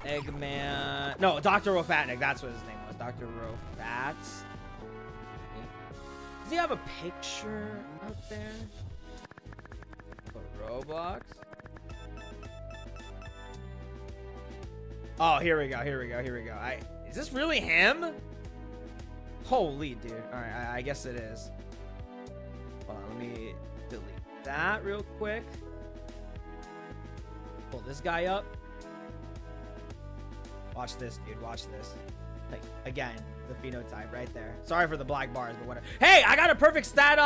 A: Eggman... No, Dr. Rofatnik. That's what his name was. Dr. Rofats. Does he have a picture out there? For Roblox? Oh, here we go. Is this really him? Holy dude. Alright, I guess it is. Hold on, let me delete that real quick. Pull this guy up. Watch this, dude. Watch this. Like, again, the phenotype right there. Sorry for the black bars, but whatever. Hey, I got a perfect stat.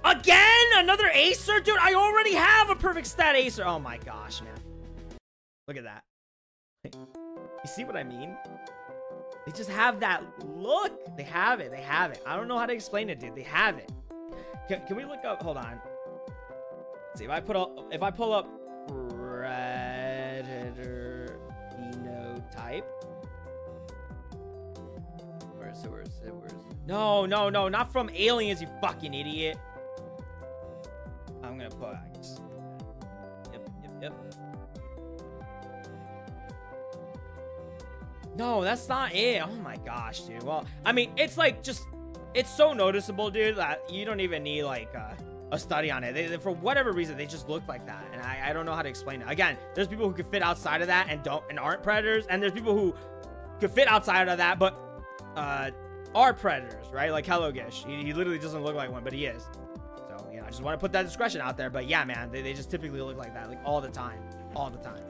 A: Again, another acer, dude. I already have a perfect stat acer. Oh my gosh, man. Look at that. You see what I mean? They just have that look. They have it. I don't know how to explain it, dude. They have it. Can we look up? Hold on. Let's see if I pull up predator phenotype. Where's it? No, not from aliens, you fucking idiot. I'm gonna put. Yep. No, that's not it. Oh my gosh, dude. Well, I mean, it's like just, it's so noticeable, dude, that you don't even need like a study on it. For whatever reason, they just look like that, and I don't know how to explain it. Again, there's people who could fit outside of that and aren't predators, and there's people who could fit outside of that but are predators, right? Like Hello Gish. He literally doesn't look like one, but he is. So, you know, I just want to put that discretion out there. But yeah, man, they just typically look like that, like all the time. All the time.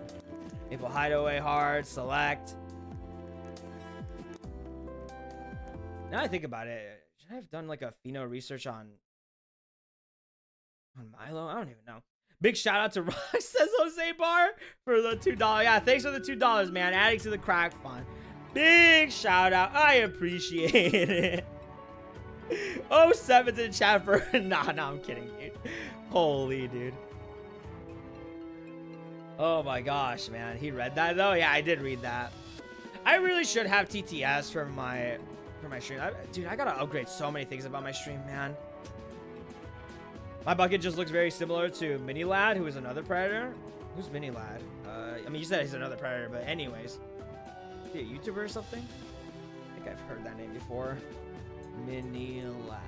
A: People Hideaway hard, select. Now I think about it, should I have done like a pheno research on Milo? I don't even know. Big shout out to Ross, says Jose Bar, for the $2. Yeah, thanks for the $2, man. Adding to the crack fund. Big shout out. I appreciate it. 07 to the chat for nah, I'm kidding, dude. Holy dude. Oh my gosh, man. He read that though? Yeah, I did read that. I really should have TTS for my stream. Dude, I gotta upgrade so many things about my stream, man. My bucket just looks very similar to Mini Lad, who is another predator. Who's Mini Lad? I mean, you said he's another predator, but anyways. Is he a YouTuber or something? I think I've heard that name before. Mini Lad.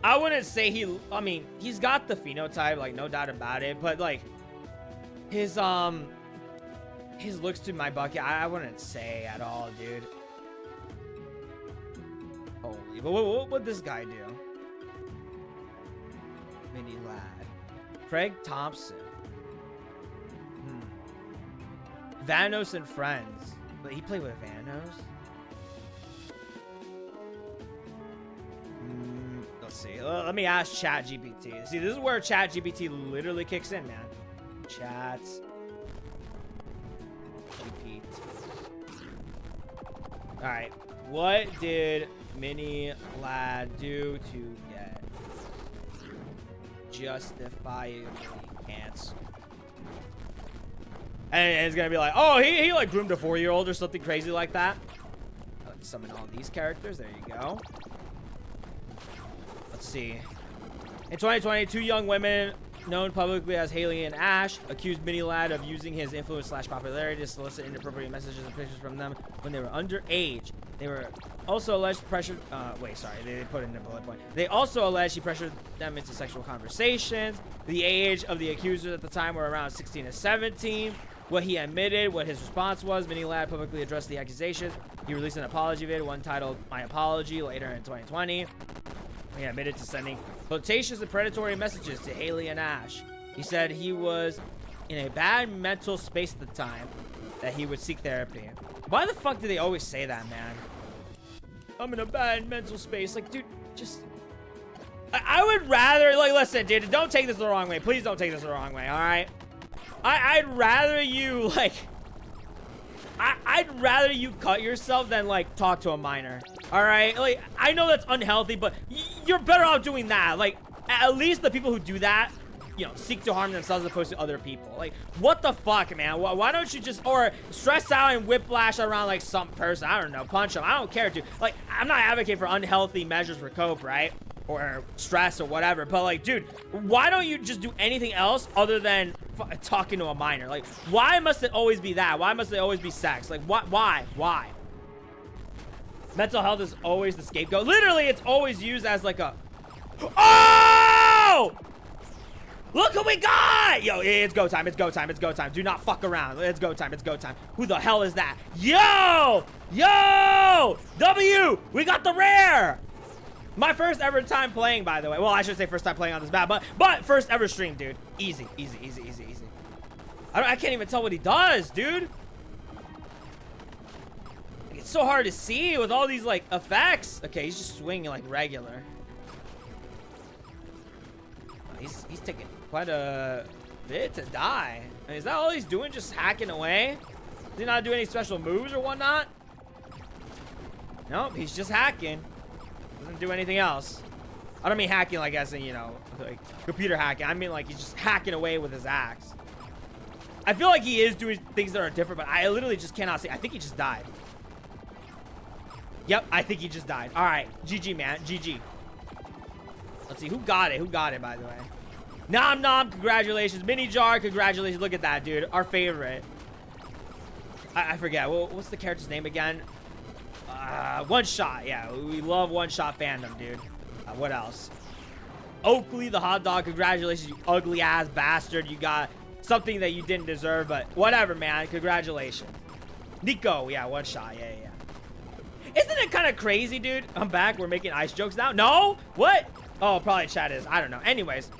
A: I wouldn't say I mean, he's got the phenotype, like, no doubt about it, but like his looks to my bucket, I wouldn't say at all, dude. Holy, but what would this guy do? Mini Lad. Craig Thompson. Vanos and Friends. But he played with Vanos? Let's see. Let me ask ChatGPT. See, this is where ChatGPT literally kicks in, man. Chats. GPT. Alright. What did Mini Lad do to get justifiably canceled? And it's gonna be like, oh, he like groomed a 4-year-old or something crazy like that. I like to summon all these characters. There you go. Let's see. In 2020, 2 young women known publicly as Haley and Ash accused Mini Lad of using his influence / popularity to solicit inappropriate messages and pictures from them when they were underage. They were also alleged pressured. Wait, sorry, they put it in a bullet point. They also alleged he pressured them into sexual conversations. The age of the accusers at the time were around 16 to 17. What he admitted, what his response was, Mini Lad publicly addressed the accusations. He released an apology video, one titled "My Apology," later in 2020. He admitted to sending flirtatious and predatory messages to Haley and Ash. He said he was in a bad mental space at the time, that he would seek therapy. Why the fuck do they always say that, man? I'm in a bad mental space. Like, dude, just... I would rather... Like, listen, dude, don't take this the wrong way. Please don't take this the wrong way, alright? I'd rather you, like... I'd rather you cut yourself than, like, talk to a minor. Alright? Like, I know that's unhealthy, but you're better off doing that. Like, at least the people who do that, you know, seek to harm themselves as opposed to other people. Like, what the fuck, man? Why don't you just, or stress out and whiplash around, like, some person? I don't know, punch them. I don't care, dude. Like, I'm not advocating for unhealthy measures for cope, right? Or stress or whatever. But, like, dude, why don't you just do anything else other than talking to a minor? Like, why must it always be that? Why must it always be sex? Like, what? Why? Mental health is always the scapegoat. Literally, it's always used as, like, a... Oh! Look who we got! Yo, it's go time, it's go time, it's go time. Do not fuck around. It's go time, it's go time. Who the hell is that? Yo! Yo! W! We got the rare! My first ever time playing, by the way. Well, I should say first time playing on this map, but first ever stream, dude. Easy, easy, easy, easy, easy. I can't even tell what he does, dude. It's so hard to see with all these, like, effects. Okay, he's just swinging like regular. He's taking quite a bit to die. I mean, is that all he's doing? Just hacking away? Does he not do any special moves or whatnot? Nope, he's just hacking. Doesn't do anything else. I don't mean hacking like as in, you know, like computer hacking. I mean like he's just hacking away with his axe. I feel like he is doing things that are different, but I literally just cannot see. I think he just died. Yep, I think he just died. All right, GG, man, GG. Let's see, who got it? Who got it, by the way? Nom Nom, congratulations. Mini Jar, congratulations. Look at that, dude. Our favorite. I forget. What's the character's name again? One Shot. Yeah, we love One Shot fandom, dude. What else? Oakley the hot dog. Congratulations, you ugly ass bastard. You got something that you didn't deserve, but whatever, man. Congratulations. Nico. Yeah, One Shot. Yeah. Isn't it kind of crazy, dude? I'm back. We're making ice jokes now. No? What? Oh, probably chat is. I don't know. Anyways.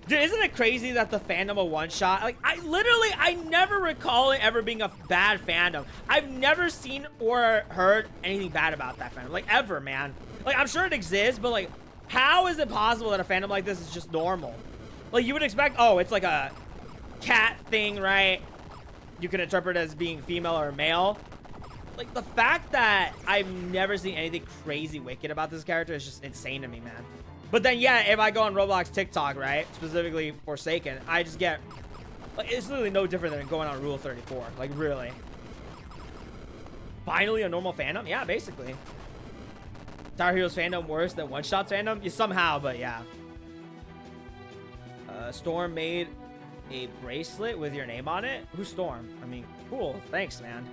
A: Dude, isn't it crazy that the fandom of One Shot, like, I never recall it ever being a bad fandom. I've never seen or heard anything bad about that fandom, like, ever, man. Like, I'm sure it exists, but, like, how is it possible that a fandom like this is just normal? Like, you would expect, oh, it's like a cat thing, right? You can interpret it as being female or male. Like, the fact that I've never seen anything crazy wicked about this character is just insane to me, man. But then, yeah, if I go on Roblox TikTok, right, specifically Forsaken, I just get, like, it's literally no different than going on Rule 34. Like, really. Finally a normal fandom? Yeah, basically. Tower Heroes fandom worse than One Shot's fandom? Yeah, somehow, but yeah. Storm made a bracelet with your name on it? Who's Storm? I mean, cool. Thanks, man.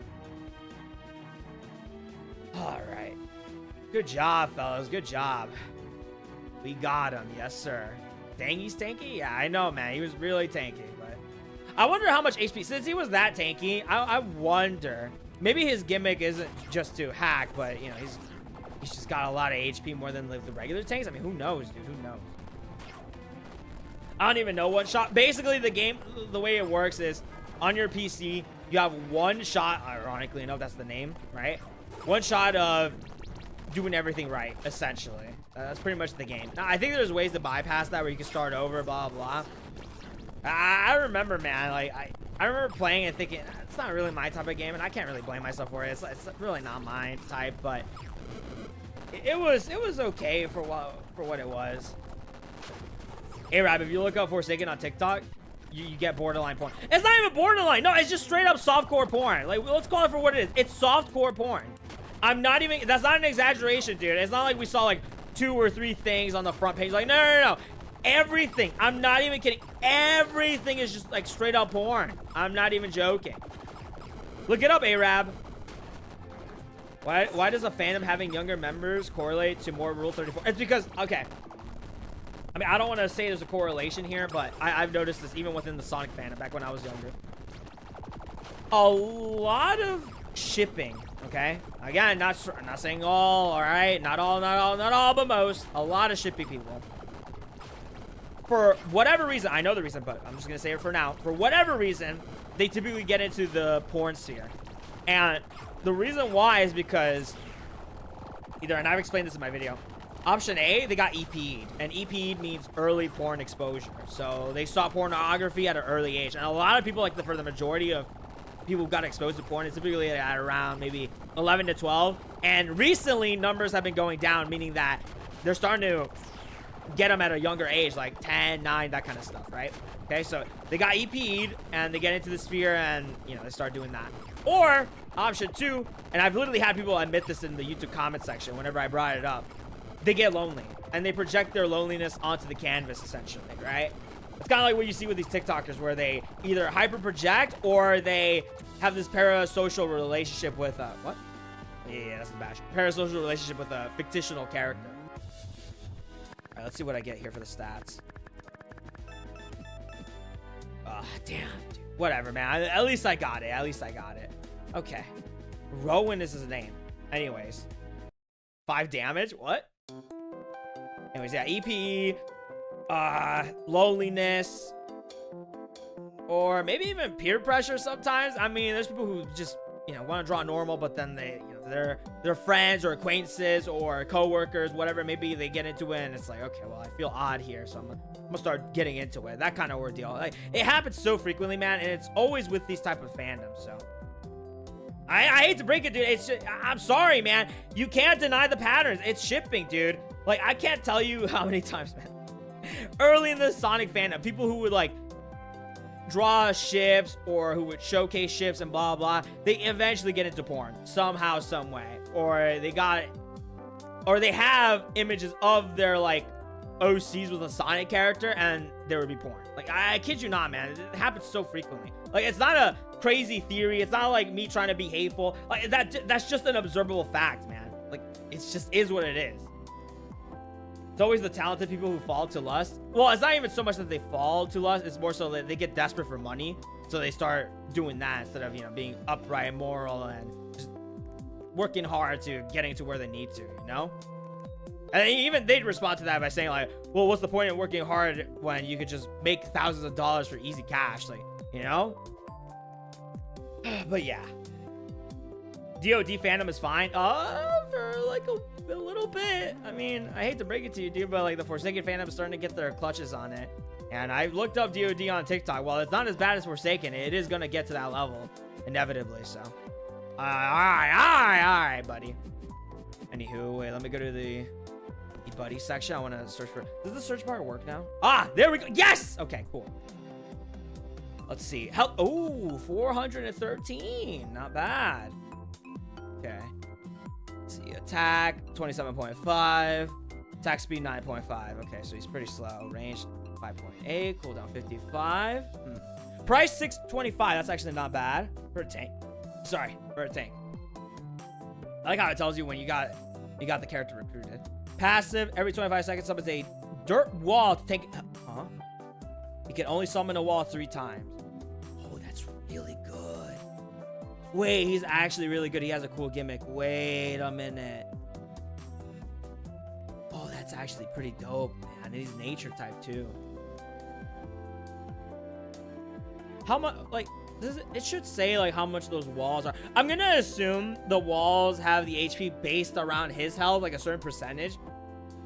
A: All right. Good job, fellas. Good job. We got him. Yes, sir. Dang, he's tanky? Yeah, I know, man. He was really tanky, but I wonder how much HP. Since he was that tanky, I wonder. Maybe his gimmick isn't just to hack, but, you know, he's just got a lot of HP more than the regular tanks. I mean, who knows, dude? Who knows? I don't even know One Shot. Basically, the game, the way it works is on your PC, you have one shot. Ironically enough, that's the name, right? One shot of doing everything right, essentially. That's pretty much the game. Now, I think there's ways to bypass that where you can start over, blah, blah. I remember, man, like, I remember playing and thinking, it's not really my type of game, and I can't really blame myself for it. It's really not my type, but it was okay for what it was. Hey, Rab, if you look up Forsaken on TikTok, you get borderline porn. It's not even borderline. No, it's just straight up softcore porn. Like, let's call it for what it is. It's softcore porn. I'm not even, that's not an exaggeration, dude. It's not like we saw, like, 2 or 3 things on the front page. Like, no. Everything. I'm not even kidding. Everything is just, like, straight up porn. I'm not even joking. Look it up, Arab. Why does a fandom having younger members correlate to more Rule 34? It's because, okay. I mean, I don't want to say there's a correlation here, but I've noticed this even within the Sonic fandom back when I was younger. A lot of shipping, okay? Again, not saying all right? Not all, but most. A lot of shipping people. For whatever reason, I know the reason, but I'm just going to say it for now. For whatever reason, they typically get into the porn sphere. And the reason why is because either, and I've explained this in my video, option A, they got EP'd, and EP'd means early porn exposure. So they saw pornography at an early age, and a lot of people, like for the majority of people who got exposed to porn, it's typically at around maybe 11 to 12. And recently, numbers have been going down, meaning that they're starting to get them at a younger age, like 10, 9, that kind of stuff, right? Okay, so they got EP'd, and they get into the sphere, and, you know, they start doing that. Or, option 2, and I've literally had people admit this in the YouTube comment section whenever I brought it up, they get lonely, and they project their loneliness onto the canvas, essentially, right? It's kind of like what you see with these TikTokers, where they either hyper project or they have this parasocial relationship with what? Yeah, that's the bash. Parasocial relationship with a fictional character. All right, let's see what I get here for the stats. Damn, dude. Whatever, man. At least I got it. Okay. Rowan is his name. Anyways, 5 damage. What? Anyways, yeah, EPE, loneliness, or maybe even peer pressure sometimes. I mean, there's people who just, you know, want to draw normal, but then they, you know, their friends or acquaintances or coworkers, whatever, maybe they get into it and it's like, okay, well, I feel odd here, so I'm gonna start getting into it. That kind of ordeal. Like, it happens so frequently, man, and it's always with these type of fandoms, so. I hate to break it, dude. It's just, I'm sorry, man. You can't deny the patterns. It's shipping, dude. Like, I can't tell you how many times, man. Early in the Sonic fandom, people who would, like, draw ships or who would showcase ships and blah, blah, they eventually get into porn somehow, some way. Or they have images of their, like, OCs with a Sonic character and there would be porn. Like, I kid you not, man. It happens so frequently. Like, it's not a crazy theory. It's not like me trying to be hateful. Like that's just an observable fact, man. Like it's just is what it is. It's always the talented people who fall to lust. Well, it's not even so much that they fall to lust. It's more so that they get desperate for money. So they start doing that instead of, you know, being upright and moral and just working hard to getting to where they need to, you know? And even they'd respond to that by saying like, well, what's the point in working hard when you could just make thousands of dollars for easy cash? Like, you know? But yeah. DOD fandom is fine. For like a little bit. I mean, I hate to break it to you, dude, but like the Forsaken fandom is starting to get their clutches on it. And I looked up DOD on TikTok. While it's not as bad as Forsaken, it is going to get to that level inevitably. So, all right, buddy. Anywho, wait, let me go to the buddy section. I want to search for. Does the search bar work now? Ah, there we go. Yes. Okay, cool. Let's see. Help. Oh, 413. Not bad. Okay. Let's see. Attack 27.5. Attack speed 9.5. Okay, so he's pretty slow. Range 5.8. Cooldown 55. Price 625. That's actually not bad for a tank. Sorry, for a tank. I like how it tells you when you got the character recruited. Passive. Every 25 seconds summons a dirt wall to take. Huh? You can only summon a wall 3 times. Oh, that's really good. Wait, he's actually really good. He has a cool gimmick. Wait a minute. Oh, that's actually pretty dope, man. And he's nature type too. How much, like, it should say like how much those walls are. I'm gonna assume the walls have the HP based around his health, like a certain percentage.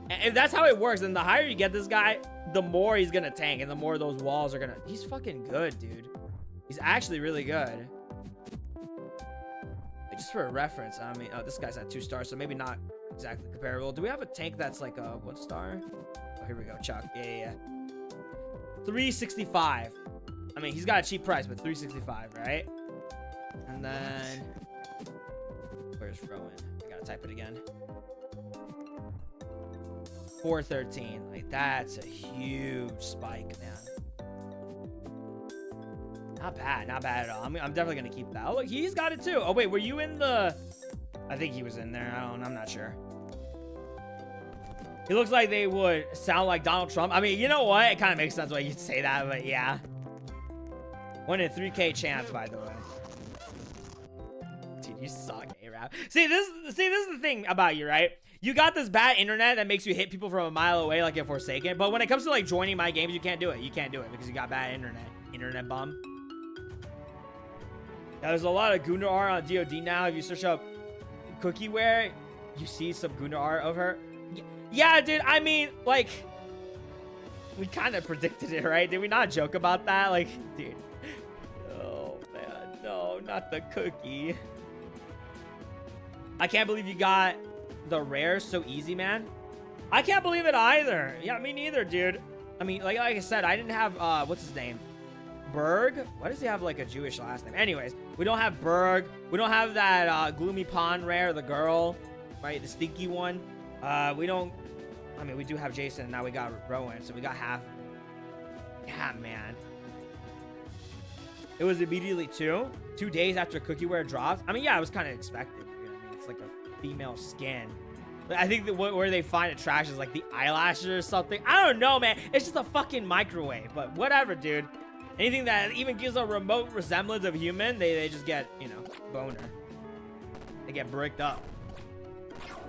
A: And if that's how it works, then the higher you get this guy, the more he's gonna tank, and the more those walls are gonna. He's fucking good, dude. He's actually really good. Like, just for a reference, I mean, oh, this guy's at 2 stars, so maybe not exactly comparable. Do we have a tank that's like a 1 star? Oh, here we go, Chuck. Yeah. 365. I mean, he's got a cheap price, but 365, right? And then where's Rowan? I gotta type it again. 413. Like, that's a huge spike, man. Not bad at all. I'm definitely gonna keep that. Oh, look, he's got it too. Oh wait, were you in the? I think he was in there. I'm not sure. He looks like they would sound like Donald Trump. I mean, you know what? It kind of makes sense why you'd say that, but yeah. 1 in 3K chance, by the way. Dude, you suck, A-Rap. See, this is the thing about you, right? You got this bad internet that makes you hit people from a mile away like in Forsaken, but when it comes to like joining my games, you can't do it. You can't do it because you got bad internet. Internet bum. Now, there's a lot of Gunda art on DOD now. If you search up Cookieware, you see some Gunda art of her. Yeah, dude, I mean, like, we kind of predicted it, right? Did we not joke about that? Like, dude. Oh, man. No, not the cookie. I can't believe you got the rare so easy, man. I can't believe it either. Yeah, me neither, dude. I mean, like I said, I didn't have, what's his name? Berg? Why does he have, like, a Jewish last name? Anyways, we don't have Berg. We don't have that Gloomy Pond rare, the girl, right? The stinky one. We don't, I mean, we do have Jason, and now we got Rowan, so we got half. Yeah, man. It was immediately 2 days after Cookieware dropped. I mean, yeah, it was kind of expected. You know what I mean? It's like a female skin. But I think that where they find it trash is like the eyelashes or something. I don't know, man. It's just a fucking microwave, but whatever, dude. Anything that even gives a remote resemblance of human, they just get, you know, boner. They get bricked up.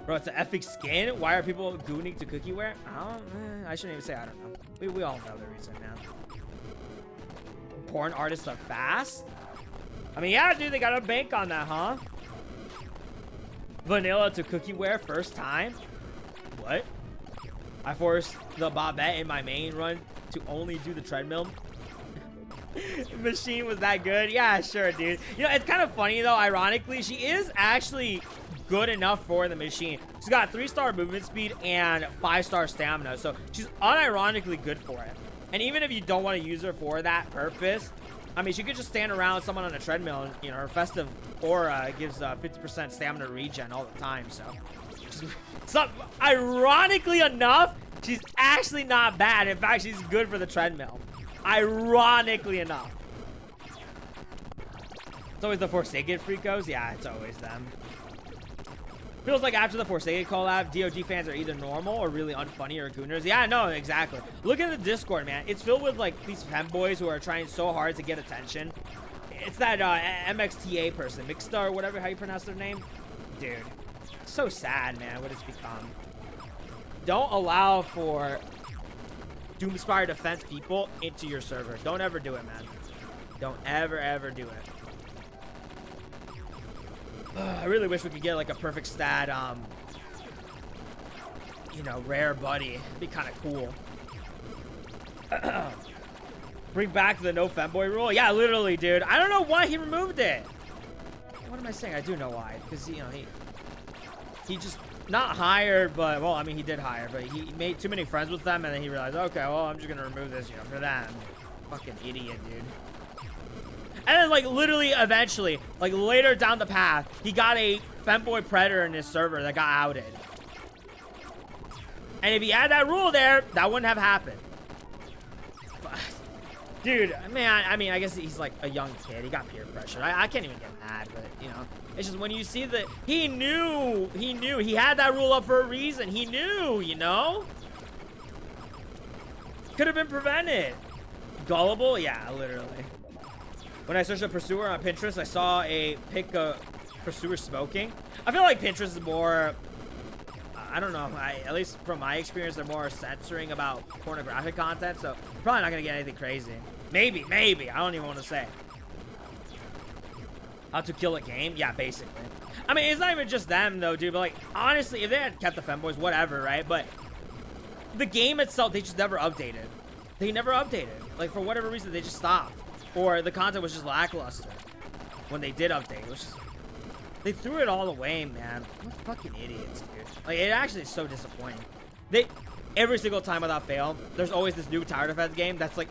A: Bro, it's an epic skin. Why are people gooning to Cookieware? I shouldn't even say I don't know. We all know the reason now. Porn artists are fast? I mean, yeah, dude, they got a bank on that, huh? Vanilla to Cookieware first time? What? I forced the Bobette in my main run to only do the treadmill. Machine was that good? Yeah, sure, dude. You know, it's kind of funny, though. Ironically, she is actually good enough for the machine. She's got 3-star movement speed and 5-star stamina, so she's unironically good for it. And even if you don't want to use her for that purpose, I mean, she could just stand around someone on a treadmill, and, you know, her festive aura gives 50% stamina regen all the time, so ironically enough, she's actually not bad. In fact, she's good for the treadmill. Ironically enough. It's always the Forsaken freakos. Yeah, it's always them. Feels like after the Forsaken collab, DOG fans are either normal or really unfunny or gooners. Yeah, no, exactly. Look at the Discord, man. It's filled with like these femboys who are trying so hard to get attention. It's that MXTA person, Mixstar, whatever, how you pronounce their name. Dude, it's so sad, man, what it's become. Don't allow for Doomspire defense people into your server. Don't ever do it, man. Don't ever do it. I really wish we could get like a perfect stat, you know, rare buddy. It'd be kind of cool. Bring back the no femboy rule. Yeah, literally, dude. I don't know why he removed it. What am I saying? I do know why. Because, you know, he just not hired, but, well, I mean, he did hire, but he made too many friends with them, and then he realized, okay, well, I'm just going to remove this, you know, for them. Fucking idiot, dude. And then, like, literally, eventually, like, later down the path, he got a femboy predator in his server that got outed. And if he had that rule there, that wouldn't have happened. But, dude, man, I mean, I guess he's, like, a young kid. He got peer pressure. I can't even get mad, but, you know, it's just when you see that he knew. He had that rule up for a reason. He knew, you know? Could have been prevented. Gullible? Yeah, literally. When I searched a pursuer on Pinterest, I saw a pic of pursuer smoking. I feel like Pinterest is more, I don't know, at least from my experience, they're more censoring about pornographic content, so you're probably not gonna get anything crazy. Maybe, I don't even want to say. How to kill a game? Yeah, basically. I mean, it's not even just them though, dude, but like, honestly, if they had kept the femboys, whatever, right? But the game itself, they just never updated. They never updated. Like, for whatever reason, they just stopped. Or the content was just lackluster when they did update. It was just, they threw it all away, man. What fucking idiots, dude. Like, it actually is so disappointing. Every single time without fail, there's always this new tower defense game that's like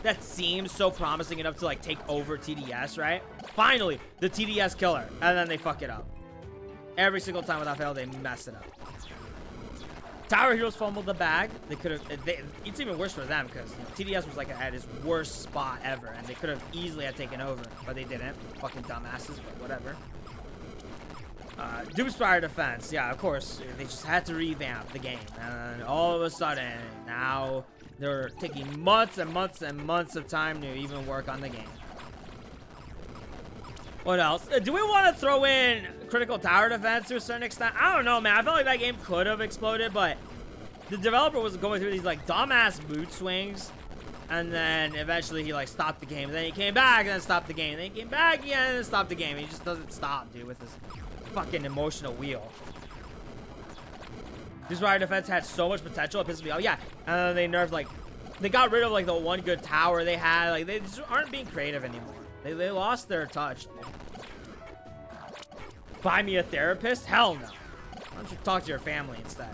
A: that seems so promising enough to like take over TDS, right? Finally, the TDS killer, and then they fuck it up. Every single time without fail, they mess it up. Tower Heroes fumbled the bag. They could have. It's even worse for them because you know, TDS was like at his worst spot ever, and they could have easily had taken over, but they didn't. Fucking dumbasses, but whatever. Doomspire defense. Yeah, of course. They just had to revamp the game, and all of a sudden, now they're taking months and months and months of time to even work on the game. What else? Do we want to throw in critical tower defense to a certain extent? I don't know, man. I felt like that game could have exploded, but the developer was going through these like dumbass mood swings, and then eventually he like stopped the game. And then he came back and then stopped the game. And then he came back again and then stopped the game. He just doesn't stop, dude, with this fucking emotional wheel. This Riot defense had so much potential. It pisses me off. Yeah, and then they nerfed like, they got rid of like the one good tower they had. Like they just aren't being creative anymore. They lost their touch. Buy me a therapist? Hell no. Why don't you talk to your family instead?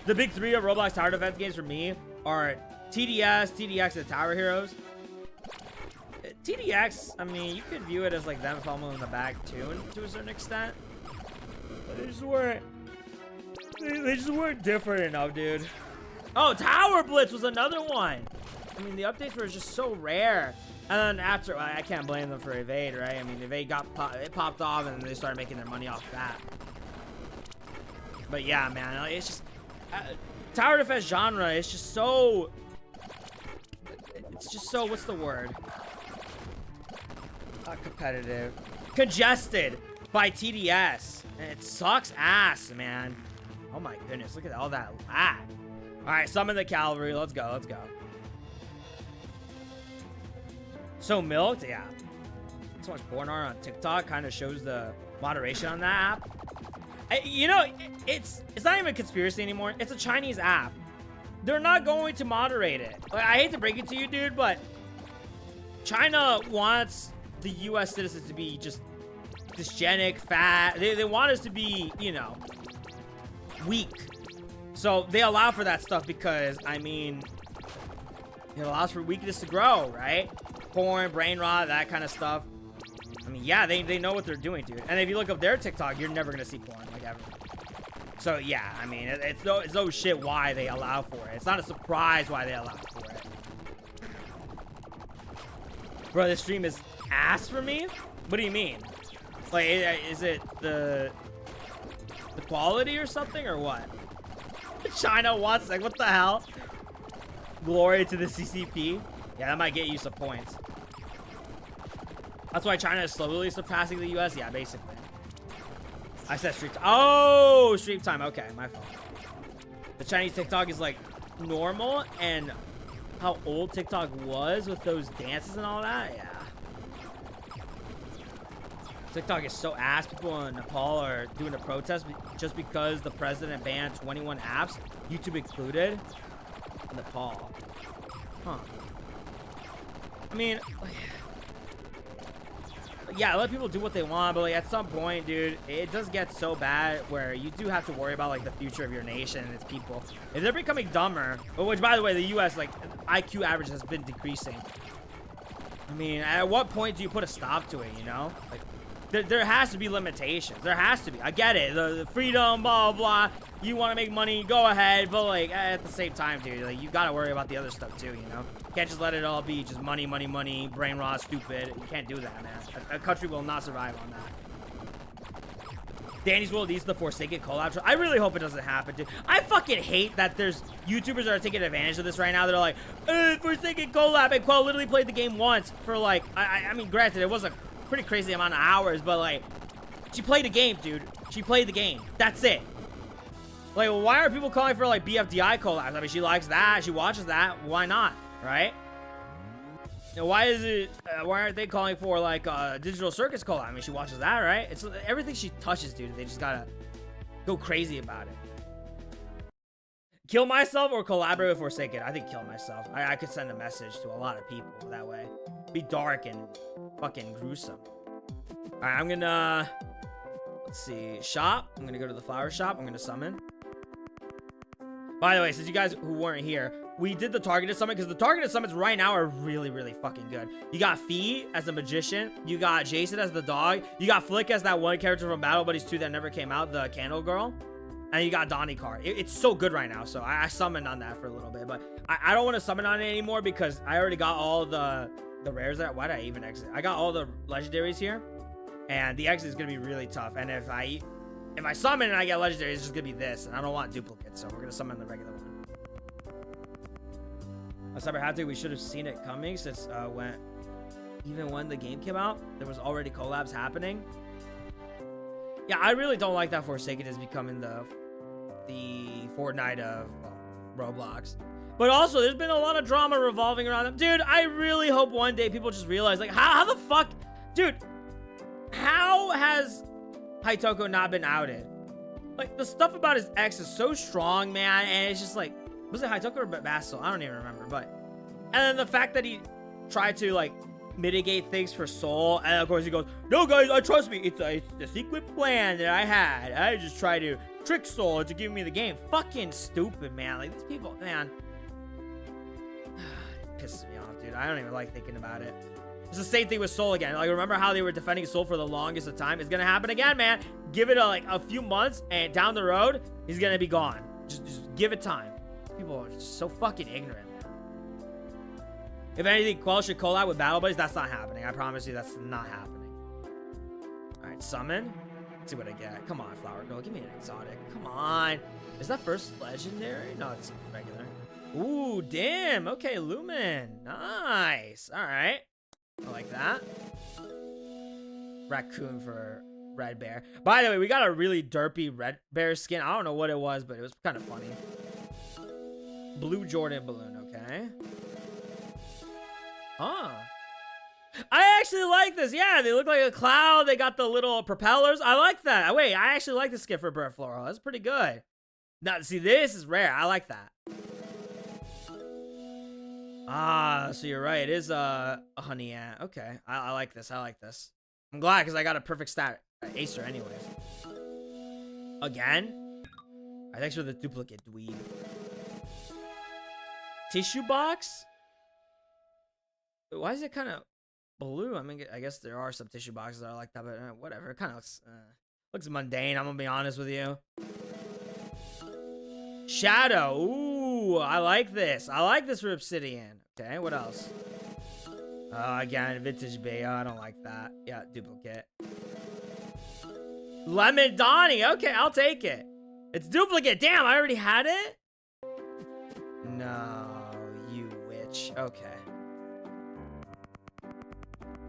A: The big three of Roblox tower defense games for me are TDS, TDX, and Tower Heroes. TDX, I mean, you could view it as like them fumbling the bag too, to a certain extent. But they just weren't. They just weren't different enough, dude. Oh, Tower Blitz was another one. I mean, the updates were just so rare. And then after, I can't blame them for Evade, right? I mean, Evade it popped off, and then they started making their money off that. But yeah, man, it's just tower defense genre. It's just so. It's just so. What's the word? Not competitive. Congested by TDS, and it sucks ass, man. Oh my goodness, look at all that lag. All right, summon the cavalry. Let's go. Let's go. So milked, yeah. So much porn art on TikTok kind of shows the moderation on that app. You know, it's not even a conspiracy anymore. It's a Chinese app. They're not going to moderate it. Like, I hate to break it to you, dude, but China wants the U.S. citizens to be just dysgenic, fat. They want us to be, you know, weak. So they allow for that stuff because, I mean, it allows for weakness to grow, right? Porn, brain rot, that kind of stuff. I mean, yeah, they know what they're doing, dude. And if you look up their TikTok, you're never gonna see porn, like, ever. So yeah, I mean, it's no shit why they allow for it. It's not a surprise why they allow for it. Bro, this stream is ass for me? What do you mean? Like, is it the quality or something, or what? China wants, like, what the hell? Glory to the CCP. Yeah, that might get you some points. That's why China is slowly surpassing the US. Yeah, basically. I said stream time. Oh, stream time. Okay, my fault. The Chinese TikTok is like normal, and how old TikTok was with those dances and all that. Yeah. TikTok is so ass. People in Nepal are doing a protest just because the president banned 21 apps, YouTube included. Nepal. Huh. I mean, yeah, let people do what they want, but like at some point, dude, it does get so bad where you do have to worry about like the future of your nation and its people. If they're becoming dumber, which by the way, the US like IQ average has been decreasing. I mean, at what point do you put a stop to it, you know? Like there has to be limitations. There has to be. I get it. The freedom, blah, blah, blah. You want to make money, go ahead. But, like, at the same time, dude, like, you got to worry about the other stuff, too, you know? You can't just let it all be just money, money, money, brain rot, stupid. You can't do that, man. A country will not survive on that. Danny's World needs the Forsaken collab. I really hope it doesn't happen, dude. I fucking hate that there's YouTubers that are taking advantage of this right now. They're like, Forsaken collab. And Quell literally played the game once for, like, I mean, granted, it was a pretty crazy amount of hours, but like she played the game, dude. She played the game. That's it. Like, why are people calling for like BFDI collabs? I mean, she likes that, she watches that, why not, right? Now, why is it why aren't they calling for like Digital Circus collab? I mean, she watches that, right? It's everything she touches, dude. They just gotta go crazy about it. Kill myself or collaborate with Forsaken? I think kill myself. I could send a message to a lot of people that way. Be dark and fucking gruesome. All right, I'm gonna, let's see, shop. I'm gonna go to the flower shop. I'm gonna summon. By the way, since you guys who weren't here, we did the targeted summon because the targeted summons right now are really, really fucking good. You got Fee as the magician. You got Jason as the dog. You got Flick as that one character from Battle Buddies 2 that never came out, the candle girl. And you got Donnie card. It's so good right now. So I summoned on that for a little bit, but I don't want to summon on it anymore because I already got all the rares there. Why did I even exit? I got all the legendaries here, and the exit is gonna be really tough. And if I summon and I get legendaries, it's just gonna be this, and I don't want duplicates, so we're gonna summon the regular one. CyberHaptic, we should have seen it coming since even when the game came out, there was already collabs happening. Yeah, I really don't like that Forsaken is becoming the Fortnite of Roblox. But also, there's been a lot of drama revolving around them. Dude, I really hope one day people just realize, like, how the fuck... Dude, how has Haitoko not been outed? Like, the stuff about his ex is so strong, man, and it's just like... Was it Haitoko or Basel? I don't even remember, but... And then the fact that he tried to, like, mitigate things for Soul, and of course he goes, no, guys, trust me, it's a secret plan that I had. I just tried to trick Soul into giving me the game. Fucking stupid, man. Like, these people, man... pisses me off, dude. I don't even like thinking about it. It's the same thing with Soul again. Like, remember how they were defending Soul for the longest of time? It's gonna happen again, man. Give it like a few months, and down the road, he's gonna be gone. Just give it time. People are just so fucking ignorant, man. If anything, Quell should collab with Battle Buddies. That's not happening. I promise you, that's not happening. All right, summon. Let's see what I get. Come on, Flower Girl. Give me an exotic. Come on. Is that first legendary? No, it's regular. Ooh, damn. Okay, Lumen. Nice. All right. I like that. Raccoon for Red Bear. By the way, we got a really derpy Red Bear skin. I don't know what it was, but it was kind of funny. Blue Jordan balloon, okay. Huh. I actually like this. Yeah, they look like a cloud. They got the little propellers. I like that. Wait, I actually like the skin for Bird Floral. That's pretty good. Now, see, this is rare. I like that. Ah, so you're right. It is a honey ant. Okay, I like this. I like this. I'm glad because I got a perfect stat Acer anyways. Again? Alright, thanks for the duplicate, dweeb. Tissue box? Why is it kind of blue? I mean, I guess there are some tissue boxes that are like that, but whatever. It kind of looks mundane. I'm gonna be honest with you. Shadow. Ooh, I like this. I like this for Obsidian. Okay, what else? Again, vintage Baya. I don't like that. Yeah, duplicate. Lemon Donnie. Okay, I'll take it. It's duplicate. Damn, I already had it? No, you witch. Okay.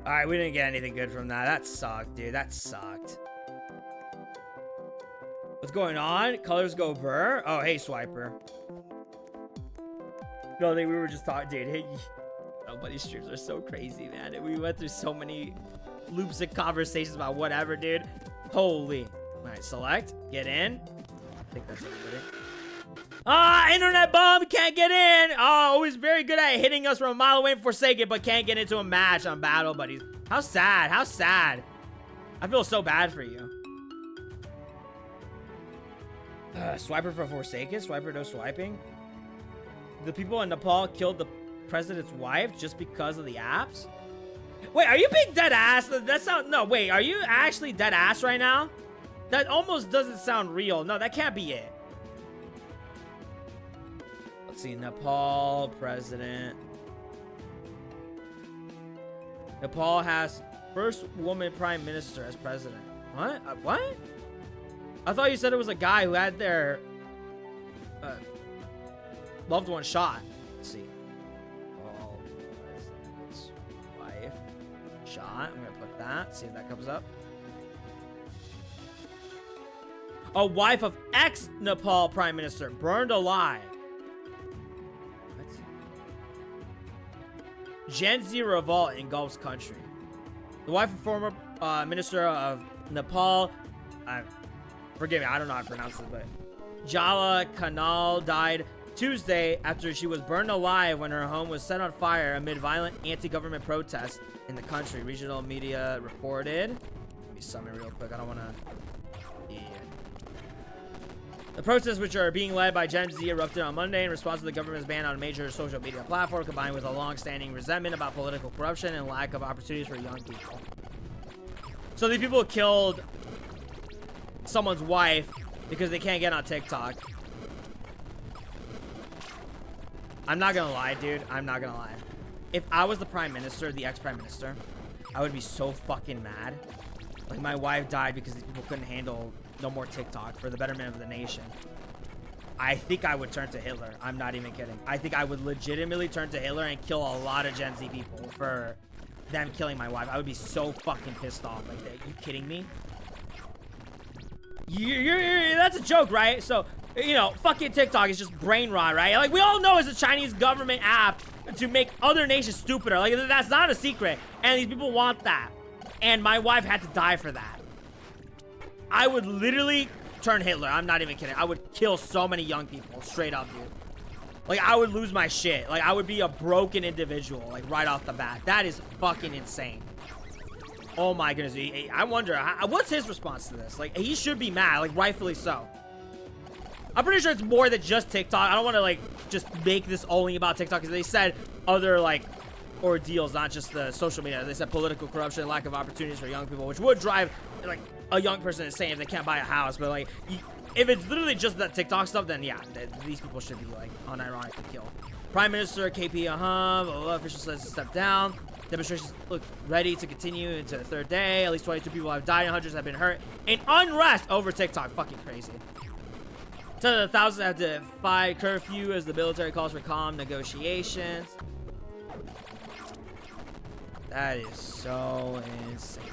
A: Alright, we didn't get anything good from that. That sucked, dude. That sucked. What's going on? Colors go burr. Oh, hey, Swiper. No, I think we were just talking, dude. Hey, nobody's streams are so crazy, man. We went through so many loops and conversations about whatever, dude. Holy. All right, select. Get in. I think that's everybody. Internet bomb. Can't get in. Oh, always very good at hitting us from a mile away and Forsaken, but can't get into a match on Battle Buddies. How sad. How sad. I feel so bad for you. Swiper for Forsaken? Swiper no swiping? The people in Nepal killed the president's wife just because of the apps? Wait, are you being dead ass? That sound no, wait, are you actually dead ass right now? That almost doesn't sound real. No, that can't be it. Let's see, Nepal president. Nepal has first woman prime minister as president. What? What? I thought you said it was a guy who had their loved one shot. Let's see. Oh, wife shot. I'm gonna put that. See if that comes up. A wife of ex-Nepal prime minister burned alive. What? Gen Z revolt engulfs country. The wife of former minister of Nepal. Forgive me, I don't know how to pronounce it, but Jala Kanal died Tuesday after she was burned alive when her home was set on fire amid violent anti-government protests in the country. Regional media reported. Let me summon real quick. I don't want to. Yeah. The protests, which are being led by Gen Z, erupted on Monday in response to the government's ban on a major social media platform, combined with a long-standing resentment about political corruption and lack of opportunities for young people. So these people killed someone's wife because they can't get on TikTok. I'm not gonna lie, dude. I'm not gonna lie. If I was the prime minister, the ex-prime minister, I would be so fucking mad. Like, my wife died because these people couldn't handle no more TikTok for the betterment of the nation. I think I would turn to Hitler. I'm not even kidding. I think I would legitimately turn to Hitler and kill a lot of Gen Z people for them killing my wife. I would be so fucking pissed off. Like, are you kidding me? That's a joke, right? So, you know, fucking TikTok is just brain rot, right? Like, we all know it's a Chinese government app to make other nations stupider. Like, that's not a secret. And these people want that. And my wife had to die for that. I would literally turn Hitler. I'm not even kidding. I would kill so many young people. Straight up, dude. Like, I would lose my shit. Like, I would be a broken individual, like, right off the bat. That is fucking insane. Oh my goodness. I wonder, what's his response to this? Like, he should be mad, like, rightfully so. I'm pretty sure it's more than just TikTok. I don't want to, like, just make this only about TikTok, because they said other, like, ordeals, not just the social media. They said political corruption, lack of opportunities for young people, which would drive, like, a young person insane if they can't buy a house. But, like, if it's literally just that TikTok stuff, then yeah, these people should be, like, unironically killed. Prime Minister KP official says to step down. Demonstrations look ready to continue into the third day. At least 22 people have died and hundreds have been hurt in unrest over TikTok. Fucking crazy. Tens of thousands have defied curfew as the military calls for calm negotiations. That is so insane.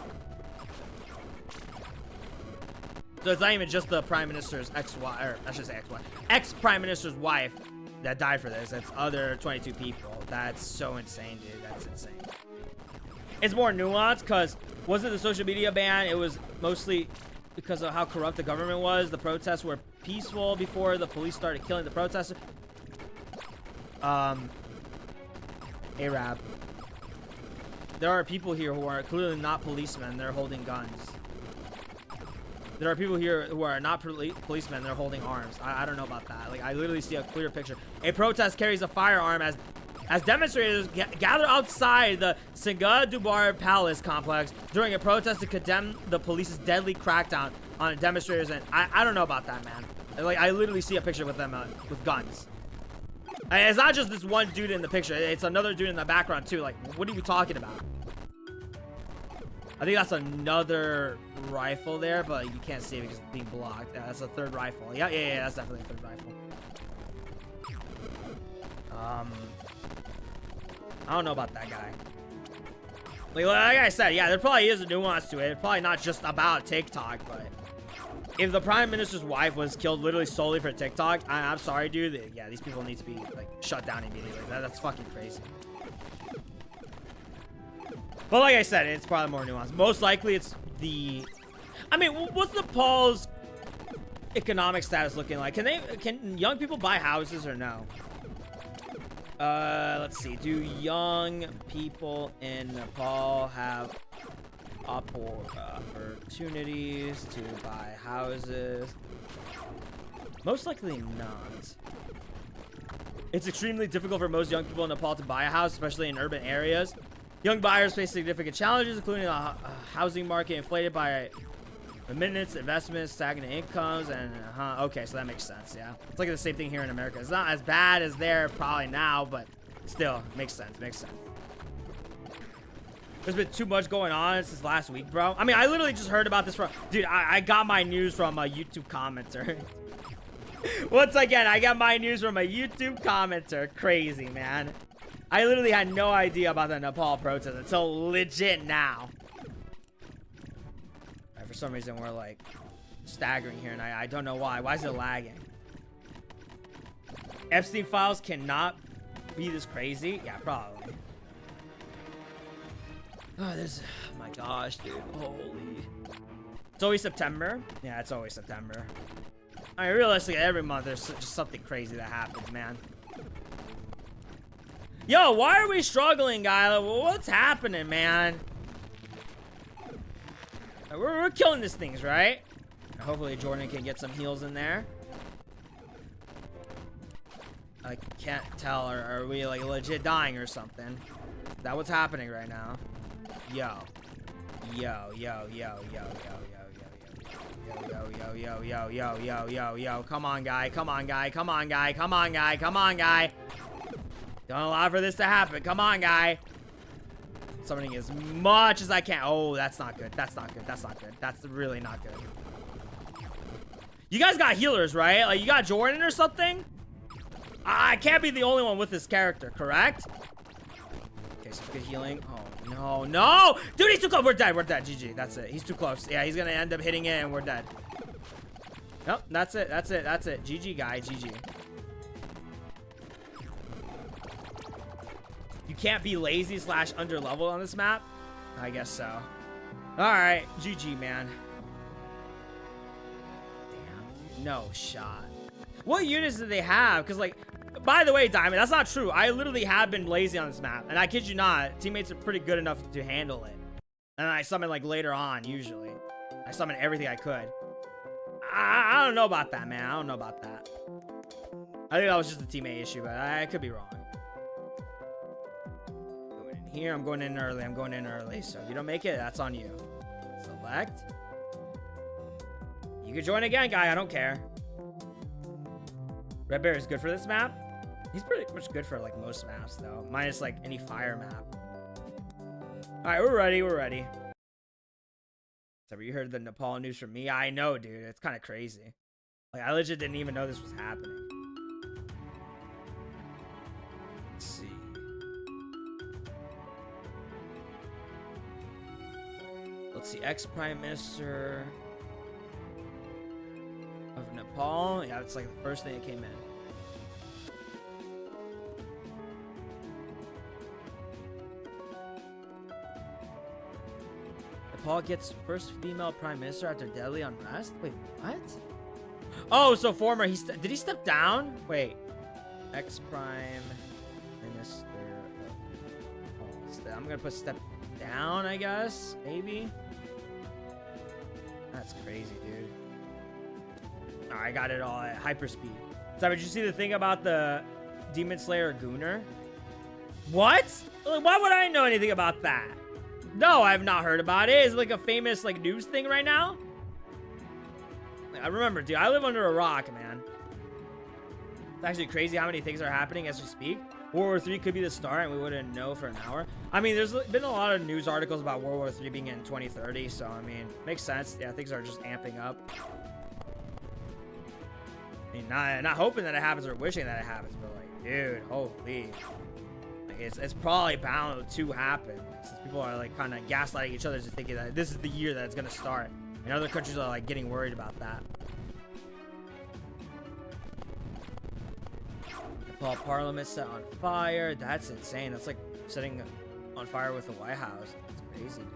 A: So it's not even just the prime minister's ex-wife, or I should say ex-wife, ex-prime minister's wife that died for this. That's other 22 people. That's so insane, dude. That's insane. It's more nuanced because wasn't the social media ban? It was mostly because of how corrupt the government was. The protests were peaceful before the police started killing the protesters. Arab. There are people here who are clearly not policemen. They're holding guns. There are people here who are not policemen. They're holding arms. I don't know about that. Like, I literally see a clear picture. A protest carries a firearm as demonstrators gather outside the Singa Dubar Palace complex during a protest to condemn the police's deadly crackdown on demonstrators. And I don't know about that, man. Like, I literally see a picture with them with guns. And it's not just this one dude in the picture. It's another dude in the background too. Like, what are you talking about? I think that's another rifle there, but you can't see it because it's being blocked. Yeah, that's a third rifle. Yeah, that's definitely a third rifle. I don't know about that guy. Like I said, yeah, there probably is a nuance to it. It's probably not just about TikTok, but if the Prime Minister's wife was killed literally solely for TikTok, I'm sorry, dude. Yeah, these people need to be like shut down immediately. That's fucking crazy. But like I said, it's probably more nuanced. Most likely, it's the. I mean, what's Nepal's economic status looking like? Can young people buy houses or no? Let's see. Do young people in Nepal have opportunities to buy houses? Most likely not. It's extremely difficult for most young people in Nepal to buy a house, especially in urban areas. Young buyers face significant challenges, including a housing market inflated by remittance, investments, stagnant incomes, and okay, so that makes sense. Yeah, it's like the same thing here in America. It's not as bad as there probably now, but still makes sense. There's been too much going on since last week, bro. I mean, I literally just heard about this from, dude. I got my news from a YouTube commenter. Once again, I got my news from a YouTube commenter. Crazy, man. I literally had no idea about the Nepal protest until legit now. Right, for some reason, we're like staggering here, and I don't know why. Why is it lagging? Epstein files cannot be this crazy. Yeah, probably. Oh, oh my gosh, dude. Holy. It's always September. Yeah, it's always September. I mean, realistically, every month there's just something crazy that happens, man. Yo, why are we struggling, guy? What's happening, man? We're killing these things, right? Hopefully Jordan can get some heals in there. I can't tell. Are we like legit dying or something? Is that what's happening right now? Yo. Come on, guy. Don't allow for this to happen. Come on, guy. Summoning as much as I can. Oh, that's not good. That's really not good. You guys got healers, right? Like, you got Jordan or something? I can't be the only one with this character, correct? Okay, so good healing. Oh, no. Dude, he's too close. We're dead. GG. That's it. He's too close. Yeah, he's going to end up hitting it, and we're dead. Nope, that's it. GG, guy. GG. You can't be lazy / under leveled on this map? I guess so. Alright, GG, man. Damn, no shot. What units do they have? Because, like, by the way, Diamond, that's not true. I literally have been lazy on this map. And I kid you not, teammates are pretty good enough to handle it. And I summon, like, later on, usually. I summon everything I could. I don't know about that, man. I don't know about that. I think that was just a teammate issue, but I could be wrong. Here, I'm going in early. So if you don't make it, that's on you. Select. You can join again, guy. I don't care. Red Bear is good for this map. He's pretty much good for like most maps, though. Minus like any fire map. All right, we're ready. So you heard the Nepal news from me? I know, dude. It's kind of crazy. Like, I legit didn't even know this was happening. Let's see. Let's see, ex-Prime Minister of Nepal. Yeah, it's like the first thing that came in. Nepal gets first female Prime Minister after deadly unrest? Wait, what? Oh, so former, did he step down? Wait, ex-Prime Minister of Nepal. I'm gonna put step down, I guess, maybe. That's crazy, dude. All right, I got it all at hyperspeed. So did you see the thing about the Demon Slayer Gunner? What? Why would I know anything about that? No, I have not heard about it. Is it like a famous like news thing right now? I remember, dude, I live under a rock, man. It's actually crazy how many things are happening as we speak. World War III could be the start and we wouldn't know for an hour. I mean, there's been a lot of news articles about World War III being in 2030, so I mean, makes sense. Yeah, things are just amping up. I mean, not hoping that it happens or wishing that it happens, but like, dude, holy. Like, it's probably bound to happen. Since people are like kind of gaslighting each other into thinking that this is the year that it's gonna start. And other countries are like getting worried about that. Nepal Parliament set on fire. That's insane. That's like setting on fire with the White House. That's crazy, dude.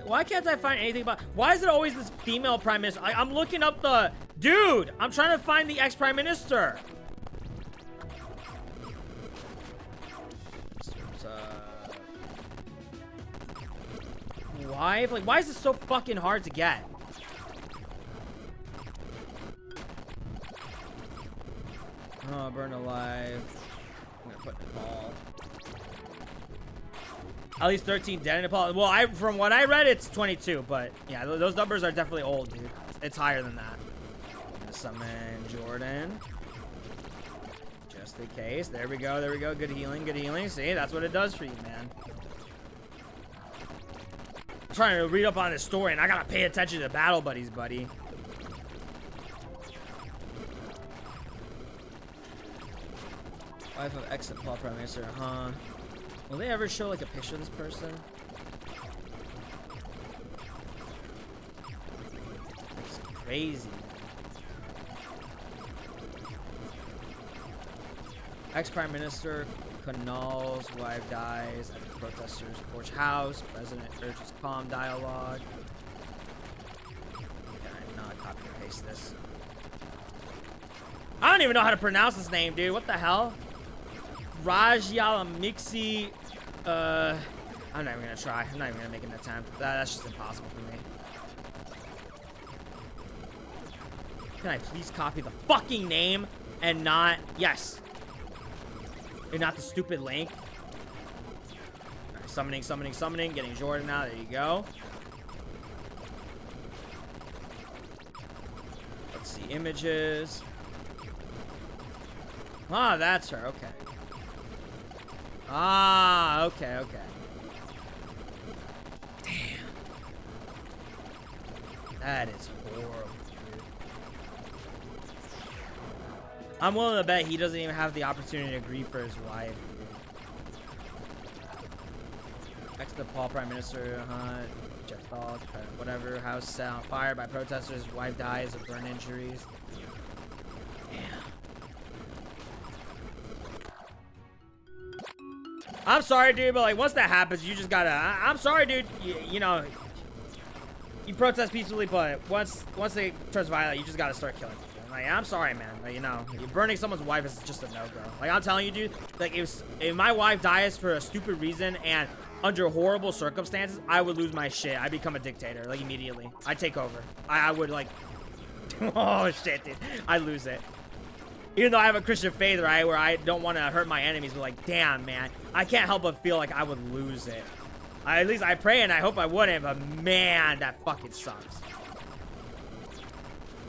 A: Why can't I find anything about... Why is it always this female prime minister? I'm looking up the... Dude, I'm trying to find the ex-prime minister. Wife? Like, why is this so fucking hard to get? Oh, burn alive. I'm gonna put Nepal. At least 13 dead in Nepal. Well, from what I read, it's 22, but yeah, those numbers are definitely old, dude. It's higher than that. I'm gonna summon Jordan. Just in case. There we go, there we go. Good healing, good healing. See, that's what it does for you, man. I'm trying to read up on this story, and I gotta pay attention to battle buddies, buddy. Wife of ex-Nepal Prime Minister, huh? Will they ever show like a picture of this person? It's crazy. Ex-Prime Minister Kunal's wife dies at the protesters' porch house. President urges calm dialogue. Can I not copy and paste this? I don't even know how to pronounce this name, dude. What the hell? Rajalamixi, I'm not even gonna try. I'm not even gonna make an attempt. That's just impossible for me. Can I please copy the fucking name and not, yes. And not the stupid link. Right, summoning, summoning, summoning. Getting Jordan now, there you go. Let's see, images. Ah, that's her, okay. Ah, okay, okay. Damn. That is horrible, dude. I'm willing to bet he doesn't even have the opportunity to grieve for his wife, dude. Ex-Nepal Prime Minister, whatever, house set on fire by protesters. His wife dies of burn injuries. Damn. I'm sorry, dude, but like once that happens, you just gotta. I'm sorry, dude. You know, you protest peacefully, but once it turns violent, you just gotta start killing people. Like, I'm sorry, man. Like, you know, burning someone's wife is just a no-go. Like, I'm telling you, dude. Like, if my wife dies for a stupid reason and under horrible circumstances, I would lose my shit. I become a dictator, like immediately. I take over. I would like. Oh shit, dude. I lose it. Even though I have a Christian faith, right, where I don't want to hurt my enemies, but like, damn, man, I can't help but feel like I would lose it. At least I pray and I hope I wouldn't, but man, that fucking sucks.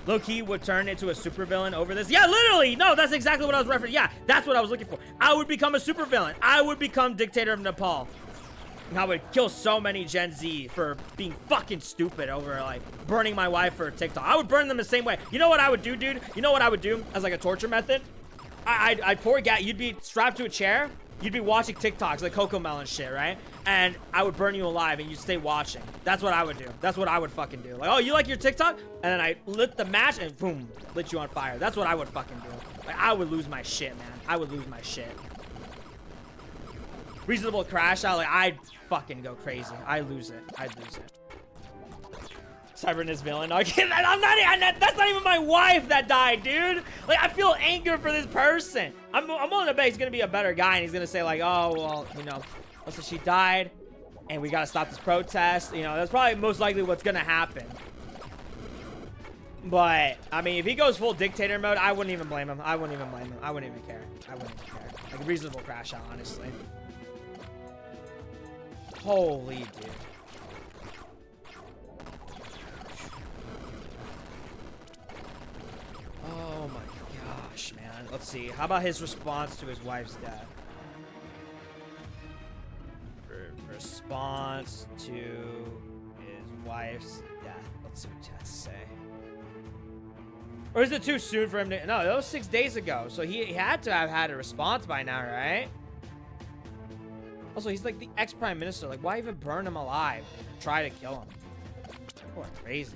A: Low-key would turn into a supervillain over this. Yeah, literally, no, that's exactly what I was referencing. Yeah, that's what I was looking for. I would become a supervillain. I would become dictator of Nepal. And I would kill so many Gen Z for being fucking stupid over, like, burning my wife for TikTok. I would burn them the same way. You know what I would do, dude? You know what I would do as, like, a torture method? I'd pour gas. You'd be strapped to a chair. You'd be watching TikToks, like Coco Melon shit, right? And I would burn you alive, and you'd stay watching. That's what I would do. That's what I would fucking do. Like, oh, you like your TikTok? And then I lit the match, and boom, lit you on fire. That's what I would fucking do. Like, I would lose my shit, man. I would lose my shit. Reasonable crash out, like, I'd fucking go crazy. I'd lose it. I'd lose it. Cyberness villain. Okay, that's not even my wife that died, dude. Like, I feel anger for this person. I'm willing to bet he's gonna be a better guy, and he's gonna say like, oh, well, you know, listen, she died, and we gotta stop this protest. You know, that's probably most likely what's gonna happen. But I mean, if he goes full dictator mode, I wouldn't even blame him. I wouldn't even blame him. I wouldn't even care. I wouldn't even care. Like, a reasonable crash out, honestly. Holy dude. let's see. How about his response to his wife's death? Response to his wife's death. Let's see what chat say. Or is it too soon for him to... No, that was 6 days ago. So he had to have had a response by now, right? Also, he's like the ex-prime minister. Like, why even burn him alive? Try to kill him. People are crazy.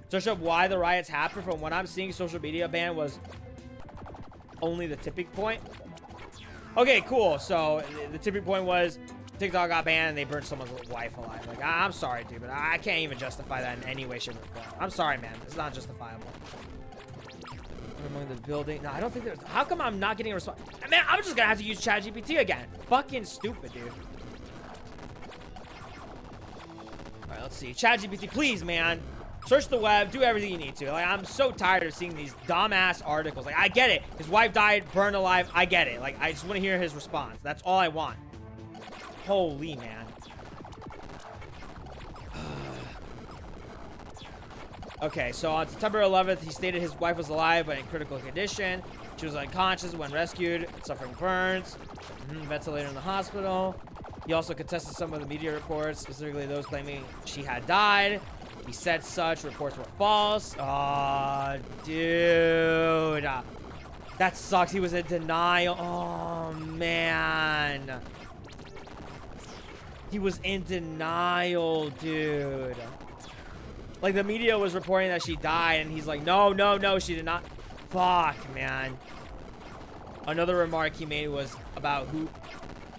A: Search up why the riots happened. From what I'm seeing, social media ban was only the tipping point. Okay, cool. So the tipping point was TikTok got banned and they burned someone's wife alive. Like, I'm sorry, dude, but I can't even justify that in any way, shape, or form. I'm sorry, man. It's not justifiable. Among the building. No, I don't think there's... How come I'm not getting a response? Man, I'm just gonna have to use ChatGPT again. Fucking stupid, dude. Alright, let's see. ChatGPT, please, man. Search the web. Do everything you need to. Like, I'm so tired of seeing these dumbass articles. Like, I get it. His wife died, burned alive. I get it. Like, I just want to hear his response. That's all I want. Holy, man. Okay, so on September 11th, he stated his wife was alive but in critical condition. She was unconscious when rescued, suffering burns, ventilated in the hospital. He also contested some of the media reports, specifically those claiming she had died. He said such reports were false. Oh, dude. That sucks. He was in denial. Oh, man. He was in denial, dude. Like, the media was reporting that she died, and he's like, no, no, no, she did not. Fuck, man. Another remark he made was about who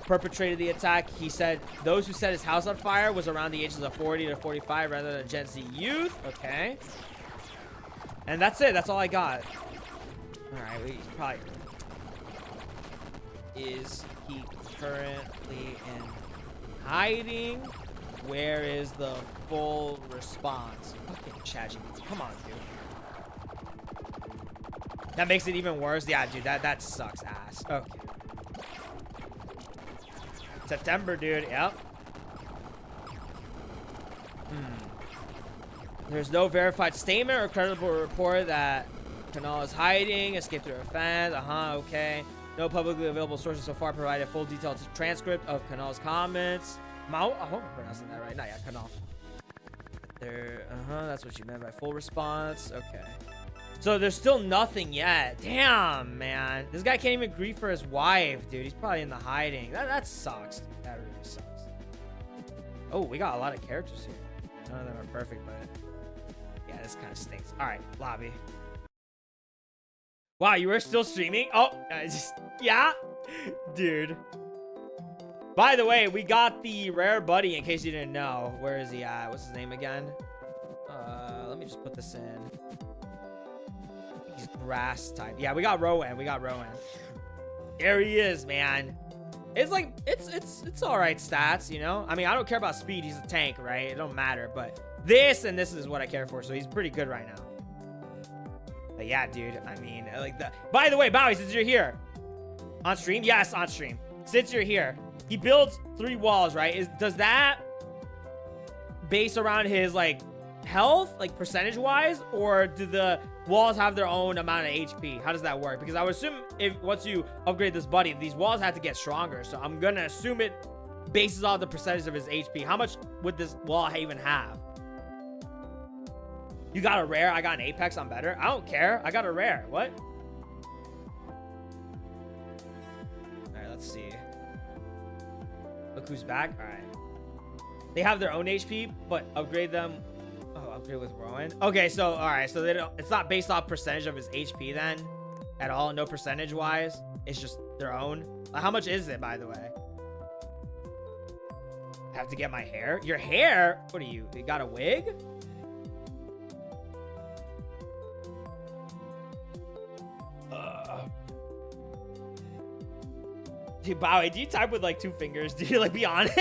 A: perpetrated the attack. He said those who set his house on fire was around the ages of 40 to 45 rather than Gen Z youth. Okay. And that's it. That's all I got. All right. He's probably... Is he currently in hiding? Where is the full response? Fucking ChatGPT. Come on, dude. That makes it even worse. Yeah, dude, that sucks ass. Okay. September, dude. Yep. There's no verified statement or credible report that Kanal is hiding, escaped through a fence. Okay. No publicly available sources so far provided full detailed transcript of Kanal's comments. I hope I'm pronouncing that right. Not yet, Kanal. There, that's what you meant by full response. Okay. So there's still nothing yet. Damn, man. This guy can't even grieve for his wife, dude. He's probably in the hiding. That sucks, dude. That really sucks. Oh, we got a lot of characters here. None of them are perfect, but yeah, this kind of stinks. All right, lobby. Wow, you were still streaming? Oh, yeah, dude. By the way, we got the rare buddy in case you didn't know. Where is he at? What's his name again? Let me just put this in. He's grass type. Yeah, we got Rowan. There he is, man. It's like, it's all right stats, you know? I mean, I don't care about speed. He's a tank, right? It don't matter. But this and this is what I care for. So he's pretty good right now. But yeah, dude. I mean, like the... By the way, Bowie, since you're here. On stream? Yes, on stream. Since you're here. He builds 3 walls, right? Does that base around his, like, health, like, percentage-wise? Or do the walls have their own amount of HP? How does that work? Because I would assume if once you upgrade this buddy, these walls have to get stronger. So I'm going to assume it bases off the percentage of his HP. How much would this wall even have? You got a rare? I got an Apex. I'm better. I don't care. I got a rare. What? All right, let's see. Look who's back. All right. They have their own HP, but upgrade them. Oh, upgrade with Rowan. Okay, so all right, so they don't, it's not based off percentage of his HP then, at all. No percentage wise. It's just their own. How much is it, by the way? I have to get my hair. Your hair? What are you? You got a wig? Dude, Bowie, do you type with like 2 fingers? Do you like be honest,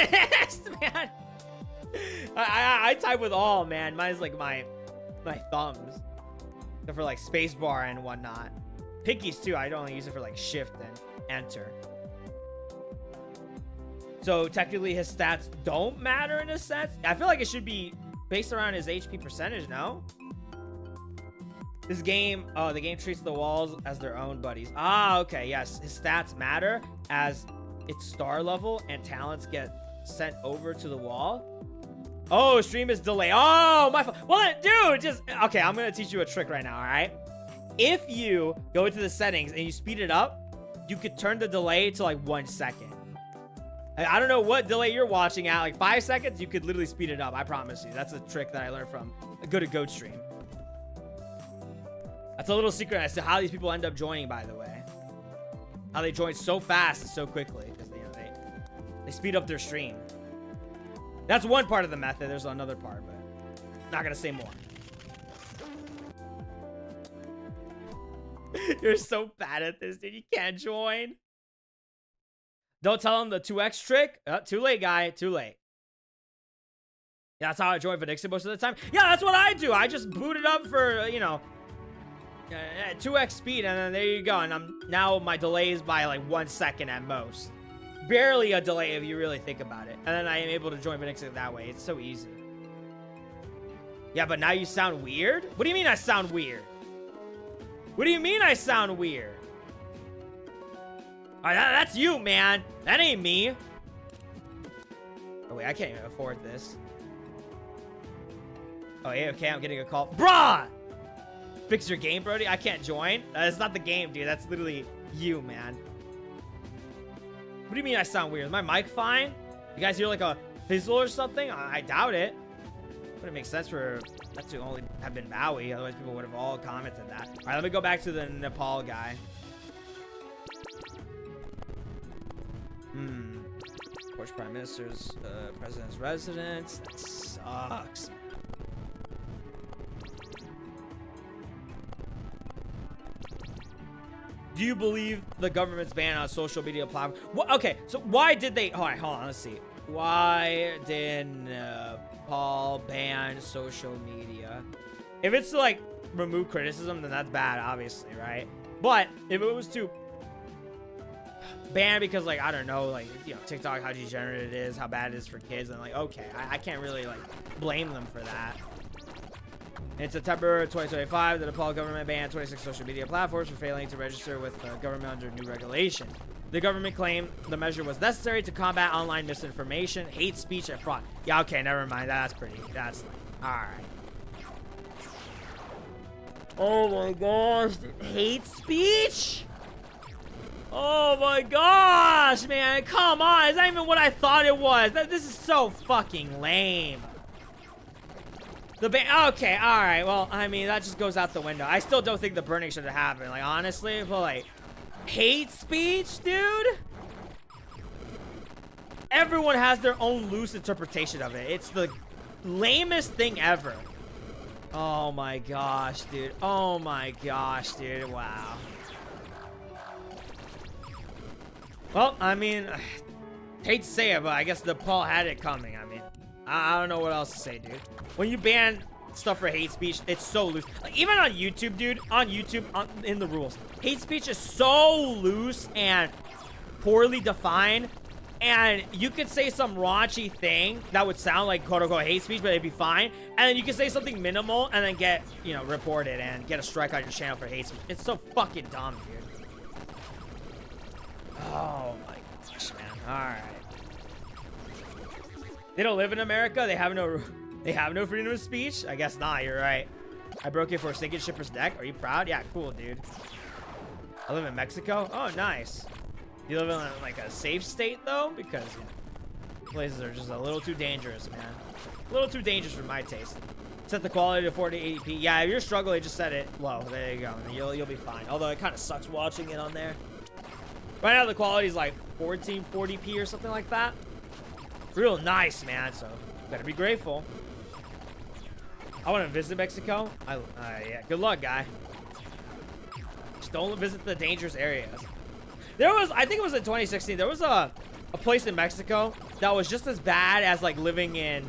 A: man? I type with all, man. Mine's like my thumbs. Except for like spacebar and whatnot. Pinkies too. I only use it for like shift and enter. So technically his stats don't matter in a sense. I feel like it should be based around his HP percentage, no? This game, oh, the game treats the walls as their own buddies. Ah, okay, yes. His stats matter as its star level and talents get sent over to the wall. Oh, stream is delayed. Oh, my fault. Well, dude, just, okay, I'm gonna teach you a trick right now, all right? If you go into the settings and you speed it up, you could turn the delay to like 1 second. I don't know what delay you're watching at, like 5 seconds, you could literally speed it up, I promise you. That's a trick that I learned from a good goat stream. That's a little secret as to how these people end up joining, by the way. How they join so fast and so quickly. Because they speed up their stream. That's one part of the method. There's another part, but not going to say more. You're so bad at this, dude. You can't join. Don't tell him the 2x trick. Too late, guy. Too late. Yeah, that's how I join Venixia most of the time. Yeah, that's what I do. I just boot it up for, you know, 2x speed, and then there you go. And now my delay is by like 1 second at most. Barely a delay if you really think about it. And then I am able to join Venixia that way. It's so easy. Yeah, but now you sound weird? What do you mean I sound weird? What do you mean I sound weird? That's you, man. That ain't me. Oh, wait, I can't even afford this. Oh, yeah, okay, I'm getting a call. Bruh! Fix your game, Brody. I can't join. That's not the game, dude. That's literally you, man. What do you mean I sound weird? Is my mic fine? You guys hear like a fizzle or something? I doubt it. Wouldn't make sense for that to only have been Bowie. Otherwise, people would have all commented that. All right, let me go back to the Nepal guy. Porsche Prime Minister's president's residence. That sucks. Do you believe the government's ban on social media platforms? Well, okay, so why did they... All right, hold on, let's see. Why did Paul ban social media? If it's to, like, remove criticism, then that's bad, obviously, right? But if it was to ban because, like, I don't know, like, you know, TikTok, how degenerate it is, how bad it is for kids, then, like, okay, I can't really, like, blame them for that. In September 2025, the Nepal government banned 26 social media platforms for failing to register with the government under new regulation. The government claimed the measure was necessary to combat online misinformation, hate speech, and fraud. Yeah, okay, never mind. That's pretty. That's like, all right. Oh my gosh, hate speech? Oh my gosh, man, come on. It's not even what I thought it was. This is so fucking lame. The ban, okay, all right. Well, I mean, that just goes out the window. I still don't think the burning should have happened. Like, honestly, but like, hate speech, dude? Everyone has their own loose interpretation of it. It's the lamest thing ever. Oh my gosh, dude. Oh my gosh, dude. Wow. Well, I mean, hate to say it, but I guess Nepal had it coming. I mean, I don't know what else to say, dude. When you ban stuff for hate speech, it's so loose. Like, even on YouTube, dude, on YouTube, in the rules, hate speech is so loose and poorly defined. And you could say some raunchy thing that would sound like quote-unquote hate speech, but it'd be fine. And then you could say something minimal and then get, you know, reported and get a strike on your channel for hate speech. It's so fucking dumb, dude. Oh my gosh, man. All right. They don't live in America. They have no freedom of speech. I guess not. You're right. I broke it for a sinking shipper's deck. Are you proud? Yeah, cool, dude. I live in Mexico. Oh, nice. You live in like a safe state though, because you know, places are just a little too dangerous, man. A little too dangerous for my taste. Set the quality to 4080p. Yeah, if you're struggling, just set it low. There you go. You'll be fine. Although it kind of sucks watching it on there. Right now the quality is like 1440p or something like that. Real nice, man. So better be grateful. I want to visit Mexico. Yeah, good luck, guy. Just don't visit the dangerous areas. There was, I think it was in 2016, there was a place in Mexico that was just as bad as like living in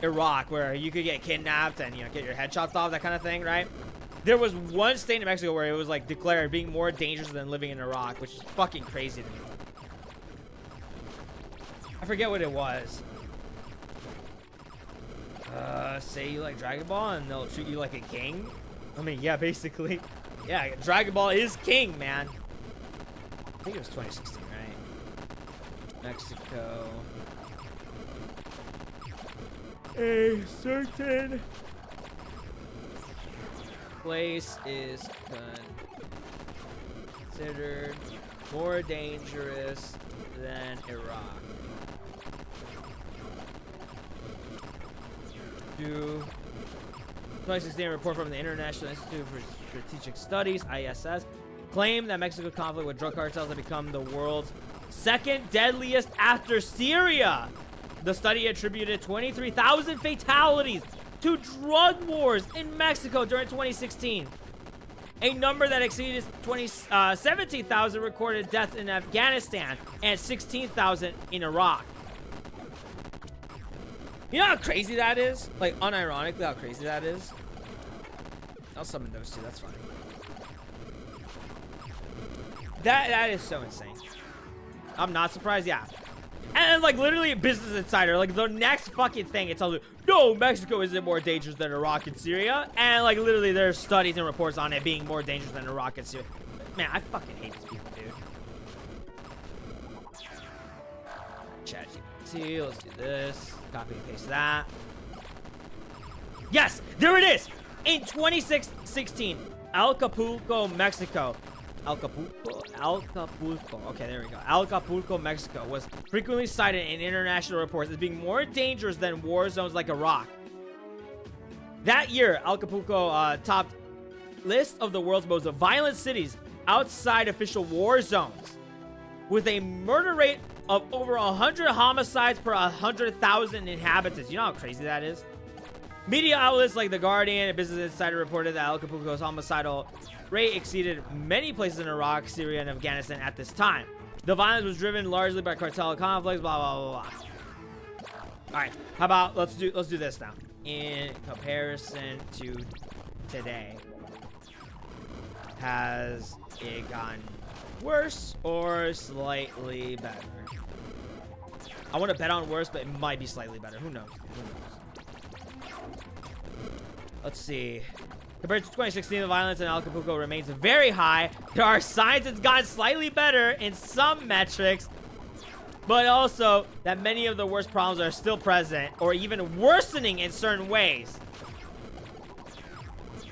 A: Iraq, where you could get kidnapped and, you know, get your head chopped off, that kind of thing, right? There was one state in Mexico where it was like declared being more dangerous than living in Iraq, which is fucking crazy to me. I forget what it was. Say you like Dragon Ball and they'll treat you like a king. I mean, yeah, basically. Yeah, Dragon Ball is king, man. I think it was 2016, right? Mexico. A certain place is considered more dangerous than Iraq. Do 2016 report from the International Institute for Strategic Studies, ISS, claim that Mexico conflict with drug cartels have become the world's second deadliest after Syria. The study attributed 23,000 fatalities to drug wars in Mexico during 2016. A number that exceeded 17,000 recorded deaths in Afghanistan and 16,000 in Iraq. You know how crazy that is? Like, unironically, how crazy that is? I'll summon those two. That's fine. That is so insane. I'm not surprised. Yeah. And like literally Business Insider, like the next fucking thing, it tells you, no, Mexico isn't more dangerous than Iraq and Syria. And like literally there's studies and reports on it being more dangerous than Iraq and Syria. Man, I fucking hate these people, dude. ChatGPT, let's do this. Copy and paste that. Yes, there it is. In 2016, Acapulco, Mexico. Acapulco. Okay, there we go. Acapulco, Mexico was frequently cited in international reports as being more dangerous than war zones like Iraq. That year, Acapulco topped list of the world's most violent cities outside official war zones, with a murder rate of over 100 homicides per 100,000 inhabitants. You know how crazy that is? Media outlets like The Guardian and Business Insider reported that Acapulco's homicidal rate exceeded many places in Iraq, Syria, and Afghanistan at this time. The violence was driven largely by cartel conflicts, blah, blah, blah, blah. All right, how about let's do this now. In comparison to today, has it gotten worse or slightly better? I want to bet on worse, but it might be slightly better. Who knows? Who knows? Let's see. Compared to 2016, the violence in Acapulco remains very high. There are signs it's gotten slightly better in some metrics, but also that many of the worst problems are still present or even worsening in certain ways.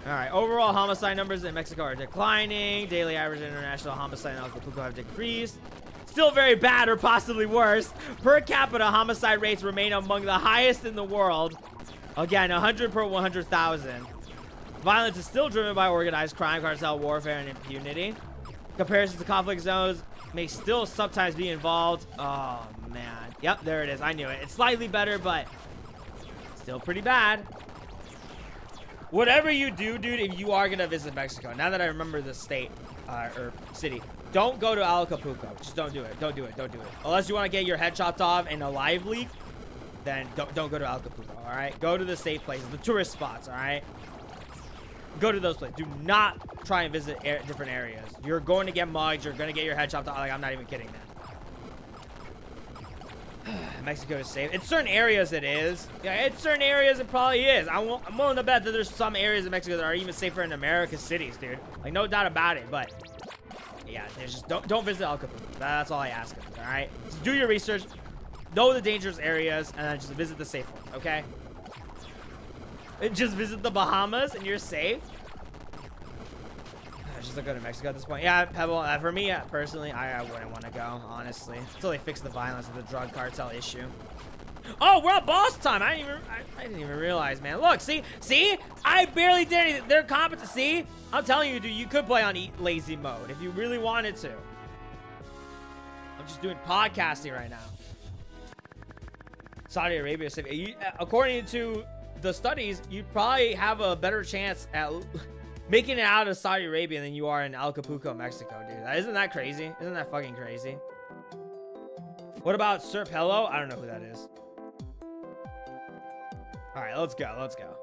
A: All right, overall homicide numbers in Mexico are declining. Daily average international homicide in Acapulco have decreased. Still very bad or possibly worse. Per capita homicide rates remain among the highest in the world. Again, 100 per 100,000. Violence is still driven by organized crime, cartel warfare, and impunity. Comparisons to conflict zones may still sometimes be involved. Oh, man. Yep, there it is. I knew it. It's slightly better, but still pretty bad. Whatever you do, dude, if you are going to visit Mexico, now that I remember the state or city, don't go to Acapulco. Just don't do it. Don't do it. Don't do it. Unless you want to get your head chopped off in a live leak, then don't go to Acapulco, all right? Go to the safe places, the tourist spots, all right? Go to those places. Do not try and visit different areas. You're going to get mugged. You're going to get your head chopped off. Like, I'm not even kidding, man. Mexico is safe. In certain areas, it is. Yeah, in certain areas, it probably is. I'm willing to bet that there's some areas in Mexico that are even safer than America's cities, dude. Like, no doubt about it. But, yeah, there's just don't visit Acapulco. That's all I ask of you, all right? Just do your research. Know the dangerous areas, and then just visit the safe ones, okay? And just visit the Bahamas, and you're safe. Just don't go to Mexico at this point. Yeah, Pebble. For me, personally, I wouldn't want to go, honestly, until they fix the violence of the drug cartel issue. Oh, we're on boss time. I didn't even realize, man. Look, see, I barely did anything. They're competent. See, I'm telling you, dude, you could play on lazy mode if you really wanted to. I'm just doing podcasting right now. Saudi Arabia, according to the studies, you probably have a better chance at making it out of Saudi Arabia than you are in Acapulco, Mexico, dude. Isn't that crazy? Isn't that fucking crazy? What about Sir Pello? I don't know who that is. All right, let's go. Let's go.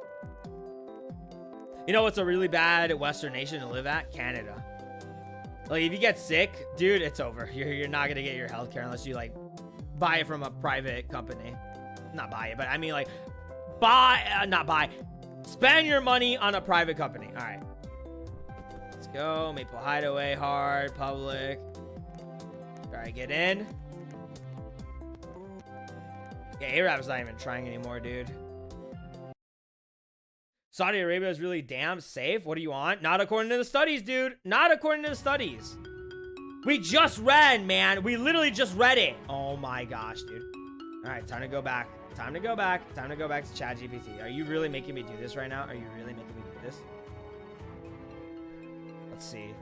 A: You know what's a really bad Western nation to live at? Canada. Like, if you get sick, dude, it's over. You're not gonna get your healthcare unless you like buy it from a private company. Not buy it, but I mean like not buy. Spend your money on a private company. All right. Let's go. Maple Hideaway, hard, public. All right, get in. Yeah, Arab's not even trying anymore, dude. Saudi Arabia is really damn safe. What do you want? Not according to the studies, dude. Not according to the studies. We just read, man. We literally just read it. Oh my gosh, dude. All right, time to go back. Time to go back. Time to go back to ChatGPT. Are you really making me do this right now? Are you really making me do this? Let's see.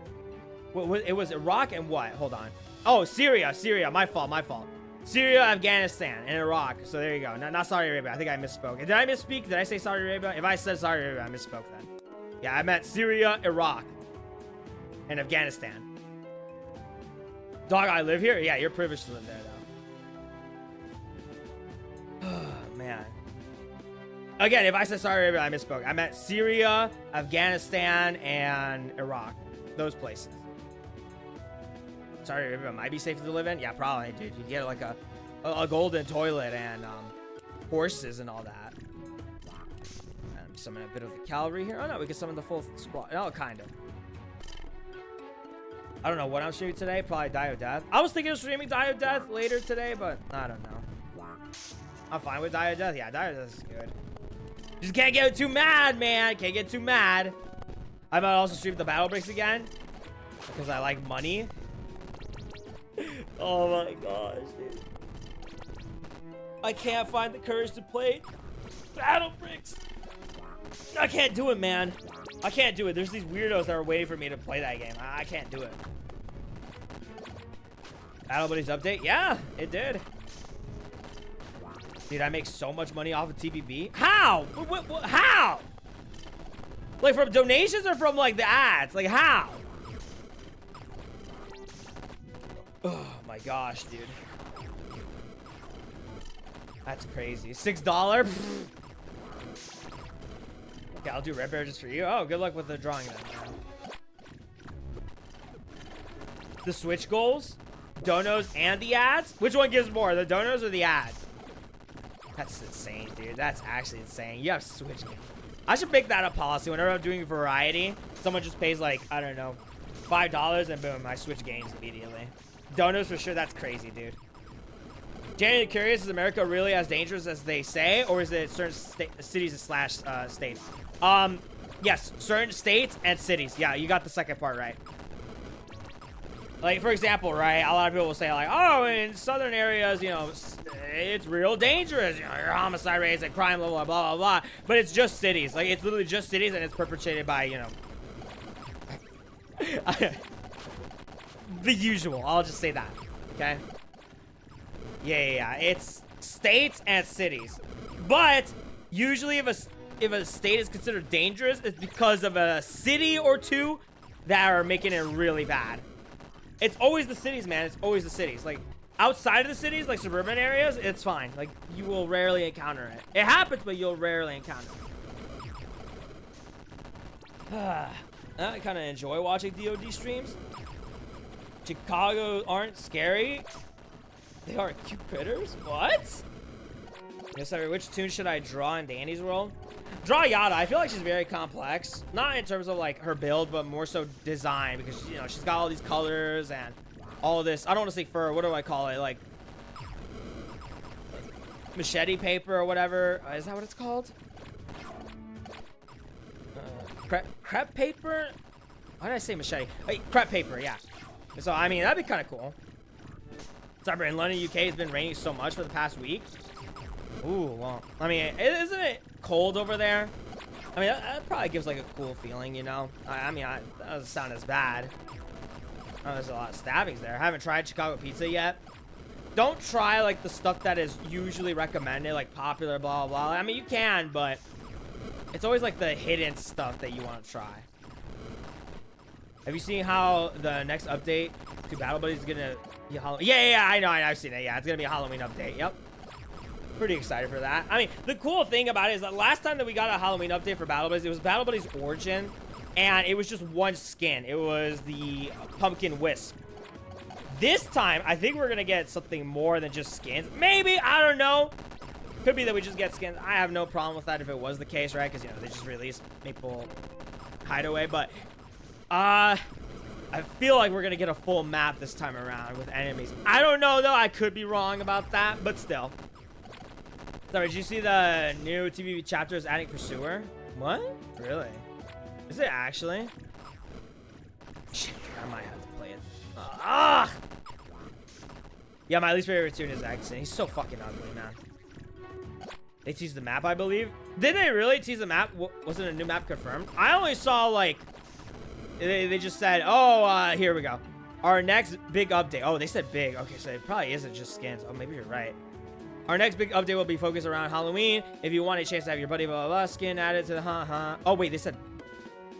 A: It was Iraq and what? Hold on. Oh, Syria. Syria. My fault. My fault. Syria, Afghanistan, and Iraq. So there you go. Not Saudi Arabia. I think I misspoke. Did I misspeak? Did I say Saudi Arabia? If I said Saudi Arabia, I misspoke then. Yeah, I meant Syria, Iraq, and Afghanistan. Dog, I live here? Yeah, you're privileged to live there, though. Oh, man. Again, if I said Saudi Arabia, I misspoke. I meant Syria, Afghanistan, and Iraq. Those places. Saudi Arabia might be safe to live in. Yeah, probably, dude. You get like a golden toilet and horses and all that. Summon a bit of the cavalry here. Oh no, we can summon the full squad. Oh, kind of. I don't know what I'm streaming today. Probably Die of Death. I was thinking of streaming Die of Death later today, but I don't know. I'm fine with Die of Death. Yeah, Die of Death is good. Just can't get too mad, man. Can't get too mad. I might also stream the battle breaks again because I like money. Oh my gosh, dude. I can't find the courage to play battle bricks. I can't do it, man. I can't do it. There's these weirdos that are waiting for me to play that game. I can't do it. Battle Buddies update? Yeah, it did. Dude, I make so much money off of TBB. How? What, how? Like from donations or from like the ads? Like how? Oh my gosh, dude. That's crazy. $6? Okay, I'll do Red Bear just for you. Oh, good luck with the drawing then. The Switch goals? Donos and the ads? Which one gives more? The donos or the ads? That's insane, dude. That's actually insane. You have Switch games. I should make that a policy. Whenever I'm doing variety, someone just pays like, I don't know, $5 and boom, I switch games immediately. Donos for sure. That's crazy, dude. Genuinely curious, is America really as dangerous as they say, or is it certain cities slash states? Yes, certain states and cities. Yeah, you got the second part right. Like, for example, right, a lot of people will say, like, oh, in southern areas, you know, it's real dangerous. You know, your homicide rates and crime level, blah, blah, blah. But it's just cities. Like, it's literally just cities, and it's perpetrated by, you know, the usual. I'll just say that, okay? Yeah. It's states and cities. But usually if a state is considered dangerous, it's because of a city or two that are making it really bad. It's always the cities, man. It's always the cities. Like, outside of the cities, like suburban areas, it's fine. Like, you will rarely encounter it. It happens, but you'll rarely encounter it. I kind of enjoy watching DOD streams. Chicago aren't scary. They are cute critters? What? Yes, sir. Which tune should I draw in Danny's world? Draw Yada. I feel like she's very complex. Not in terms of like her build, but more so design, because you know she's got all these colors and all of this. I don't want to say fur. What do I call it? Like machete paper or whatever. Is that what it's called? Crepe paper? Why did I say machete? Wait, crepe paper. Yeah. So I mean that'd be kind of cool. Cyber in London, UK has been raining so much for the past week. Ooh, well, I mean, isn't it cold over there? I mean, that probably gives like a cool feeling, you know? I mean, that doesn't sound as bad. Oh, there's a lot of stabbings there. I haven't tried Chicago pizza yet. Don't try like the stuff that is usually recommended, like popular, blah, blah, blah. I mean, you can, but it's always like the hidden stuff that you want to try. Have you seen how the next update to Battle Buddies is gonna be Halloween? Yeah, I know, I've seen it. Yeah, it's gonna be a Halloween update. Yep. Pretty excited for that. I mean, the cool thing about it is that last time that we got a Halloween update for Battle Buddies, it was Battle Buddies Origin, and it was just one skin. It was the Pumpkin Wisp. This time, I think we're gonna get something more than just skins. Maybe, I don't know. Could be that we just get skins. I have no problem with that if it was the case, right? Because, you know, they just released Maple Hideaway. But, I feel like we're going to get a full map this time around with enemies. I don't know, though. I could be wrong about that, but still. Sorry, did you see the new TV chapters adding Pursuer? What? Really? Is it actually? Shit, I might have to play it. Ah! Yeah, my least favorite tune is Exit. He's so fucking ugly, man. They teased the map, I believe. Did they really tease the map? Wasn't a new map confirmed? I only saw, like... They just said, oh, here we go. Our next big update. Oh, they said big. Okay, so it probably isn't just skins. Oh, maybe you're right. Our next big update will be focused around Halloween. If you want a chance to have your buddy blah, blah, blah skin added to the Oh, wait, they said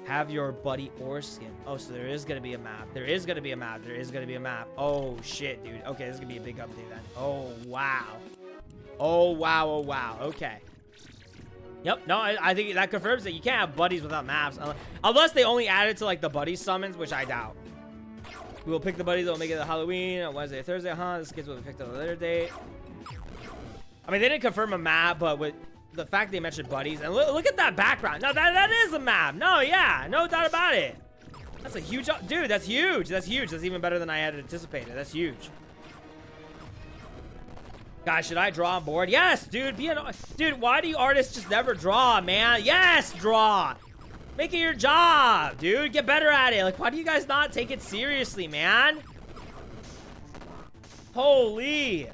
A: have your buddy or skin. Oh, so there is going to be a map. There is going to be a map. There is going to be a map. Oh, shit, dude. Okay, this is going to be a big update then. Oh, wow. Oh, wow. Oh, wow. Okay. Yep. No, I think that confirms that you can't have buddies without maps. Unless they only added to, like, the buddy summons, which I doubt. We will pick the buddies that will make it to Halloween on Wednesday, Thursday. The skins will be picked on a later date. I mean, they didn't confirm a map, but with the fact they mentioned buddies, and look at that background. No, that is a map. No, yeah, no doubt about it. That's a huge, dude. That's huge. That's huge. That's even better than I had anticipated. That's huge. Guys, should I draw on board? Yes, dude. Dude, why do you artists just never draw, man? Yes, draw. Make it your job, dude. Get better at it. Like, why do you guys not take it seriously, man? Holy.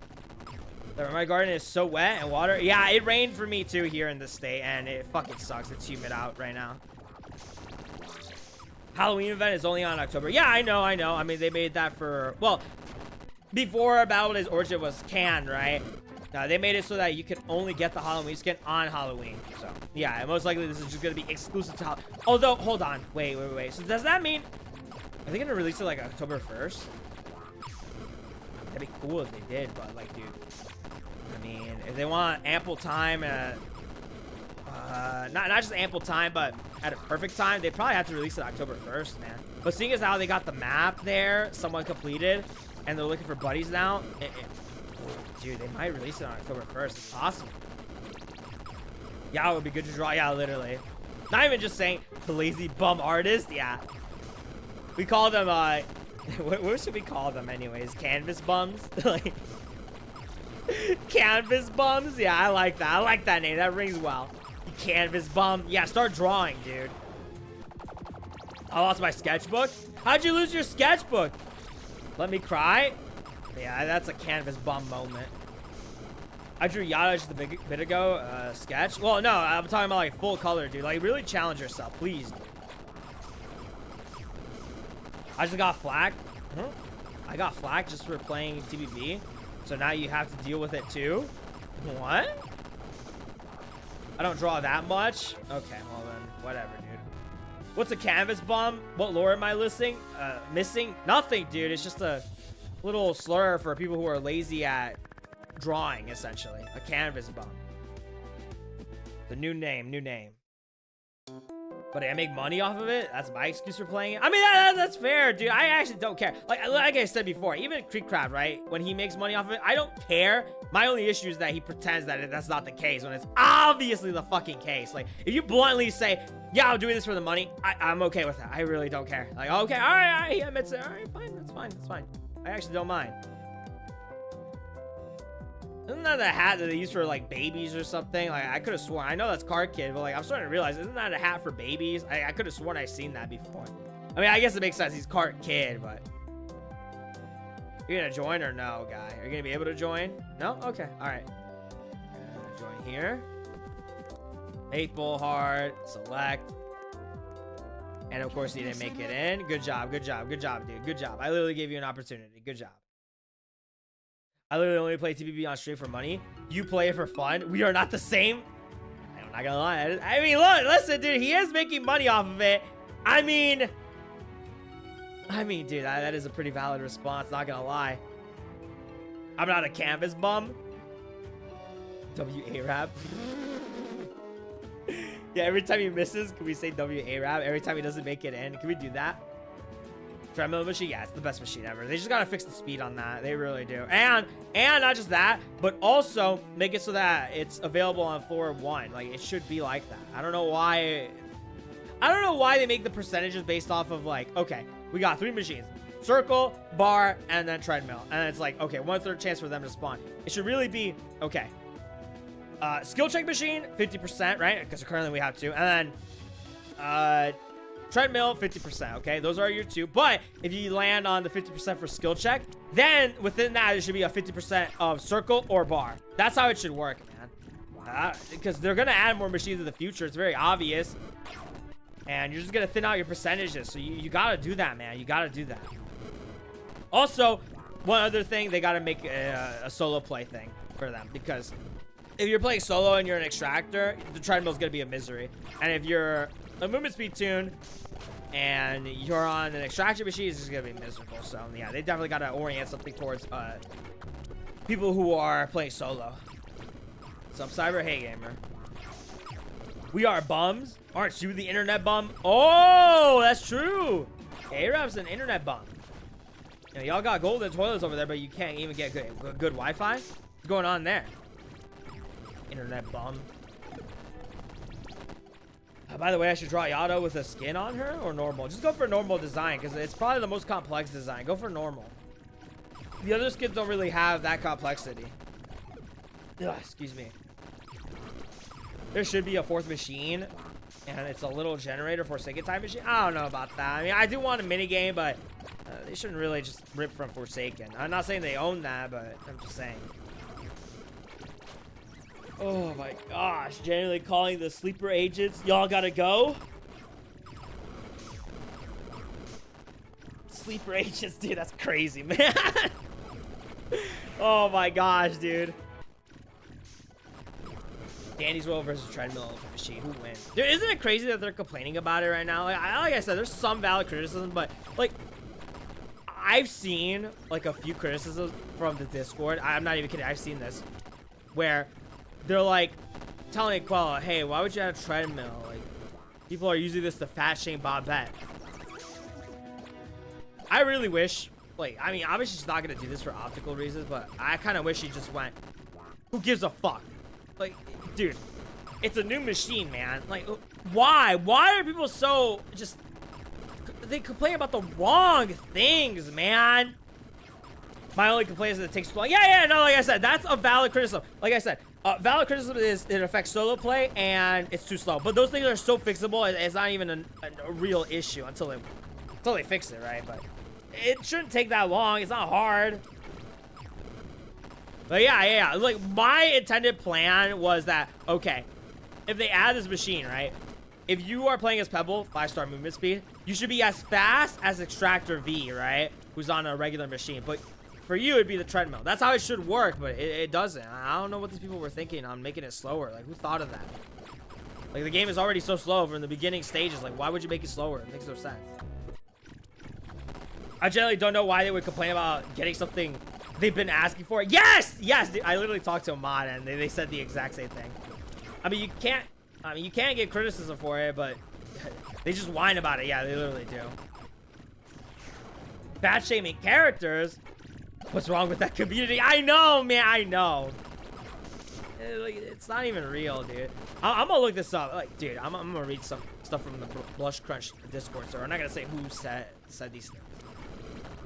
A: My garden is so wet and water. Yeah, it rained for me too here in the state, and it fucking sucks. It's humid out right now. Halloween event is only on October. Yeah, I know. I mean, they made that for, well, before Battle Days Origin was canned, right? They made it so that you can only get the Halloween skin on Halloween. So, yeah, most likely this is just going to be exclusive to Halloween. Although, hold on. Wait. So does that mean, are they going to release it like October 1st? That'd be cool if they did, but like, dude. I mean, if they want ample time, not just ample time, but at a perfect time, they probably have to release it October 1st, man. But seeing as how they got the map there, somewhat completed, and they're looking for buddies now, dude, they might release it on October 1st. It's possible. Yeah, it would be good to draw. Yeah, literally. Not even just saying the lazy bum artist. Yeah. We call them, what should we call them anyways? Canvas bums? Like... Canvas bums? Yeah, I like that. I like that name. That rings well. You canvas bum. Yeah, start drawing, dude. I lost my sketchbook. How'd you lose your sketchbook? Let me cry? Yeah, that's a canvas bum moment. I drew Yada just a bit ago. Sketch? Well, no, I'm talking about like full color, dude. Like, really challenge yourself, please. Dude. I just got flagged. I got flagged just for playing TBB. So now you have to deal with it too? What? I don't draw that much? Okay, well then, whatever, dude. What's a canvas bomb? What lore am I missing? Nothing, dude. It's just a little slur for people who are lazy at drawing, essentially. A canvas bomb. The new name. But I make money off of it? That's my excuse for playing it? I mean, that's fair, dude. I actually don't care. Like I said before, even Creekcraft, right? When he makes money off of it, I don't care. My only issue is that he pretends that that's not the case when it's obviously the fucking case. Like, if you bluntly say, yeah, I'm doing this for the money, I'm okay with that. I really don't care. Like, okay, all right, he admits it. All right, fine, that's fine. I actually don't mind. Isn't that the hat that they use for, like, babies or something? Like, I could have sworn. I know that's Card Kid, but, like, I'm starting to realize, isn't that a hat for babies? I could have sworn I've seen that before. I mean, I guess it makes sense. He's Card Kid, but... You're gonna join or no, guy? Are you gonna be able to join? No? Okay. All right. Join here. 8 bull heart. Select. And, of course, he didn't make it in. Good job, dude. Good job. I literally gave you an opportunity. Good job. I literally only play TBB on stream for money. You play it for fun. We are not the same. I'm not gonna lie. I mean, look, listen, dude. He is making money off of it. I mean, dude, that is a pretty valid response. Not gonna lie. I'm not a canvas bum. W-A-rap. Yeah, every time he misses, can we say W-A-rap? Every time he doesn't make it in, can we do that? Treadmill machine, yeah, it's the best machine ever. They just gotta fix the speed on that. They really do. And not just that, but also make it so that it's available on floor 1. Like, it should be like that. I don't know why they make the percentages based off of, like, okay, we got 3 machines. Circle, bar, and then treadmill. And it's like, okay, 1/3 chance for them to spawn. It should really be, okay. Skill check machine, 50%, right? Because currently we have 2. And then, treadmill, 50%, okay? Those are your 2. But if you land on the 50% for skill check, then within that, it should be a 50% of circle or bar. That's how it should work, man. Because they're going to add more machines in the future. It's very obvious. And you're just going to thin out your percentages. So you got to do that, man. You got to do that. Also, one other thing, they got to make a solo play thing for them. Because if you're playing solo and you're an extractor, the treadmill is going to be a misery. And if you're a movement speed tune and you're on an extraction machine, it's just gonna be miserable. So yeah, they definitely gotta orient something towards people who are playing solo. So I'm Cyber, hey gamer. We are bums. Aren't you the internet bum? Oh, that's true. A-Rap's an internet bum. You know, y'all got golden toilets over there, but you can't even get good Wi-Fi. What's going on there? Internet bum. By the way, I should draw Yato with a skin on her or normal? Just go for normal design because it's probably the most complex design. Go for normal. The other skins don't really have that complexity. Ugh, excuse me. There should be a 4th machine, and it's a little generator Forsaken type machine. I don't know about that. I mean, I do want a mini game, but they shouldn't really just rip from Forsaken. I'm not saying they own that, but I'm just saying. Oh my gosh, genuinely calling the sleeper agents. Y'all gotta go? Sleeper agents, dude, that's crazy, man. Oh my gosh, dude. Danny's World versus Treadmill machine. Who wins? Dude, isn't it crazy that they're complaining about it right now? Like I said, there's some valid criticism, but like I've seen like a few criticisms from the Discord. I'm not even kidding. I've seen this where they're like telling Quella, hey, why would you have a treadmill? Like, people are using this to fat shame Bobette. I really wish, like, I mean, obviously she's not gonna do this for optical reasons, but I kind of wish she just went, who gives a fuck? Like, dude, it's a new machine, man. Like, why? Why are people so just, they complain about the wrong things, man. My only complaint is that it takes too long. Yeah, no, like I said, that's a valid criticism. Like I said, valid criticism is it affects solo play and it's too slow. But those things are so fixable, it's not even a real issue until they fix it, right? But it shouldn't take that long. It's not hard. But yeah. Like, my intended plan was that, okay, if they add this machine, right? If you are playing as Pebble, 5-star movement speed, you should be as fast as Extractor V, right? Who's on a regular machine. But for you, it'd be the treadmill. That's how it should work, but it doesn't. I don't know what these people were thinking on making it slower. Like, who thought of that? Like, the game is already so slow from the beginning stages. Like, why would you make it slower? It makes no sense. I generally don't know why they would complain about getting something they've been asking for. Yes! I literally talked to a mod, and they said the exact same thing. I mean, you can't get criticism for it, but they just whine about it. Yeah, they literally do. Bad shaming characters? What's wrong with that community? I know, man. I know. It's not even real, dude. I'm gonna look this up. Like, dude, I'm gonna read some stuff from the Blush Crunch Discord. So I'm not gonna say who said these things.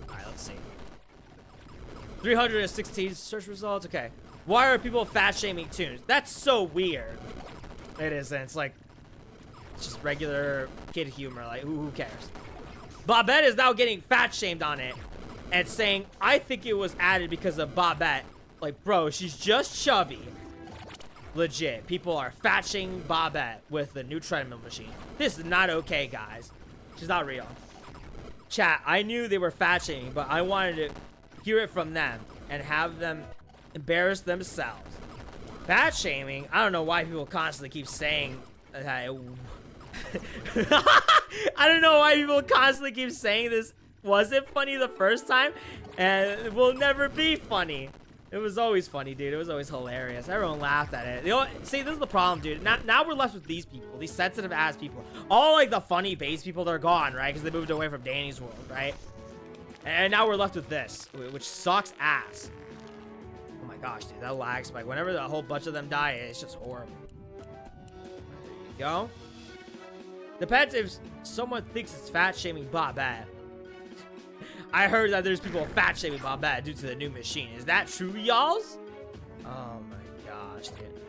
A: All right, let's see. 316 search results. Okay. Why are people fat shaming tunes? That's so weird. It isn't. It's like, it's just regular kid humor. Like, who cares? Bobette is now getting fat shamed on it and saying, I think it was added because of Bobette. Like, bro, she's just chubby. Legit. People are fat shaming Bobette with the new treadmill machine. This is not okay, guys. She's not real. Chat, I knew they were fat shaming, but I wanted to hear it from them and have them embarrass themselves. Fat shaming? I don't know why people constantly keep saying that. I don't know why people constantly keep saying this. Was it funny the first time? And it will never be funny. It was always funny, dude. It was always hilarious. Everyone laughed at it. You know, see, this is the problem, dude. Now we're left with these people, these sensitive ass people. All like the funny base people, they're gone, right? Because they moved away from Danny's World, right? And now we're left with this, which sucks ass. Oh my gosh, dude, that lag spike. Whenever a whole bunch of them die, it's just horrible. There you go. Depends if someone thinks it's fat shaming Bobette. I heard that there's people fat shaming Bobette due to the new machine. Is that true, y'alls? Oh my gosh, dude.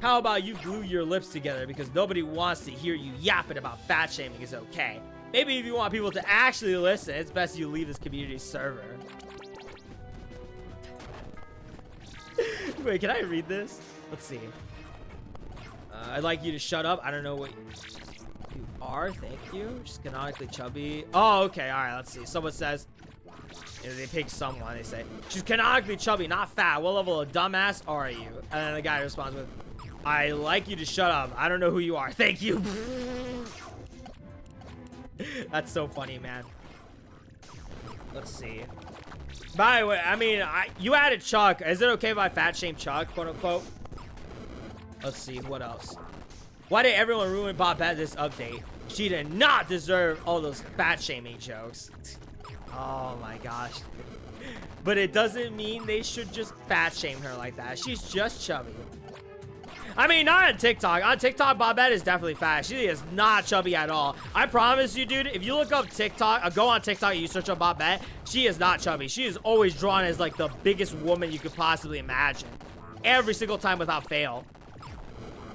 A: How about you glue your lips together because nobody wants to hear you yapping about fat shaming is okay. Maybe if you want people to actually listen, it's best you leave this community server. Wait, can I read this? Let's see. I'd like you to shut up. I don't know what you are. Thank you. Just canonically chubby. Oh, okay. All right. Let's see. Someone says, you know, they pick someone. They say, she's canonically chubby, not fat. What level of dumbass are you? And then the guy responds with, I like you to shut up. I don't know who you are. Thank you. That's so funny, man. Let's see. By the way, I mean, you added Chuck. Is it okay if I fat shame Chuck, quote unquote? Let's see, what else? Why did everyone ruin Bobette this update? She did not deserve all those fat shaming jokes. Oh my gosh. But it doesn't mean they should just fat shame her like that. She's just chubby. I mean, not on TikTok. On TikTok, Bobette is definitely fat. She is not chubby at all. I promise you, dude, if you look up TikTok, go on TikTok and you search up Bobette, she is not chubby. She is always drawn as, like, the biggest woman you could possibly imagine. Every single time without fail.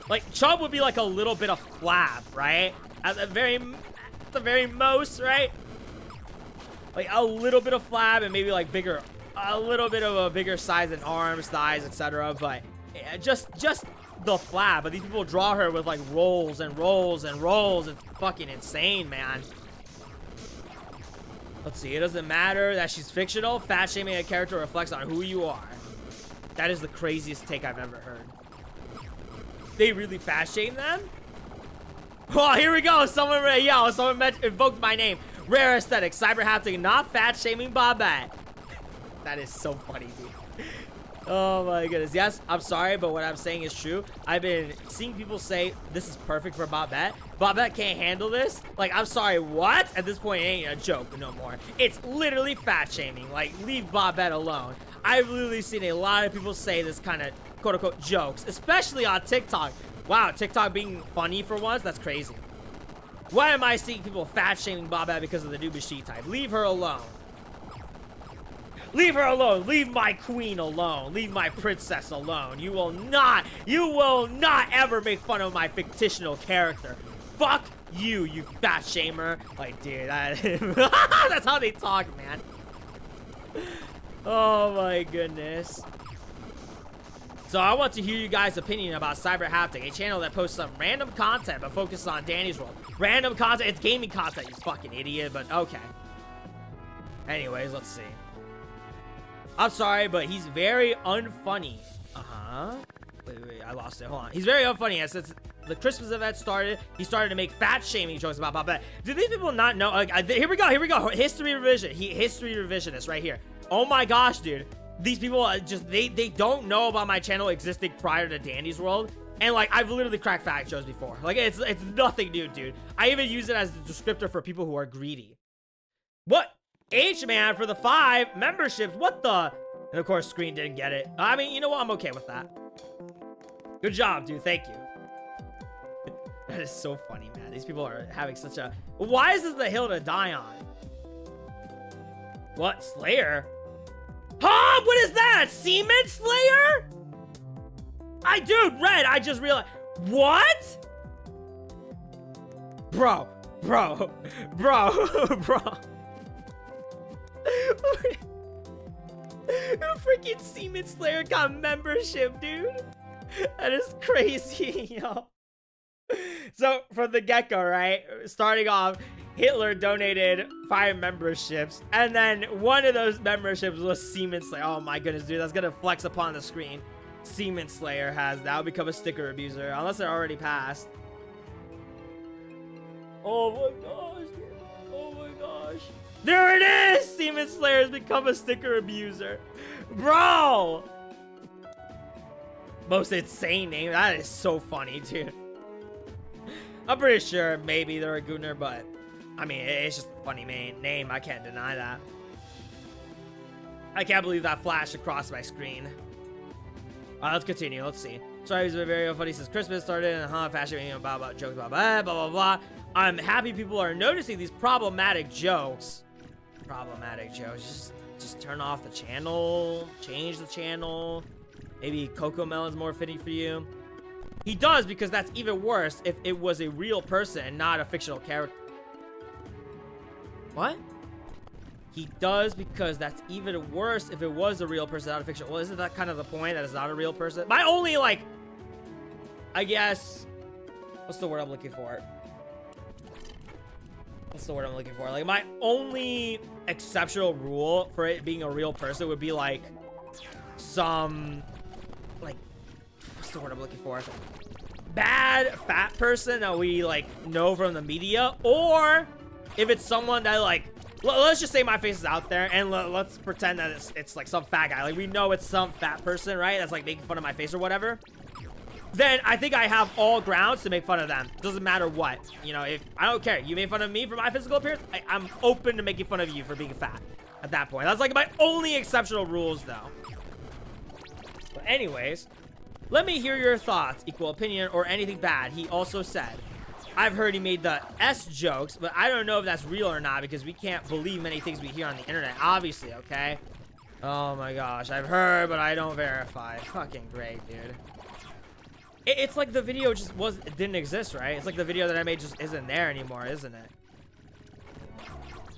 A: Like, chub would be, like, a little bit of flab, right? At the very most, right? Like, a little bit of flab and maybe, like, bigger, a little bit of a bigger size in arms, thighs, etc. But just the flab. But these people draw her with like rolls and rolls and rolls. It's fucking insane, man. Let's see. It doesn't matter that she's fictional. Fat shaming a character reflects on who you are. That is the craziest take I've ever heard. They really fat shame them? Oh, here we go. Someone invoked my name. Rare aesthetic. CyberHaptic, not fat shaming Bobette. That is so funny, dude. Oh my goodness. Yes, I'm sorry, but what I'm saying is true. I've been seeing people say this is perfect for Bobette. Bobette can't handle this. Like, I'm sorry, what? At this point, it ain't a joke no more. It's literally fat shaming. Like, leave Bobette alone. I've literally seen a lot of people say this kind of quote-unquote jokes, especially on TikTok. Wow, TikTok being funny for once? That's crazy. Why am I seeing people fat shaming Bobette because of the new machine type? Leave her alone. Leave her alone. Leave my queen alone. Leave my princess alone. You will not ever make fun of my fictional character. Fuck you, you fat shamer. Like, dude, that's how they talk, man. Oh my goodness. So I want to hear you guys' opinion about CyberHaptic, a channel that posts some random content but focuses on Danny's world. Random content? It's gaming content, you fucking idiot, but okay. Anyways, let's see. I'm sorry, but he's very unfunny. Wait, I lost it. Hold on. He's very unfunny. Since the Christmas event started, he started to make fat shaming jokes about Bobette. Do these people not know? Like, here we go. History revision. History revisionist right here. Oh my gosh, dude. These people they don't know about my channel existing prior to Danny's World. And like, I've literally cracked fat jokes before. Like, it's nothing new, dude. I even use it as a descriptor for people who are greedy. What? H-Man for the 5 memberships. What the? And of course, Screen didn't get it. I mean, you know what? I'm okay with that. Good job, dude. Thank you. That is so funny, man. These people are having such a... Why is this the hill to die on? What? Slayer? Huh? What is that? Semen Slayer? Dude, Red, I just realized. What? Bro. Freaking Semen Slayer got membership, dude. That is crazy, yo. So from the get-go, right? Starting off, Hitler donated 5 memberships, and then one of those memberships was Semen Slayer. Oh my goodness, dude, that's gonna flex upon the screen. Semen Slayer has now become a sticker abuser, unless they're already passed. Oh my gosh, dude. Oh my gosh. There it is! Semen Slayer has become a sticker abuser. Bro! Most insane name. That is so funny, dude. I'm pretty sure maybe they're a gooner, but I mean, it's just a funny name. I can't deny that. I can't believe that flashed across my screen. Let's continue. Let's see. Sorry, he's been very funny since Christmas started, and fashion, blah, blah, jokes, blah, blah, blah, blah, blah. I'm happy people are noticing these problematic jokes. Problematic jokes. Just turn off the channel, change the channel. Maybe Coco Melon's more fitting for you. He does, because that's even worse if it was a real person and not a fictional character. What? He does, because that's even worse if it was a real person, not a fictional. Well, isn't that kind of the point, that it's not a real person? My only, like, I guess, what's the word I'm looking for? What's the word I'm looking for? Like, my only exceptional rule for it being a real person would be, like, some, like, what's the word I'm looking for? Bad fat person that we, like, know from the media, or if it's someone that, like, let's just say my face is out there, and let's pretend that it's like some fat guy. Like, we know it's some fat person, right? That's like making fun of my face or whatever. Then I think I have all grounds to make fun of them. Doesn't matter what. You know, if I don't care. You made fun of me for my physical appearance, I'm open to making fun of you for being fat at that point. That's like my only exceptional rules, though. But anyways, let me hear your thoughts, equal opinion, or anything bad. He also said, I've heard he made the S jokes, but I don't know if that's real or not, because we can't believe many things we hear on the internet, obviously, okay? Oh my gosh, I've heard, but I don't verify. Fucking great, dude. It's like the video just didn't exist, right? It's like the video that I made just isn't there anymore, isn't it?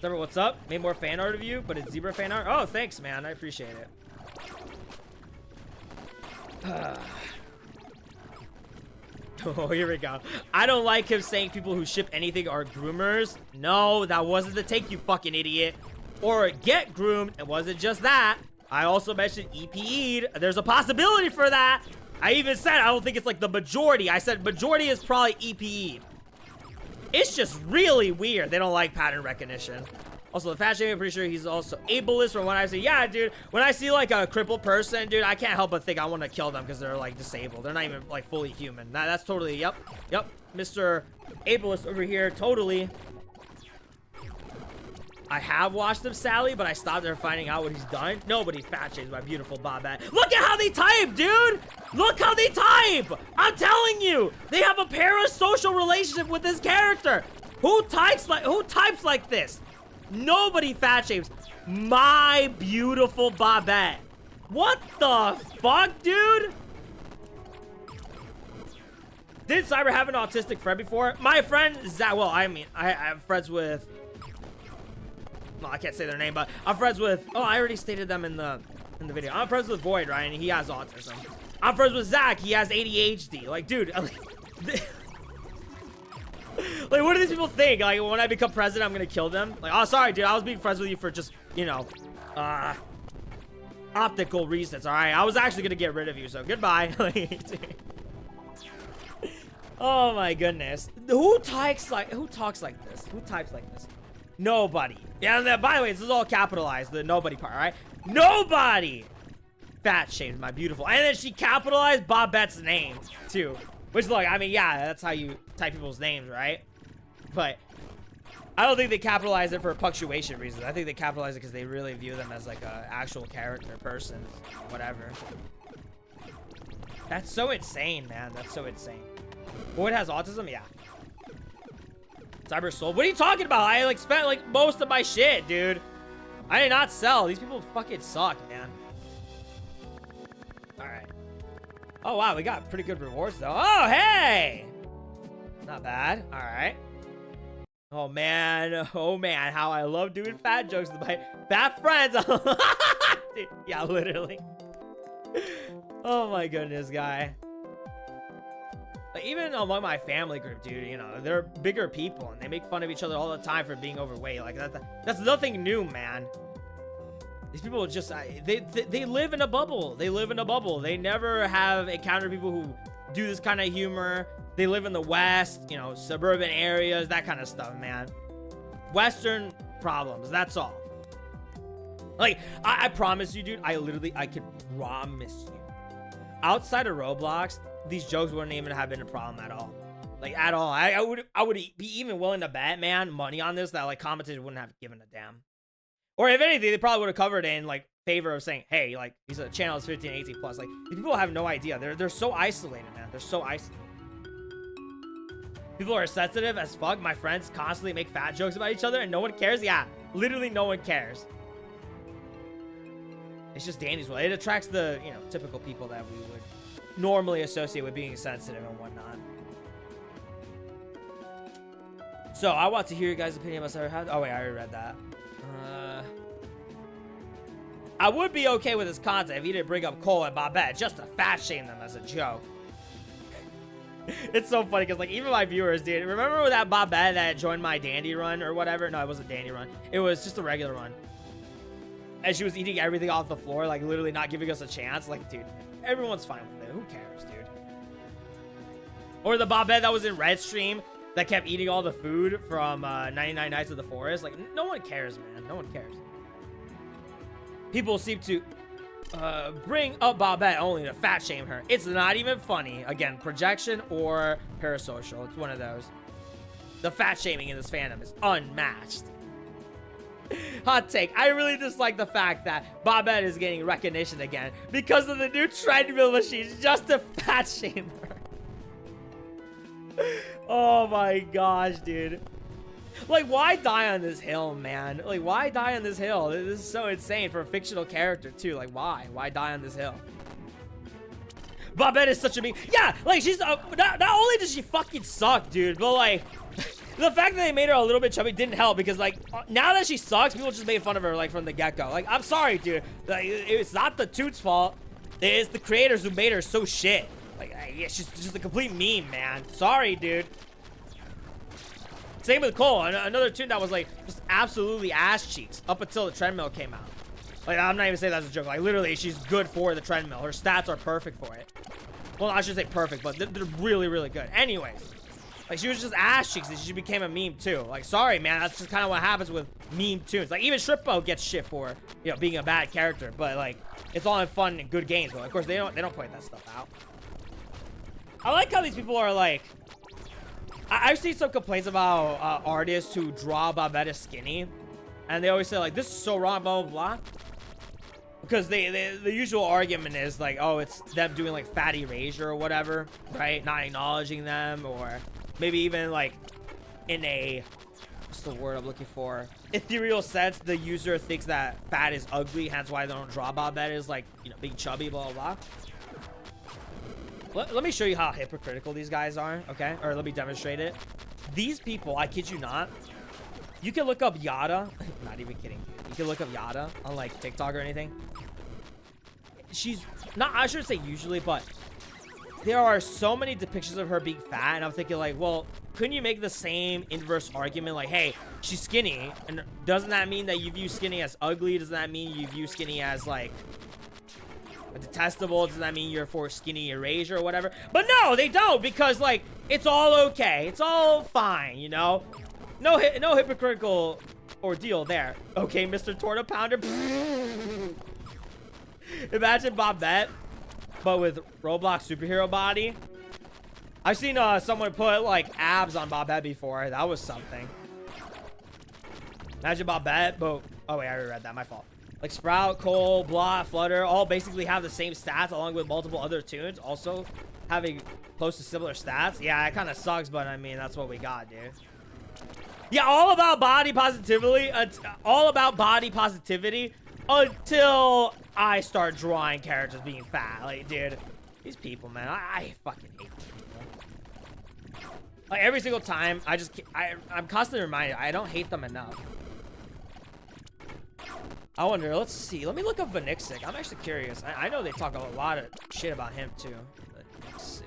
A: Zebra, what's up? Made more fan art of you, but it's zebra fan art? Oh, thanks, man. I appreciate it. Oh, here we go. I don't like him saying people who ship anything are groomers. No, that wasn't the take, you fucking idiot. Or get groomed. It wasn't just that. I also mentioned EPE'd. There's a possibility for that. I even said I don't think it's like the majority. I said majority is probably EPE'd. It's just really weird. They don't like pattern recognition. Also, the fashion, I'm pretty sure he's also ableist from what I see. Yeah, dude, when I see like a crippled person, dude, I can't help but think I want to kill them because they're like disabled. They're not even like fully human. That's totally, yep, Mr. Ableist over here, totally. I have watched him, Sally, but I stopped there finding out what he's done. Nobody fat shames my beautiful Bobette. Look at how they type, dude! Look how they type! I'm telling you! They have a parasocial relationship with this character! Who types like this? Nobody fat shames my beautiful Bobette. What the fuck, dude? Did Cyber have an autistic friend before? My friend, well, I mean, I'm friends with... Well, I can't say their name, but I'm friends with... Oh, I already stated them in the video. I'm friends with Void, right? And he has autism. I'm friends with Zach. He has ADHD. Like, dude... Like, what do these people think? Like, when I become president, I'm gonna kill them? Like, oh, sorry, dude. I was being friends with you for just, you know, optical reasons, all right? I was actually gonna get rid of you, so goodbye. Oh, my goodness. Who talks like this? Who types like this? Nobody. Yeah, and then, by the way, this is all capitalized, the nobody part, all right? Nobody fat shamed my beautiful. And then she capitalized Bobette's name, too. Which, look, I mean, yeah, that's how you type people's names, right? But I don't think they capitalize it for punctuation reasons. I think they capitalize it because they really view them as, like, a actual character, person, whatever. That's so insane, man. That's so insane. Boyd has autism? Yeah. Cyber sold. What are you talking about? I, like, spent, like, most of my shit, dude. I did not sell. These people fucking suck, man. All right. Oh, wow, we got pretty good rewards, though. Oh, hey! Not bad. All right. Oh, man. Oh, man. How I love doing fat jokes with my fat friends. Dude, yeah, literally. Oh, my goodness, guy. Like, even among my family group, dude, you know, they're bigger people, and they make fun of each other all the time for being overweight. Like, that's nothing new, man. These people just, they live in a bubble. They live in a bubble. They never have encountered people who do this kind of humor. They live in the West, you know, suburban areas, that kind of stuff, man. Western problems, that's all. Like, I promise you, dude, I could promise you. Outside of Roblox, these jokes wouldn't even have been a problem at all. Like, at all. I would be even willing to bet, man, money on this, that, like, commentators wouldn't have given a damn. Or if anything, they probably would have covered it in, like, favor of saying, hey, like, these are channels 15, 18 plus. Like, these people have no idea. They're so isolated, man. They're so isolated. People are sensitive as fuck. My friends constantly make fat jokes about each other and no one cares. Yeah, literally no one cares. It's just Danny's way. It attracts the, you know, typical people that we would normally associate with being sensitive and whatnot. So I want to hear your guys' opinion about CyberHaptic. Oh wait, I already read that. I would be okay with his content if he didn't bring up Cole and Bobette just to fat shame them as a joke. It's so funny because, like, even my viewers, dude, remember with that Bobette that joined my Dandy run or whatever? No, it wasn't Dandy run. It was just a regular run. And she was eating everything off the floor, like, literally not giving us a chance. Like, dude, everyone's fine with it. Who cares, dude? Or the Bobette that was in Red Stream that kept eating all the food from 99 Nights of the Forest. Like, no one cares, man. No one cares. People seem to bring up Bobette only to fat shame her. It's not even funny. Again, projection or parasocial. It's one of those. The fat shaming in this fandom is unmatched. Hot take. I really dislike the fact that Bobette is getting recognition again because of the new treadmill machines just to fat shame her. Oh my gosh, dude. Like, why die on this hill, man? Like, why die on this hill? This is so insane for a fictional character, too. Like, why? Why die on this hill? Bobette is such a meme. Yeah, like, she's... not only does she fucking suck, dude, but, like... the fact that they made her a little bit chubby didn't help because, like, now that she sucks, people just made fun of her, like, from the get-go. Like, I'm sorry, dude. Like, it's not the Toots' fault. It's the creators who made her so shit. Like, yeah, she's just a complete meme, man. Sorry, dude. Same with Cole, another tune that was like just absolutely ass cheeks up until the treadmill came out. Like, I'm not even saying that's a joke. Like, literally, she's good for the treadmill. Her stats are perfect for it. Well, I should say perfect, but they're really, really good. Anyways, like, she was just ass cheeks and she became a meme too. Like, sorry, man, that's just kind of what happens with meme tunes. Like, even Strippo gets shit for, you know, being a bad character, but like, it's all in fun and good games. But of course, they don't point that stuff out. I like how these people are like. I've seen some complaints about artists who draw Bobette as skinny, and they always say like, this is so wrong, blah blah blah, because the usual argument is like, oh, it's them doing like fat erasure or whatever, right? Not acknowledging them, or maybe even like in a, what's the word I'm looking for, ethereal sense, the user thinks that fat is ugly, hence why they don't draw Bobette as like, you know, being chubby, blah blah blah. Let me show you how hypocritical these guys are, okay? Or let me demonstrate it. These people, I kid you not, you can look up Yada. Not even kidding. You can look up Yada on like TikTok or anything. She's not, I shouldn't say usually, but there are so many depictions of her being fat, and I'm thinking like, well, couldn't you make the same inverse argument like, hey, she's skinny, and doesn't that mean that you view skinny as ugly? Doesn't that mean you view skinny as like detestable? Does that mean you're for skinny erasure or whatever? But no, they don't, because like, it's all okay, it's all fine, you know. No hypocritical ordeal there. Okay, Mr. Torta Pounder. Imagine Bobette, but with Roblox superhero body. I've seen someone put like abs on Bobette before. That was something. Imagine Bobette, but oh wait, I already read that. My fault. Like Sprout, Cole, Blah, Flutter, all basically have the same stats along with multiple other tunes also having close to similar stats. Yeah, it kind of sucks, but I mean, that's what we got, dude. Yeah, all about body positivity. All about body positivity until I start drawing characters being fat. Like, dude, these people, man, I fucking hate these people. Like, every single time, I'm constantly reminded, I don't hate them enough. I wonder, let's see. Let me look up Vanixic. I'm actually curious. I know they talk a lot of shit about him, too. Let's see.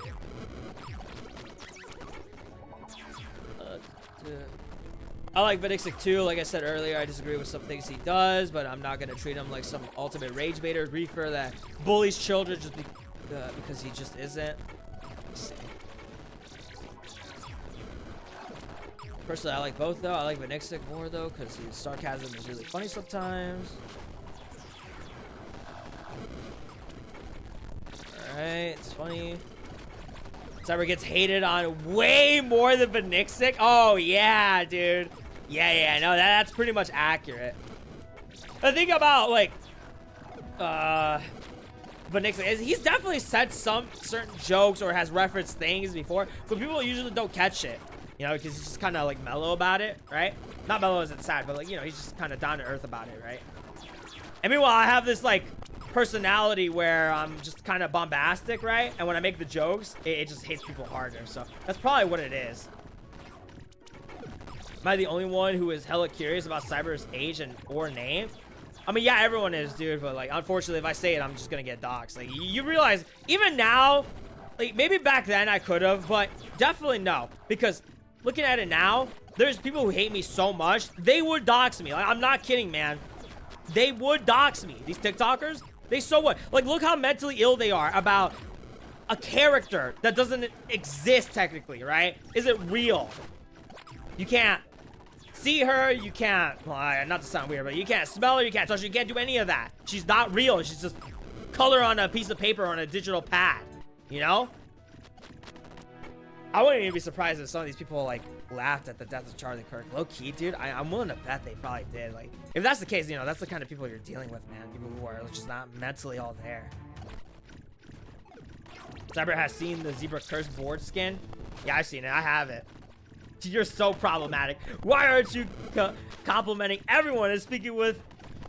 A: I like Vanixic, too. Like I said earlier, I disagree with some things he does, but I'm not going to treat him like some ultimate rage baiter reefer that bullies children just because he just isn't. Let's see. Personally, I like both, though. I like Vanixic more, though, because his sarcasm is really funny sometimes. Alright, it's funny. Cyber gets hated on way more than Vanixic. Oh, yeah, dude. Yeah, no, that's pretty much accurate. The thing about, like, Vanixic, he's definitely said some certain jokes or has referenced things before, but people usually don't catch it, you know, because he's just kind of like mellow about it, right? Not mellow as it's sad, but like, you know, he's just kind of down to earth about it, right? And meanwhile, I have this like personality where I'm just kind of bombastic, right? And when I make the jokes, it just hits people harder. So that's probably what it is. Am I the only one who is hella curious about Cyber's age and or name? I mean, yeah, everyone is, dude. But like, unfortunately, if I say it, I'm just gonna get doxxed. Like, you realize, even now, like maybe back then I could have, but definitely no. Because looking at it now, there's people who hate me so much, they would dox me. Like, I'm not kidding, man. They would dox me. These TikTokers, they so what? Like, look how mentally ill they are about a character that doesn't exist technically, right? Is it real? You can't see her, you can't, well, not to sound weird, but you can't smell her, you can't touch her, you can't do any of that. She's not real. She's just color on a piece of paper on a digital pad, you know? I wouldn't even be surprised if some of these people like laughed at the death of Charlie Kirk. Low key, dude, I'm willing to bet they probably did. Like, if that's the case, you know, that's the kind of people you're dealing with, man. People who are just not mentally all there. Cyber has seen the Zebra Curse board skin. Yeah, I've seen it. I have it. You're so problematic. Why aren't you complimenting everyone and speaking with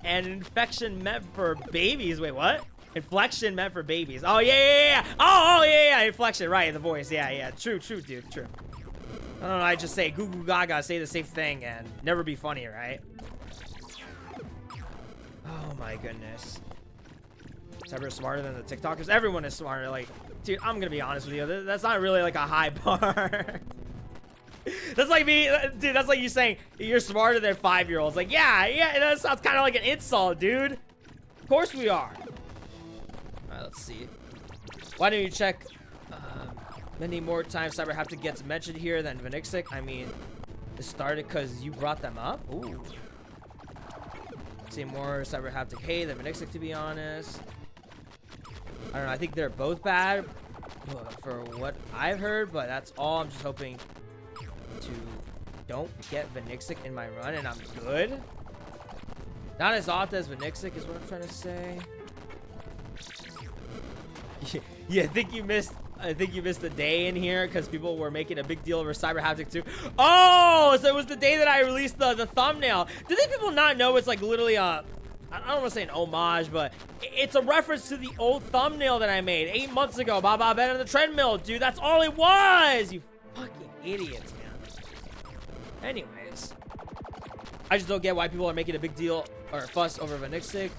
A: an infection meant for babies? Wait, what? Inflection meant for babies. Oh, yeah. Oh, yeah. Inflection, right, the voice. Yeah. True, dude, true. I don't know, I just say goo goo gaga, say the same thing and never be funny, right? Oh my goodness. Cyber's smarter than the TikTokers. Everyone is smarter. Like, dude, I'm gonna be honest with you. That's not really like a high bar. That's like me, dude. That's like you saying you're smarter than 5-year-olds. Like, yeah. That sounds kind of like an insult, dude. Of course we are. All right, let's see. Why don't you check many more times CyberHaptic gets mentioned here than Vanixic? I mean, it started because you brought them up. Ooh. See more CyberHaptic hate than Vanixic, to be honest. I don't know. I think they're both bad for what I've heard, but that's all. I'm just hoping to don't get Vanixic in my run and I'm good. Not as often as Vanixic is what I'm trying to say. Yeah, I think you missed the day in here because people were making a big deal over CyberHaptic too. Oh, so it was the day that I released the thumbnail. Do these people not know it's like literally a, I don't want to say an homage, but it's a reference to the old thumbnail that I made 8 months ago. Baba Ben on the treadmill, dude. That's all it was. You fucking idiots, man. Anyways, I just don't get why people are making a big deal or a fuss over Vanixic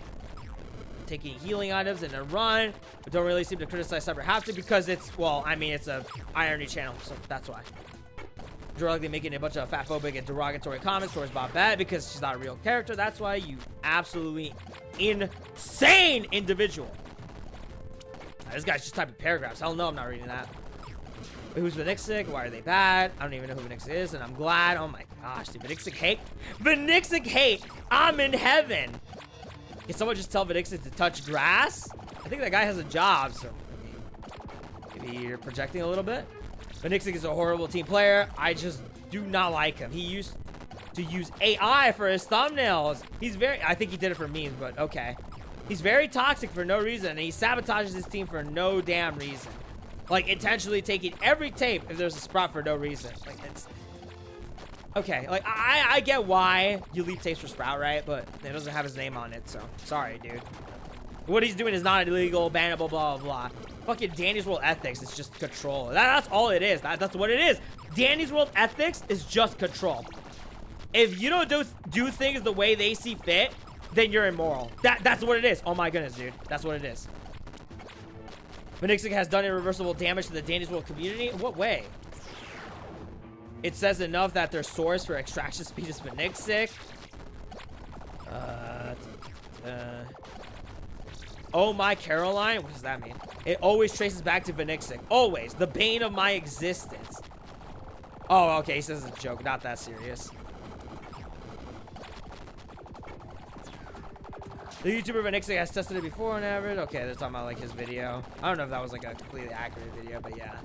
A: taking healing items in a run, but don't really seem to criticize CyberHaptic because it's, well, I mean, it's a irony channel, so that's why. You're likely making a bunch of fatphobic and derogatory comments towards Bobette because she's not a real character. That's why, you absolutely insane individual. This guy's just typing paragraphs. Hell no, I'm not reading that. Wait, who's Vanixic? Why are they bad? I don't even know who Vanixic is, and I'm glad. Oh my gosh, dude. Vanixic hate? Vanixic hate! I'm in heaven! Can someone just tell Vanixic to touch grass? I think that guy has a job, so maybe you're projecting a little bit. Vanixic is a horrible team player. I just do not like him. He used to use AI for his thumbnails. He's very, I think he did it for memes, but okay. He's very toxic for no reason, and he sabotages his team for no damn reason. Like, intentionally taking every tape if there's a sprout for no reason. Like, it's... Okay, like, I get why you leave tapes for Sprout, right? But it doesn't have his name on it, so... Sorry, dude. What he's doing is not illegal, bannable, blah, blah, blah. Fucking Danny's World Ethics is just control. That's all it is. That's what it is. Danny's World Ethics is just control. If you don't do things the way they see fit, then you're immoral. That's what it is. Oh my goodness, dude. That's what it is. Vanixic has done irreversible damage to the Danny's World community? In what way? It says enough that their source for extraction speed is Vanixic. Oh my Caroline? What does that mean? It always traces back to Vanixic. Always. The bane of my existence. Oh, okay. He says it's a joke. Not that serious. The YouTuber Vanixic has tested it before on average. Okay, they're talking about like his video. I don't know if that was like a completely accurate video, but yeah.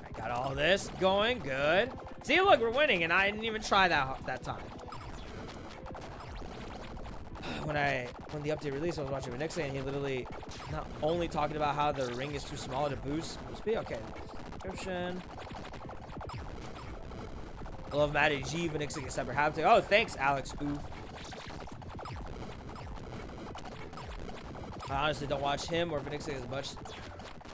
A: I got all this going. Good. See, look, we're winning, and I didn't even try that time. when the update released, I was watching Nixon, and he literally not only talking about how the ring is too small to boost speed. Okay, description. I love Matty G, Vanixing, CyberHaptic. Oh, thanks, Alex. Oof. I honestly don't watch him or Vanixing as much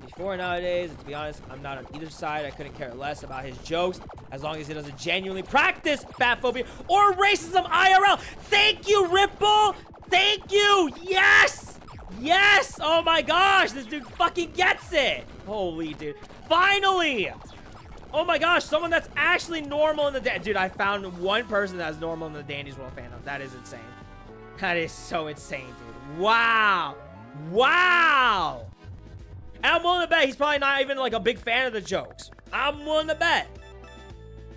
A: before nowadays. And to be honest, I'm not on either side. I couldn't care less about his jokes as long as he doesn't genuinely practice fat phobia or racism IRL. Thank you, Ripple. Thank you. Yes. Yes. Oh my gosh. This dude fucking gets it. Holy dude. Finally. Oh my gosh. Someone that's actually normal in the dude. I found one person that's normal in the Dandy's World fandom. That is insane. That is so insane, dude. Wow. Wow. And I'm willing to bet he's probably not even like a big fan of the jokes. I'm willing to bet.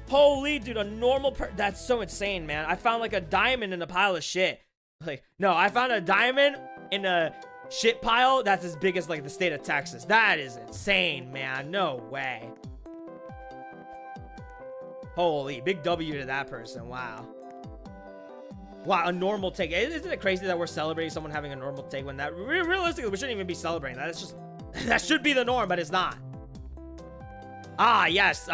A: Holy dude, a normal that's so insane, man. I found like a diamond in a pile of shit. Like, no, I found a diamond in a shit pile that's as big as like the state of Texas. That is insane, man. No way. Holy, big W to that person. Wow. Wow, a normal take. Isn't it crazy that we're celebrating someone having a normal take when that realistically we shouldn't even be celebrating that? It's just that should be the norm, but it's not. Ah, yes.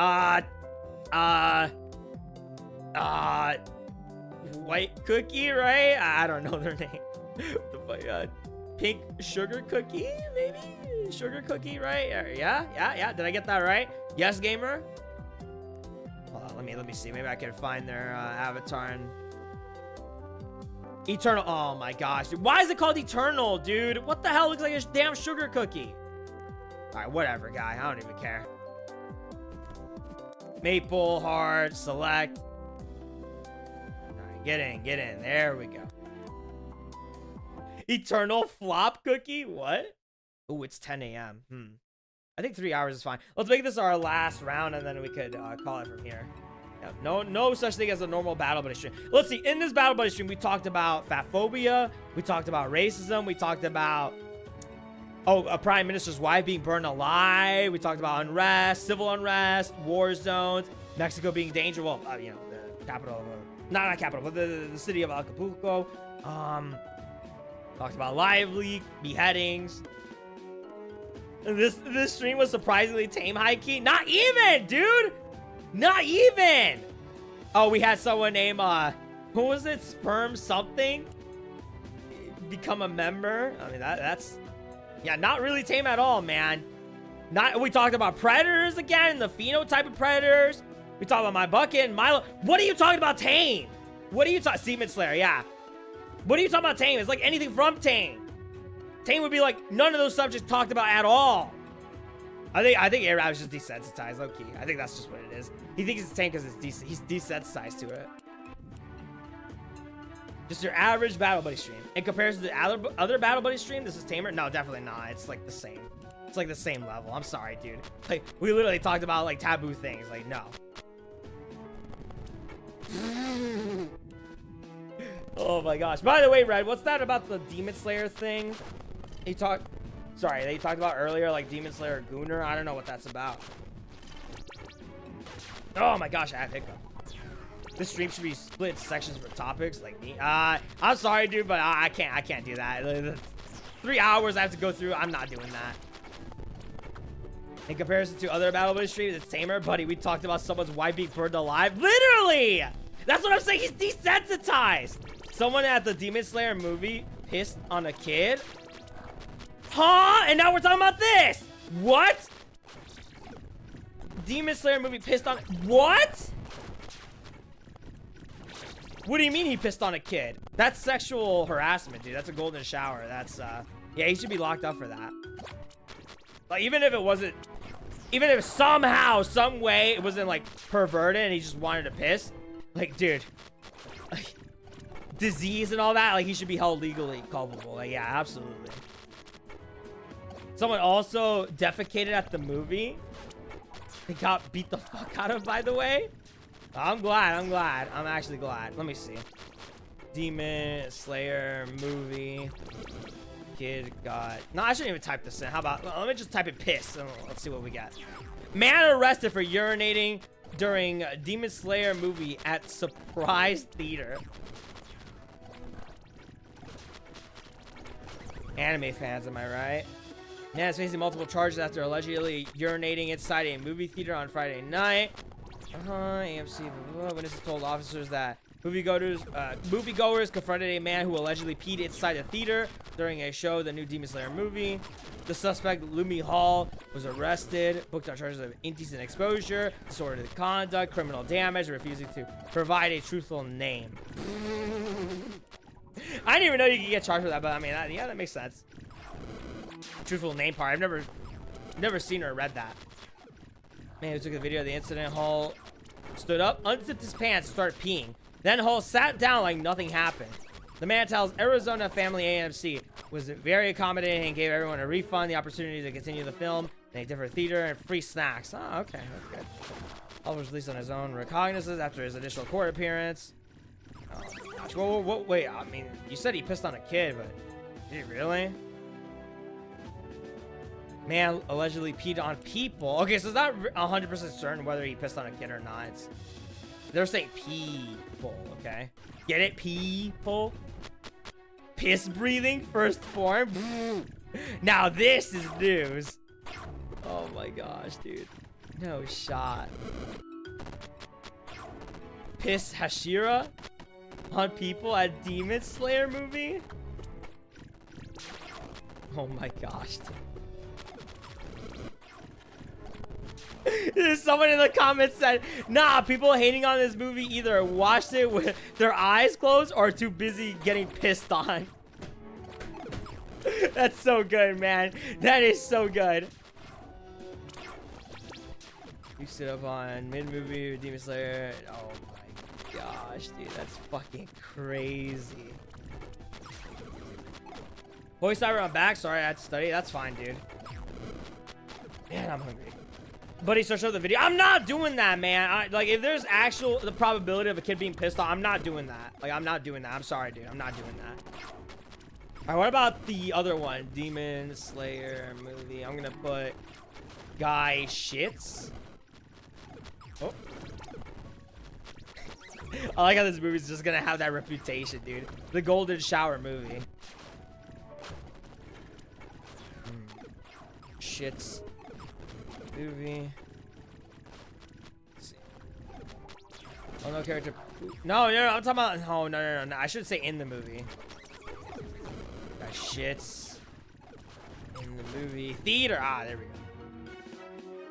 A: White cookie, right? I don't know their name. What the fuck? Pink sugar cookie, maybe? Sugar cookie, right? Yeah. Did I get that right? Yes, gamer. Hold on, let me see. Maybe I can find their avatar and Eternal. Oh my gosh, dude. Why is it called Eternal, dude? What the hell looks like a damn sugar cookie? All right, whatever, guy. I don't even care. Maple, hard, select. All right, get in. There we go. Eternal flop cookie? What? Oh, it's 10 a.m. I think 3 hours is fine. Let's make this our last round, and then we could call it from here. No such thing as a normal battle buddy stream. Let's see. In this battle buddy stream, we talked about fat phobia. We talked about racism. We talked about a prime minister's wife being burned alive. We talked about unrest, civil unrest, war zones, Mexico being dangerous. Well, you know, the capital of not capital, but the city of Acapulco. Talked about live leak, beheadings. This stream was surprisingly tame, high key. Not even, dude. Not even. Oh, we had someone named who was it? Sperm something become a member. I mean that's yeah, not really tame at all, man. We talked about predators again, the phenotype of predators. We talked about my bucket and Milo. What are you talking about tame? What are you talking? Semen Slayer, yeah. What are you talking about tame? It's like anything from tame. Tame would be like none of those subjects talked about at all. I think Arab is just desensitized, low key. I think that's just what it is. He thinks it's tame because he's desensitized to it. Just your average battle buddy stream. In comparison to other battle buddy stream, this is tamer. No, definitely not. It's like the same. It's like the same level. I'm sorry, dude. Like we literally talked about like taboo things. Like no. Oh my gosh. By the way, Red, what's that about the Demon Slayer thing? They talked about earlier, like Demon Slayer Gooner. I don't know what that's about. Oh my gosh, I have hiccup. This stream should be split into sections for topics like me. I'm sorry, dude, but I can't do that. 3 hours I have to go through. I'm not doing that. In comparison to other battle buddy streams, it's tamer, buddy. We talked about someone's wife being burned alive. Literally! That's what I'm saying. He's desensitized. Someone at the Demon Slayer movie pissed on a kid. Huh? And now we're talking about this. What? Demon Slayer movie pissed on... What? What do you mean he pissed on a kid? That's sexual harassment, dude. That's a golden shower. That's, yeah, he should be locked up for that. Like, even if it wasn't... Even if somehow, some way, it wasn't, like, perverted and he just wanted to piss. Like, dude. Like, disease and all that. Like, he should be held legally culpable. Like, yeah, absolutely. Someone also defecated at the movie. They got beat the fuck out of, by the way. I'm glad. I'm actually glad. Let me see. Demon Slayer movie. Kid got... No, I shouldn't even type this in. How about... Let me just type in piss. And let's see what we got. Man arrested for urinating during Demon Slayer movie at surprise theater. Anime fans, am I right? Man is facing multiple charges after allegedly urinating inside a movie theater on Friday night. AMC. Witnesses told officers that moviegoers confronted a man who allegedly peed inside a theater during a show, the new Demon Slayer movie. The suspect, Lumi Hall, was arrested, booked on charges of indecent exposure, disorderly conduct, criminal damage, refusing to provide a truthful name. I didn't even know you could get charged with that, but I mean, yeah, that makes sense. Truthful name part. I've never seen or read that. Man who took a video of the incident, Hall stood up, unzipped his pants, and started peeing. Then Hall sat down like nothing happened. The man tells Arizona Family AMC was very accommodating and gave everyone a refund, the opportunity to continue the film in a different theater, and free snacks. Oh, okay, that's good. Hall was released on his own recognizance after his initial court appearance. Oh my gosh. Whoa, wait, I mean, you said he pissed on a kid, but did he really? Man allegedly peed on people. Okay, so it's not 100% certain whether he pissed on a kid or not. They're saying people, okay? Get it? People? Piss breathing, first form? Now this is news. Oh my gosh, dude. No shot. Piss Hashira on people at Demon Slayer movie? Oh my gosh, dude. Someone in the comments said, nah, people hating on this movie either watched it with their eyes closed or too busy getting pissed on. That's so good, man. That is so good. You stood up on mid-movie with Demon Slayer. Oh my gosh, dude. That's fucking crazy. Voice Cyber, I'm back. Sorry, I had to study. That's fine, dude. Man, I'm hungry. Buddy, search up the video. I'm not doing that, man. Like, if there's the probability of a kid being pissed off, I'm not doing that. Like, I'm not doing that. I'm sorry, dude. I'm not doing that. All right, what about the other one? Demon Slayer movie. I'm gonna put guy shits. Oh. I like how this movie's just gonna have that reputation, dude. The Golden Shower movie. Shits. Movie. Let's see. Oh, no character. No, I'm talking about. Oh, no. I should say in the movie. Got shits. In the movie. Theater. Ah, there we go.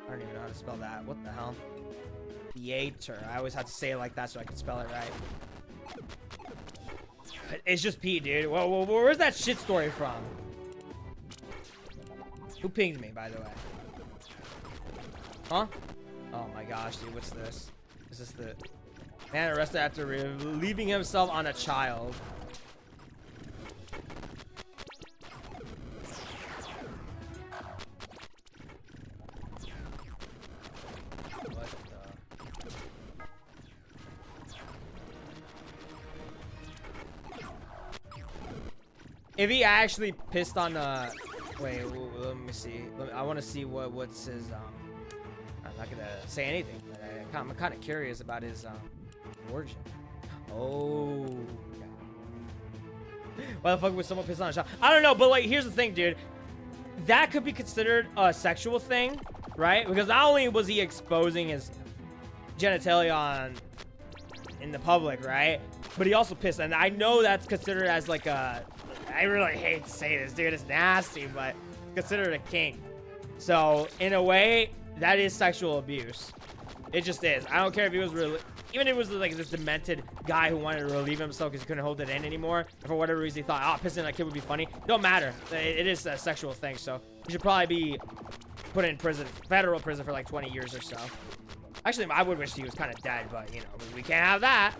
A: I don't even know how to spell that. What the hell? Theater. I always have to say it like that so I can spell it right. It's just P, dude. Whoa, where's that shit story from? Who pinged me, by the way? Huh? Oh my gosh, dude, what's this? Is this the man arrested after relieving himself on a child? What the? If he actually pissed on the... Wait, let me see. I want to see what's his I'm not gonna say anything, but I'm kind of curious about his origin. Oh, okay. Why the fuck would someone piss on a child? I don't know, but like, here's the thing, dude. That could be considered a sexual thing, right? Because not only was he exposing his genitalia in the public, right? But he also pissed, and I know that's considered as like a. I really hate to say this, dude. It's nasty, but considered a kink. So in a way, that is sexual abuse. It just is. I don't care if he was really, even if it was like this demented guy who wanted to relieve himself because he couldn't hold it in anymore. And for whatever reason, he thought, oh, pissing on a kid would be funny. Don't matter. It is a sexual thing. So he should probably be put in prison, federal prison for like 20 years or so. Actually, I would wish he was kind of dead, but you know, we can't have that.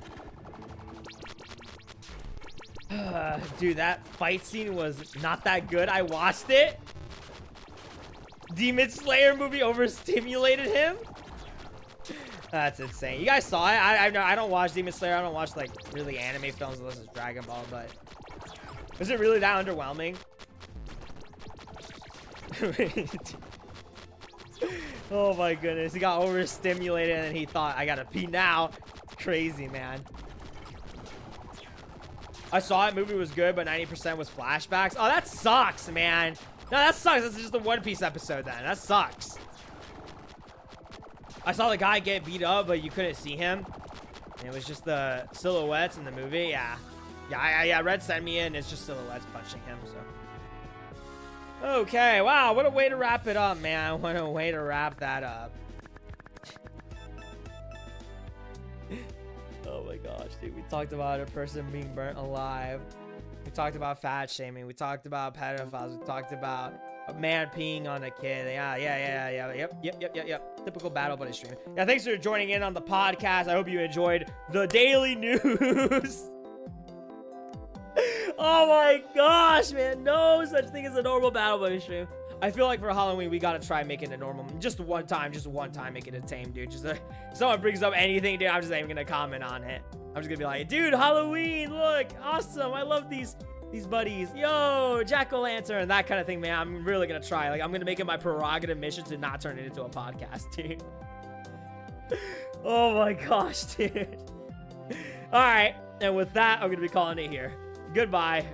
A: Dude, that fight scene was not that good. I watched it. Demon Slayer movie overstimulated him. That's insane. You guys saw it? I don't watch Demon Slayer. I don't watch like really anime films unless it's Dragon Ball. But was it really that underwhelming? Oh my goodness, he got overstimulated and he thought I gotta pee now. It's crazy, man. I saw it. Movie was good, but 90% was flashbacks. Oh, that sucks, man. No, that sucks. That's just a One Piece episode then. That sucks. I saw the guy get beat up, but you couldn't see him. And it was just the silhouettes in the movie. Yeah. Yeah, Red sent me in. It's just silhouettes punching him, so. Okay, wow. What a way to wrap it up, man. What a way to wrap that up. Oh my gosh, dude. We talked about a person being burnt alive. We talked about fat shaming. We talked about pedophiles. We talked about a man peeing on a kid. Yeah. Yep. Typical Battle Buddy stream. Yeah, thanks for joining in on the podcast. I hope you enjoyed the daily news. Oh my gosh, man. No such thing as a normal Battle Buddy stream. I feel like for Halloween, we gotta try making it normal. Just one time, make it a tame, dude. Just if someone brings up anything, dude, I'm just not even gonna comment on it. I'm just gonna be like, dude, Halloween, look, awesome. I love these buddies. Yo, jack-o'-lantern, that kind of thing, man. I'm really gonna try. Like, I'm gonna make it my prerogative mission to not turn it into a podcast, dude. Oh my gosh, dude. All right, and with that, I'm gonna be calling it here. Goodbye.